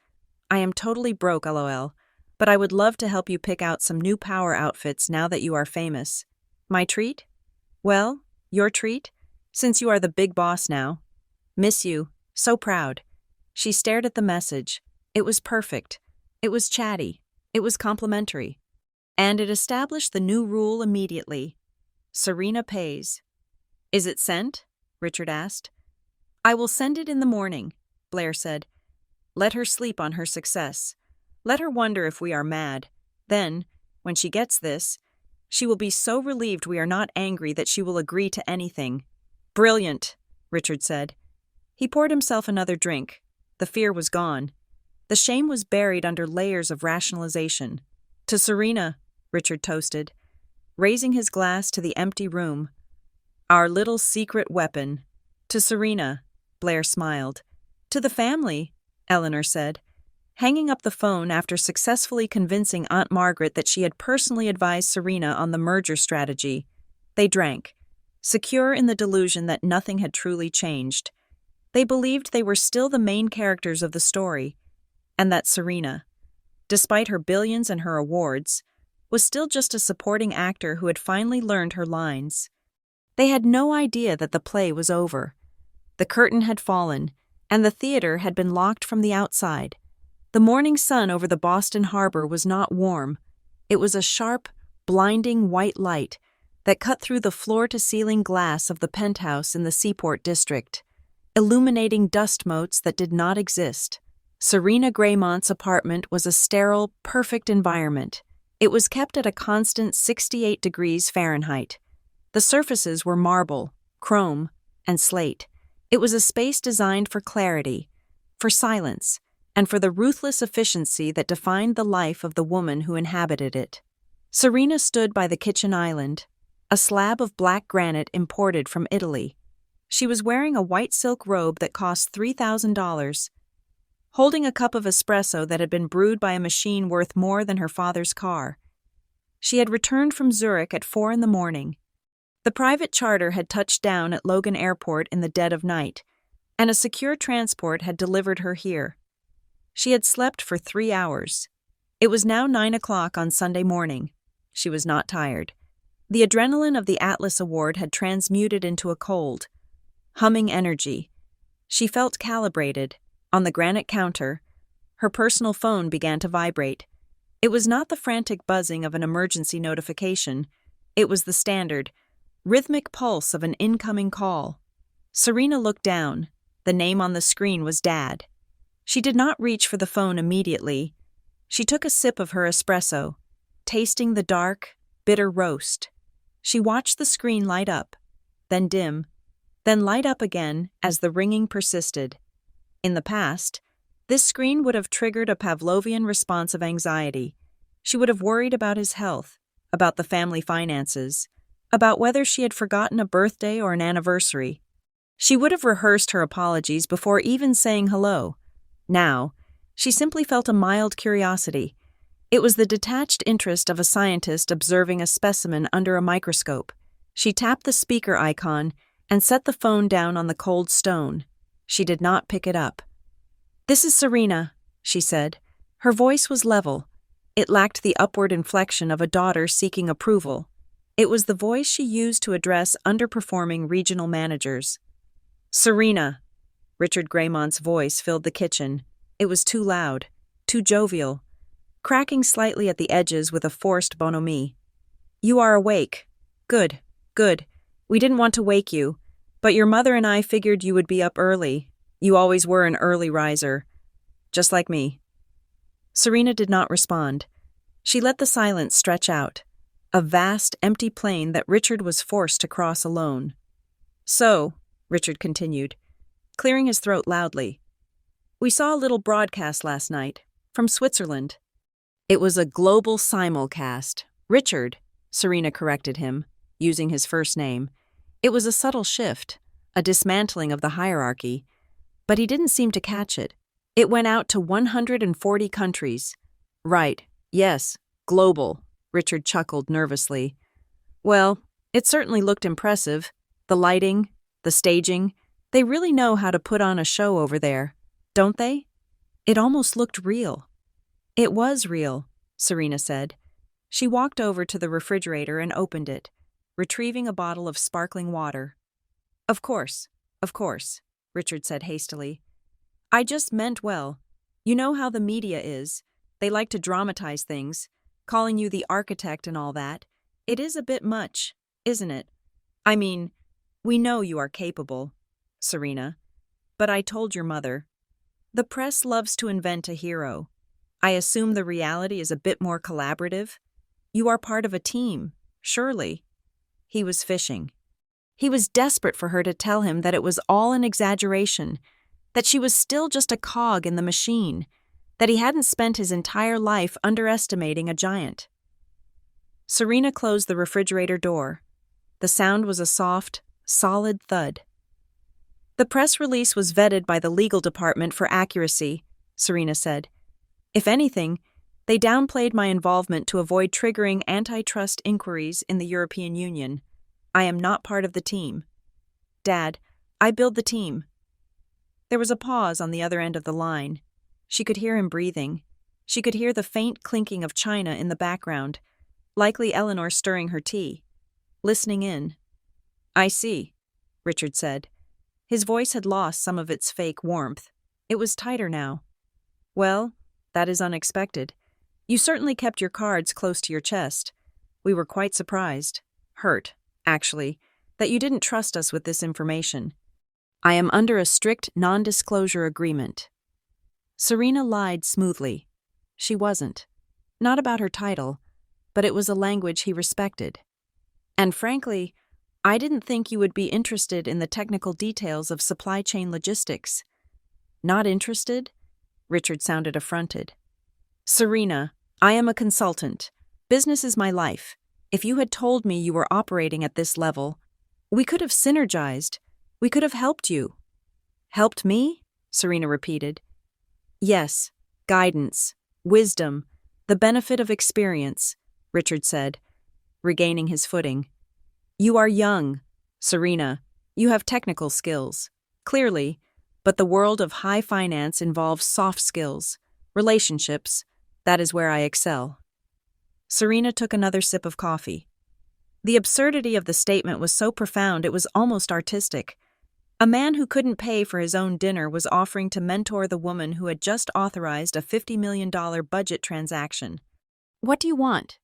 I am totally broke, lol, but I would love to help you pick out some new power outfits now that you are famous. My treat? Well, your treat? Since you are the big boss now. Miss you. So proud. She stared at the message. It was perfect. It was chatty. It was complimentary. And it established the new rule immediately. Serena pays. Is it sent? Richard asked. I will send it in the morning, Blair said. Let her sleep on her success. Let her wonder if we are mad. Then, when she gets this, she will be so relieved we are not angry that she will agree to anything. Brilliant, Richard said. He poured himself another drink. The fear was gone. The shame was buried under layers of rationalization. To Serena, Richard toasted, raising his glass to the empty room. Our little secret weapon. To Serena, Blair smiled. To the family, Eleanor said, hanging up the phone after successfully convincing Aunt Margaret that she had personally advised Serena on the merger strategy. They drank, secure in the delusion that nothing had truly changed. They believed they were still the main characters of the story, and that Serena, despite her billions and her awards, was still just a supporting actor who had finally learned her lines. They had no idea that the play was over. The curtain had fallen, and the theater had been locked from the outside. The morning sun over the Boston harbor was not warm. It was a sharp, blinding white light that cut through the floor-to-ceiling glass of the penthouse in the Seaport district, illuminating dust motes that did not exist. Serena Graymont's apartment was a sterile, perfect environment. It was kept at a constant 68 degrees Fahrenheit. The surfaces were marble, chrome, and slate. It was a space designed for clarity, for silence, and for the ruthless efficiency that defined the life of the woman who inhabited it. Serena stood by the kitchen island, a slab of black granite imported from Italy. She was wearing a white silk robe that cost $3,000, holding a cup of espresso that had been brewed by a machine worth more than her father's car. She had returned from Zurich at 4 a.m. The private charter had touched down at Logan Airport in the dead of night, and a secure transport had delivered her here. She had slept for 3 hours. It was now 9 o'clock on Sunday morning. She was not tired. The adrenaline of the Atlas Award had transmuted into a cold, humming energy. She felt calibrated. On the granite counter, her personal phone began to vibrate. It was not the frantic buzzing of an emergency notification. It was the standard, rhythmic pulse of an incoming call. Serena looked down. The name on the screen was Dad. She did not reach for the phone immediately. She took a sip of her espresso, tasting the dark, bitter roast. She watched the screen light up, then dim, then light up again as the ringing persisted. In the past, this screen would have triggered a Pavlovian response of anxiety. She would have worried about his health, about the family finances, about whether she had forgotten a birthday or an anniversary. She would have rehearsed her apologies before even saying hello. Now, she simply felt a mild curiosity. It was the detached interest of a scientist observing a specimen under a microscope. She tapped the speaker icon and set the phone down on the cold stone. She did not pick it up. "This is Serena," she said. Her voice was level. It lacked the upward inflection of a daughter seeking approval. It was the voice she used to address underperforming regional managers. "Serena." Richard Graymont's voice filled the kitchen. It was too loud, too jovial, cracking slightly at the edges with a forced bonhomie. "You are awake. Good, good. We didn't want to wake you, but your mother and I figured you would be up early. You always were an early riser. Just like me." Serena did not respond. She let the silence stretch out, a vast, empty plain that Richard was forced to cross alone. "So," Richard continued, clearing his throat loudly, "we saw a little broadcast last night, from Switzerland." "It was a global simulcast. Richard," Serena corrected him, using his first name. It was a subtle shift, a dismantling of the hierarchy, but he didn't seem to catch it. "It went out to 140 countries. "Right, yes, global," Richard chuckled nervously. "Well, it certainly looked impressive. The lighting, the staging, they really know how to put on a show over there, don't they? It almost looked real." "It was real," Serena said. She walked over to the refrigerator and opened it, retrieving a bottle of sparkling water. Of course," Richard said hastily. "I just meant well. You know how the media is. They like to dramatize things, calling you the architect and all that. It is a bit much, isn't it? I mean, we know you are capable, Serena. But I told your mother. The press loves to invent a hero. I assume the reality is a bit more collaborative. You are part of a team, surely." He was fishing. He was desperate for her to tell him that it was all an exaggeration, that she was still just a cog in the machine, that he hadn't spent his entire life underestimating a giant. Serena closed the refrigerator door. The sound was a soft, solid thud. "The press release was vetted by the legal department for accuracy," Serena said. "If anything, they downplayed my involvement to avoid triggering antitrust inquiries in the European Union. I am not part of the team. Dad, I build the team." There was a pause on the other end of the line. She could hear him breathing. She could hear the faint clinking of china in the background, likely Eleanor stirring her tea. Listening in. "I see," Richard said. His voice had lost some of its fake warmth. It was tighter now. "Well, that is unexpected. You certainly kept your cards close to your chest. We were quite surprised. Hurt, actually, that you didn't trust us with this information. I am under a strict non-disclosure agreement." Serena lied smoothly. She wasn't. Not about her title, but it was a language he respected. "And frankly, I didn't think you would be interested in the technical details of supply chain logistics." "Not interested?" Richard sounded affronted. "Serena, I am a consultant. Business is my life. If you had told me you were operating at this level, we could have synergized. We could have helped you." "Helped me?" Serena repeated. "Yes, guidance, wisdom, the benefit of experience," Richard said, regaining his footing. "You are young, Serena. You have technical skills, clearly, but the world of high finance involves soft skills, relationships. That is where I excel." Serena took another sip of coffee. The absurdity of the statement was so profound it was almost artistic. A man who couldn't pay for his own dinner was offering to mentor the woman who had just authorized a $50 million budget transaction. "What do you want,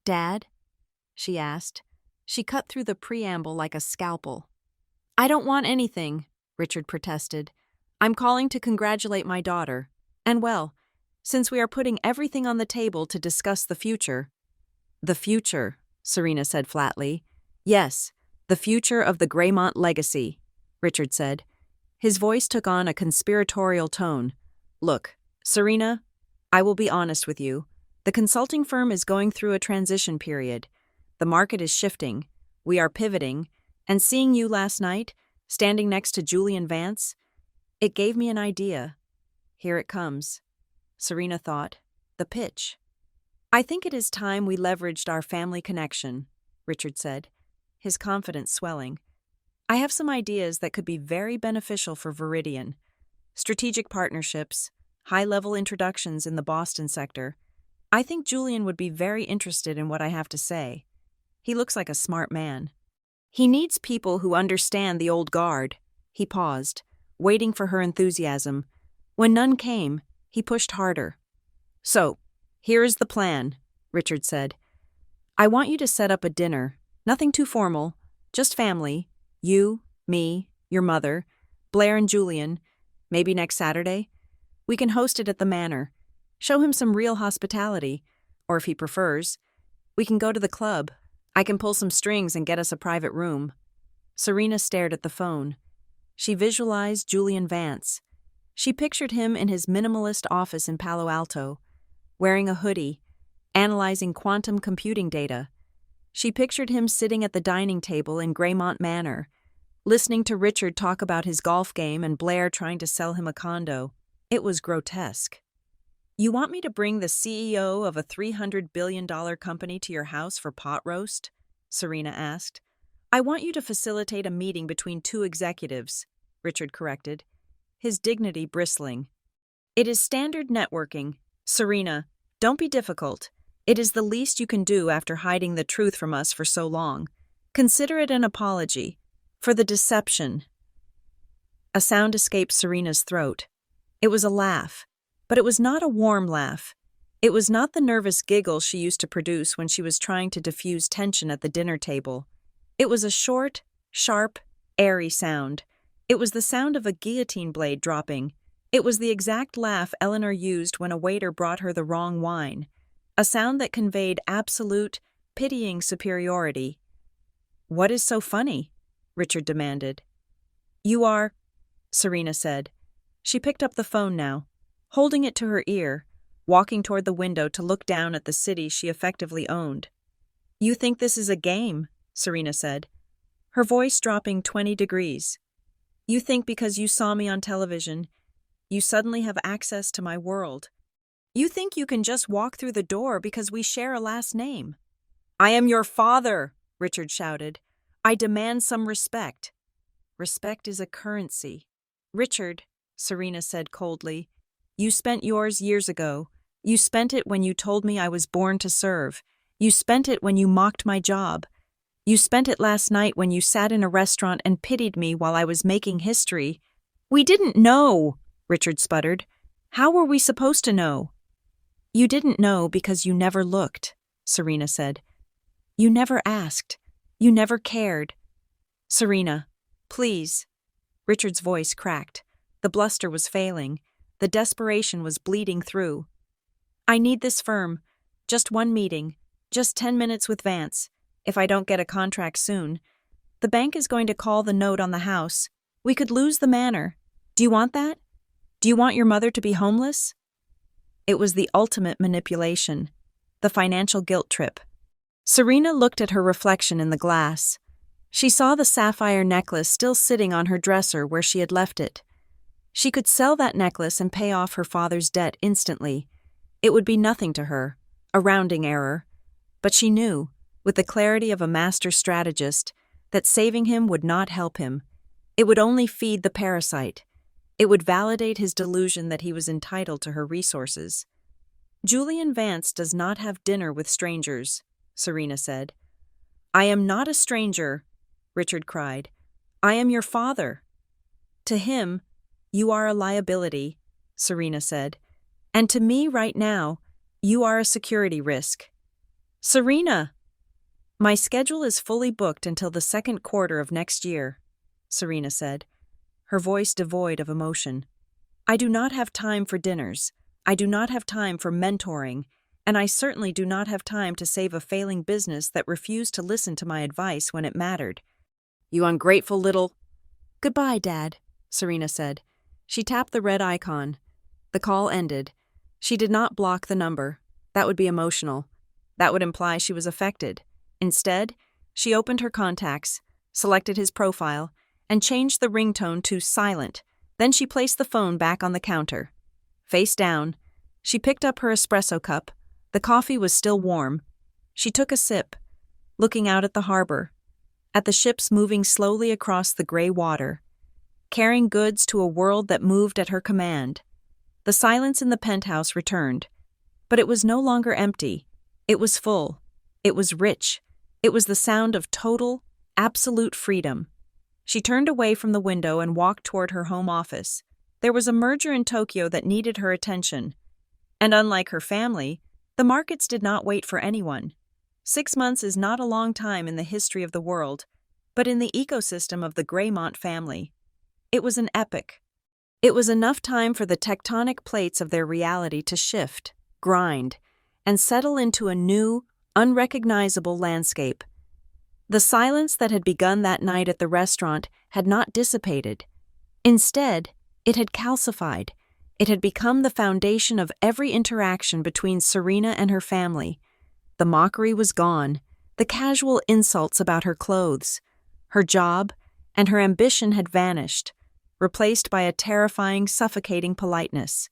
Dad?" she asked. She cut through the preamble like a scalpel. "I don't want anything," Richard protested. "I'm calling to congratulate my daughter. And well, since we are putting everything on the table to discuss the future—" "The future," Serena said flatly. "Yes, the future of the Greymont legacy," Richard said. His voice took on a conspiratorial tone. "Look, Serena, I will be honest with you. The consulting firm is going through a transition period. The market is shifting. We are pivoting. And seeing you last night, standing next to Julian Vance, it gave me an idea. Here it comes." Serena thought. The pitch. "I think it is time we leveraged our family connection," Richard said, his confidence swelling. "I have some ideas that could be very beneficial for Viridian. Strategic partnerships, high-level introductions in the Boston sector. I think Julian would be very interested in what I have to say. He looks like a smart man. He needs people who understand the old guard." He paused, waiting for her enthusiasm. When none came, he pushed harder. "So, here is the plan," Richard said. "I want you to set up a dinner. Nothing too formal, just family. You, me, your mother, Blair and Julian, maybe next Saturday. We can host it at the Manor. Show him some real hospitality, or if he prefers, we can go to the club. I can pull some strings and get us a private room." Serena stared at the phone. She visualized Julian Vance. She pictured him in his minimalist office in Palo Alto, wearing a hoodie, analyzing quantum computing data. She pictured him sitting at the dining table in Greymont Manor, listening to Richard talk about his golf game and Blair trying to sell him a condo. It was grotesque. "You want me to bring the CEO of a $300 billion company to your house for pot roast?" Serena asked. "I want you to facilitate a meeting between two executives," Richard corrected, his dignity bristling. "It is standard networking. Serena, don't be difficult. It is the least you can do after hiding the truth from us for so long. Consider it an apology for the deception." A sound escaped Serena's throat. It was a laugh, but it was not a warm laugh. It was not the nervous giggle she used to produce when she was trying to diffuse tension at the dinner table. It was a short, sharp, airy sound. It was the sound of a guillotine blade dropping. It was the exact laugh Eleanor used when a waiter brought her the wrong wine. A sound that conveyed absolute, pitying superiority. "What is so funny?" Richard demanded. You are, Serena said. She picked up the phone now, holding it to her ear, walking toward the window to look down at the city she effectively owned. You think this is a game, Serena said, her voice dropping 20 degrees. You think because you saw me on television, you suddenly have access to my world. You think you can just walk through the door because we share a last name. I am your father, Richard shouted. I demand some respect. Respect is a currency. Richard, Serena said coldly, you spent yours years ago. You spent it when you told me I was born to serve. You spent it when you mocked my job. You spent it last night when you sat in a restaurant and pitied me while I was making history. We didn't know, Richard sputtered. How were we supposed to know? You didn't know because you never looked, Serena said. You never asked. You never cared. Serena, please. Richard's voice cracked. The bluster was failing. The desperation was bleeding through. I need this firm. Just one meeting. Just 10 minutes with Vance. If I don't get a contract soon. The bank is going to call the note on the house. We could lose the manor. Do you want that? Do you want your mother to be homeless? It was the ultimate manipulation. The financial guilt trip. Serena looked at her reflection in the glass. She saw the sapphire necklace still sitting on her dresser where she had left it. She could sell that necklace and pay off her father's debt instantly. It would be nothing to her, a rounding error. But she knew, with the clarity of a master strategist, that saving him would not help him. It would only feed the parasite. It would validate his delusion that he was entitled to her resources. Julian Vance does not have dinner with strangers, Serena said. I am not a stranger, Richard cried. I am your father. To him, you are a liability, Serena said. And to me right now, you are a security risk. Serena! My schedule is fully booked until the second quarter of next year, Serena said, her voice devoid of emotion. I do not have time for dinners. I do not have time for mentoring, and I certainly do not have time to save a failing business that refused to listen to my advice when it mattered. You ungrateful little... Goodbye, Dad, Serena said. She tapped the red icon. The call ended. She did not block the number. That would be emotional. That would imply she was affected. Instead, she opened her contacts, selected his profile, and changed the ringtone to silent. Then she placed the phone back on the counter. Face down, she picked up her espresso cup. The coffee was still warm. She took a sip, looking out at the harbor, at the ships moving slowly across the gray water, carrying goods to a world that moved at her command. The silence in the penthouse returned, but it was no longer empty. It was full. It was rich. It was the sound of total, absolute freedom. She turned away from the window and walked toward her home office. There was a merger in Tokyo that needed her attention. And unlike her family, the markets did not wait for anyone. 6 months is not a long time in the history of the world, but in the ecosystem of the Greymont family, it was an epoch. It was enough time for the tectonic plates of their reality to shift, grind, and settle into a new, unrecognizable landscape. The silence that had begun that night at the restaurant had not dissipated. Instead, it had calcified. It had become the foundation of every interaction between Serena and her family. The mockery was gone, the casual insults about her clothes, her job, and her ambition had vanished, replaced by a terrifying, suffocating politeness.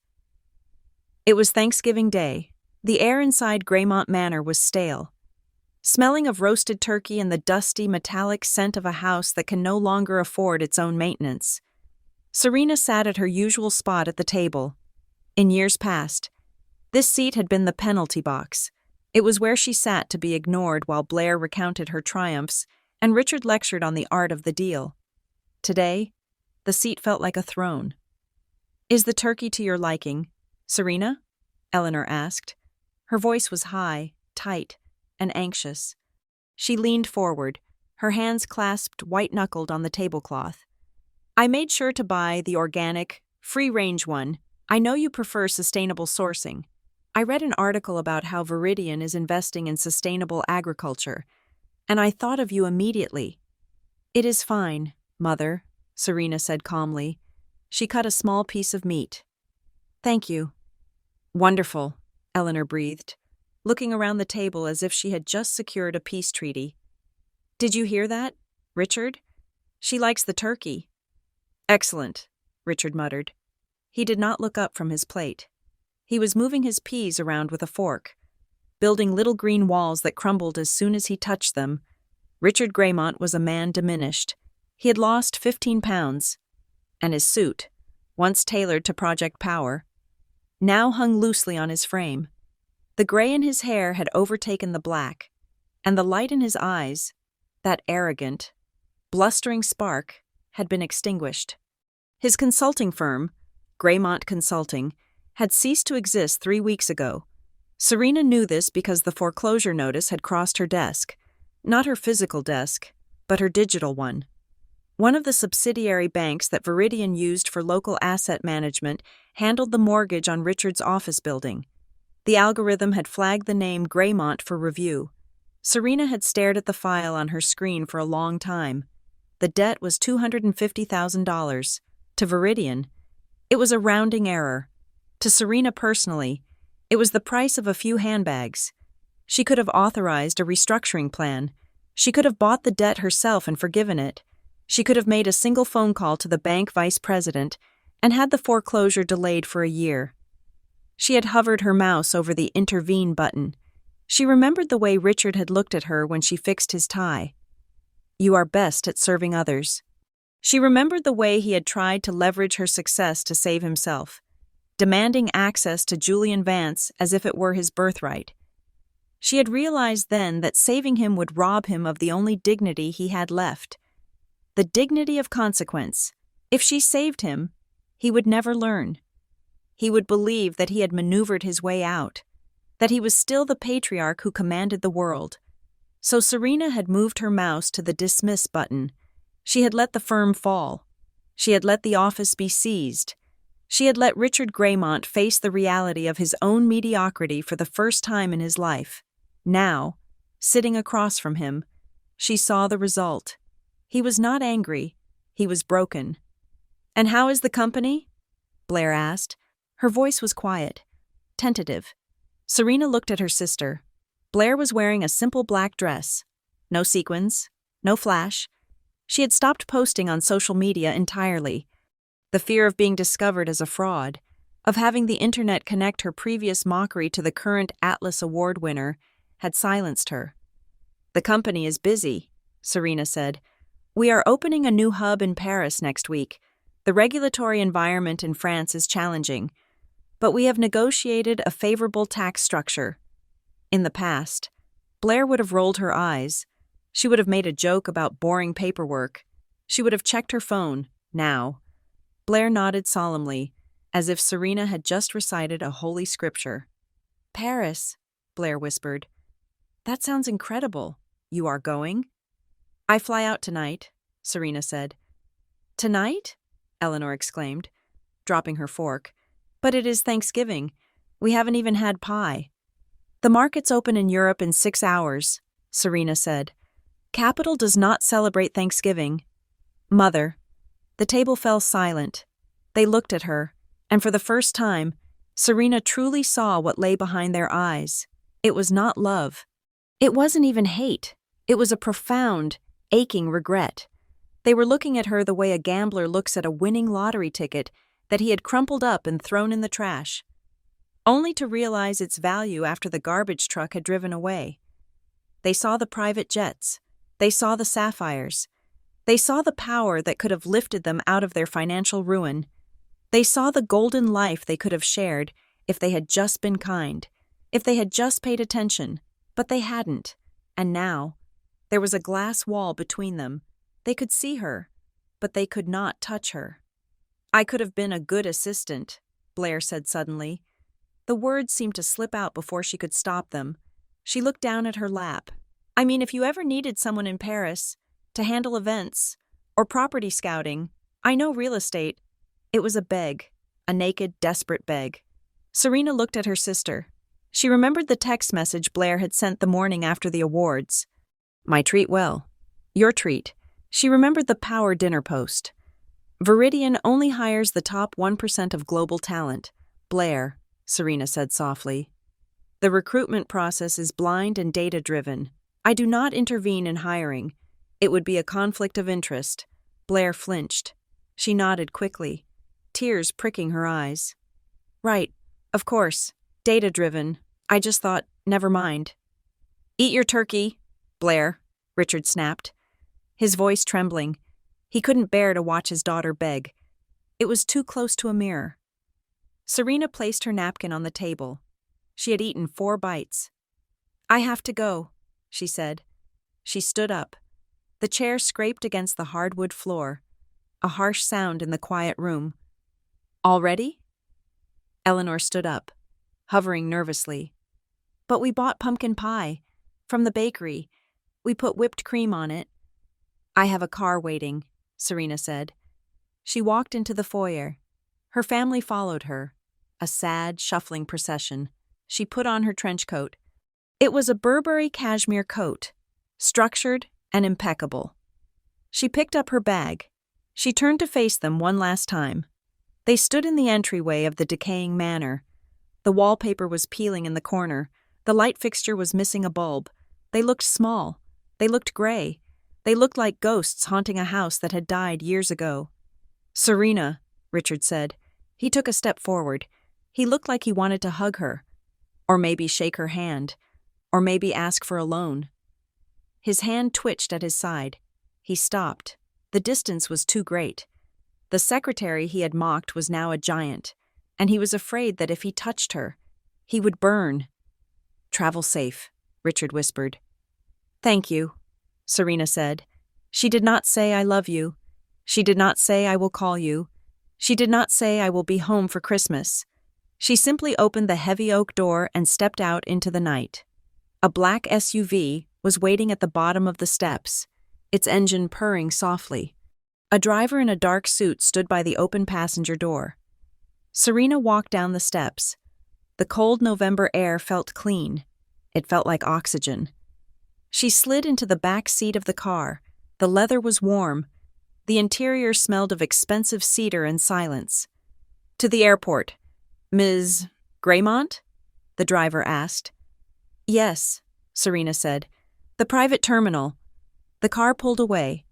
It was Thanksgiving Day. The air inside Greymont Manor was stale, smelling of roasted turkey and the dusty, metallic scent of a house that can no longer afford its own maintenance. Serena sat at her usual spot at the table. In years past, this seat had been the penalty box. It was where she sat to be ignored while Blair recounted her triumphs and Richard lectured on the art of the deal. Today, the seat felt like a throne. Is the turkey to your liking, Serena? Eleanor asked. Her voice was high, tight, and anxious. She leaned forward, her hands clasped white-knuckled on the tablecloth. I made sure to buy the organic, free-range one. I know you prefer sustainable sourcing. I read an article about how Viridian is investing in sustainable agriculture, and I thought of you immediately. It is fine, Mother, Serena said calmly. She cut a small piece of meat. Thank you. Wonderful, Eleanor breathed, looking around the table as if she had just secured a peace treaty. Did you hear that, Richard? She likes the turkey. Excellent, Richard muttered. He did not look up from his plate. He was moving his peas around with a fork, building little green walls that crumbled as soon as he touched them. Richard Graymont was a man diminished. He had lost 15 pounds, and his suit, once tailored to Project Power, now hung loosely on his frame. The gray in his hair had overtaken the black, and the light in his eyes, that arrogant, blustering spark, had been extinguished. His consulting firm, Graymont Consulting, had ceased to exist 3 weeks ago. Serena knew this because the foreclosure notice had crossed her desk, not her physical desk, but her digital one. One of the subsidiary banks that Viridian used for local asset management handled the mortgage on Richard's office building. The algorithm had flagged the name Graymont for review. Serena had stared at the file on her screen for a long time. The debt was $250,000. To Viridian, it was a rounding error. To Serena personally, it was the price of a few handbags. She could have authorized a restructuring plan. She could have bought the debt herself and forgiven it. She could have made a single phone call to the bank vice president and had the foreclosure delayed for a year. She had hovered her mouse over the intervene button. She remembered the way Richard had looked at her when she fixed his tie. You are best at serving others. She remembered the way he had tried to leverage her success to save himself, demanding access to Julian Vance as if it were his birthright. She had realized then that saving him would rob him of the only dignity he had left. The dignity of consequence. If she saved him, he would never learn. He would believe that he had maneuvered his way out, that he was still the patriarch who commanded the world. So Serena had moved her mouse to the dismiss button. She had let the firm fall. She had let the office be seized. She had let Richard Graymont face the reality of his own mediocrity for the first time in his life. Now, sitting across from him, she saw the result. He was not angry. He was broken. And how is the company? Blair asked. Her voice was quiet, tentative. Serena looked at her sister. Blair was wearing a simple black dress. No sequins, no flash. She had stopped posting on social media entirely. The fear of being discovered as a fraud, of having the internet connect her previous mockery to the current Atlas Award winner, had silenced her. The company is busy, Serena said. We are opening a new hub in Paris next week. The regulatory environment in France is challenging, but we have negotiated a favorable tax structure. In the past, Blair would have rolled her eyes. She would have made a joke about boring paperwork. She would have checked her phone. Now, Blair nodded solemnly, as if Serena had just recited a holy scripture. Paris, Blair whispered. That sounds incredible. You are going? I fly out tonight, Serena said. Tonight? Eleanor exclaimed, dropping her fork. But it is Thanksgiving. We haven't even had pie. The markets open in Europe in 6 hours, Serena said. Capital does not celebrate Thanksgiving. Mother. The table fell silent. They looked at her, and for the first time, Serena truly saw what lay behind their eyes. It was not love. It wasn't even hate. It was a profound, aching regret. They were looking at her the way a gambler looks at a winning lottery ticket that he had crumpled up and thrown in the trash, only to realize its value after the garbage truck had driven away. They saw the private jets. They saw the sapphires. They saw the power that could have lifted them out of their financial ruin. They saw the golden life they could have shared if they had just been kind, if they had just paid attention, but they hadn't. And now, there was a glass wall between them. They could see her, but they could not touch her. I could have been a good assistant, Blair said suddenly. The words seemed to slip out before she could stop them. She looked down at her lap. I mean, if you ever needed someone in Paris to handle events or property scouting, I know real estate. It was a beg, a naked, desperate beg. Serena looked at her sister. She remembered the text message Blair had sent the morning after the awards. My treat well. Your treat. She remembered the Power dinner post. Viridian only hires the top 1% of global talent. Blair, Serena said softly. The recruitment process is blind and data-driven. I do not intervene in hiring. It would be a conflict of interest. Blair flinched. She nodded quickly, tears pricking her eyes. Right, of course. Data-driven. I just thought, never mind. Eat your turkey, Blair, Richard snapped, his voice trembling. He couldn't bear to watch his daughter beg. It was too close to a mirror. Serena placed her napkin on the table. She had eaten 4 bites. I have to go, she said. She stood up. The chair scraped against the hardwood floor, a harsh sound in the quiet room. Already? Eleanor stood up, hovering nervously. But we bought pumpkin pie. From the bakery. We put whipped cream on it. I have a car waiting, Serena said. She walked into the foyer. Her family followed her, a sad, shuffling procession. She put on her trench coat. It was a Burberry cashmere coat, structured and impeccable. She picked up her bag. She turned to face them one last time. They stood in the entryway of the decaying manor. The wallpaper was peeling in the corner. The light fixture was missing a bulb. They looked small. They looked gray. They looked like ghosts haunting a house that had died years ago. Serena, Richard said. He took a step forward. He looked like he wanted to hug her. Or maybe shake her hand. Or maybe ask for a loan. His hand twitched at his side. He stopped. The distance was too great. The secretary he had mocked was now a giant, and he was afraid that if he touched her, he would burn. Travel safe, Richard whispered. Thank you, Serena said. She did not say I love you. She did not say I will call you. She did not say I will be home for Christmas. She simply opened the heavy oak door and stepped out into the night. A black SUV was waiting at the bottom of the steps, its engine purring softly. A driver in a dark suit stood by the open passenger door. Serena walked down the steps. The cold November air felt clean. It felt like oxygen. She slid into the back seat of the car. The leather was warm. The interior smelled of expensive cedar and silence. To the airport. Ms. Graymont? The driver asked. Yes, Serena said. The private terminal. The car pulled away.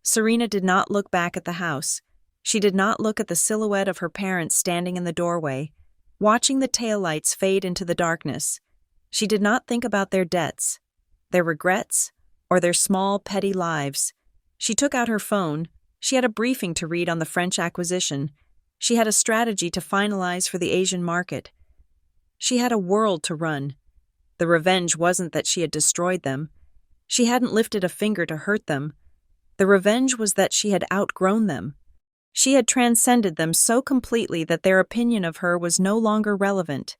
Serena did not look back at the house. She did not look at the silhouette of her parents standing in the doorway, watching the taillights fade into the darkness. She did not think about their debts, their regrets, or their small, petty lives. She took out her phone. She had a briefing to read on the French acquisition. She had a strategy to finalize for the Asian market. She had a world to run. The revenge wasn't that she had destroyed them. She hadn't lifted a finger to hurt them. The revenge was that she had outgrown them. She had transcended them so completely that their opinion of her was no longer relevant.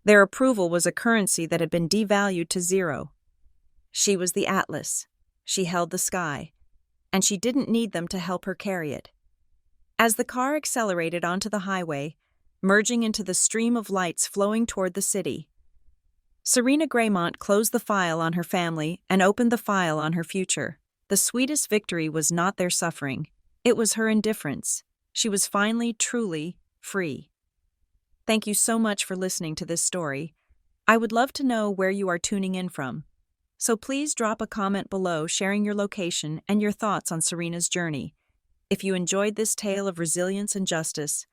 Their approval was a currency that had been devalued to 0. She was the Atlas. She held the sky. And she didn't need them to help her carry it. As the car accelerated onto the highway, merging into the stream of lights flowing toward the city, Serena Graymont closed the file on her family and opened the file on her future. The sweetest victory was not their suffering. It was her indifference. She was finally, truly free. Thank you so much for listening to this story. I would love to know where you are tuning in from. So please drop a comment below sharing your location and your thoughts on Serena's journey. If you enjoyed this tale of resilience and justice,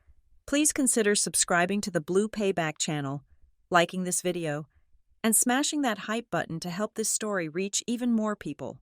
please consider subscribing to the Blue Payback channel, liking this video, and smashing that hype button to help this story reach even more people.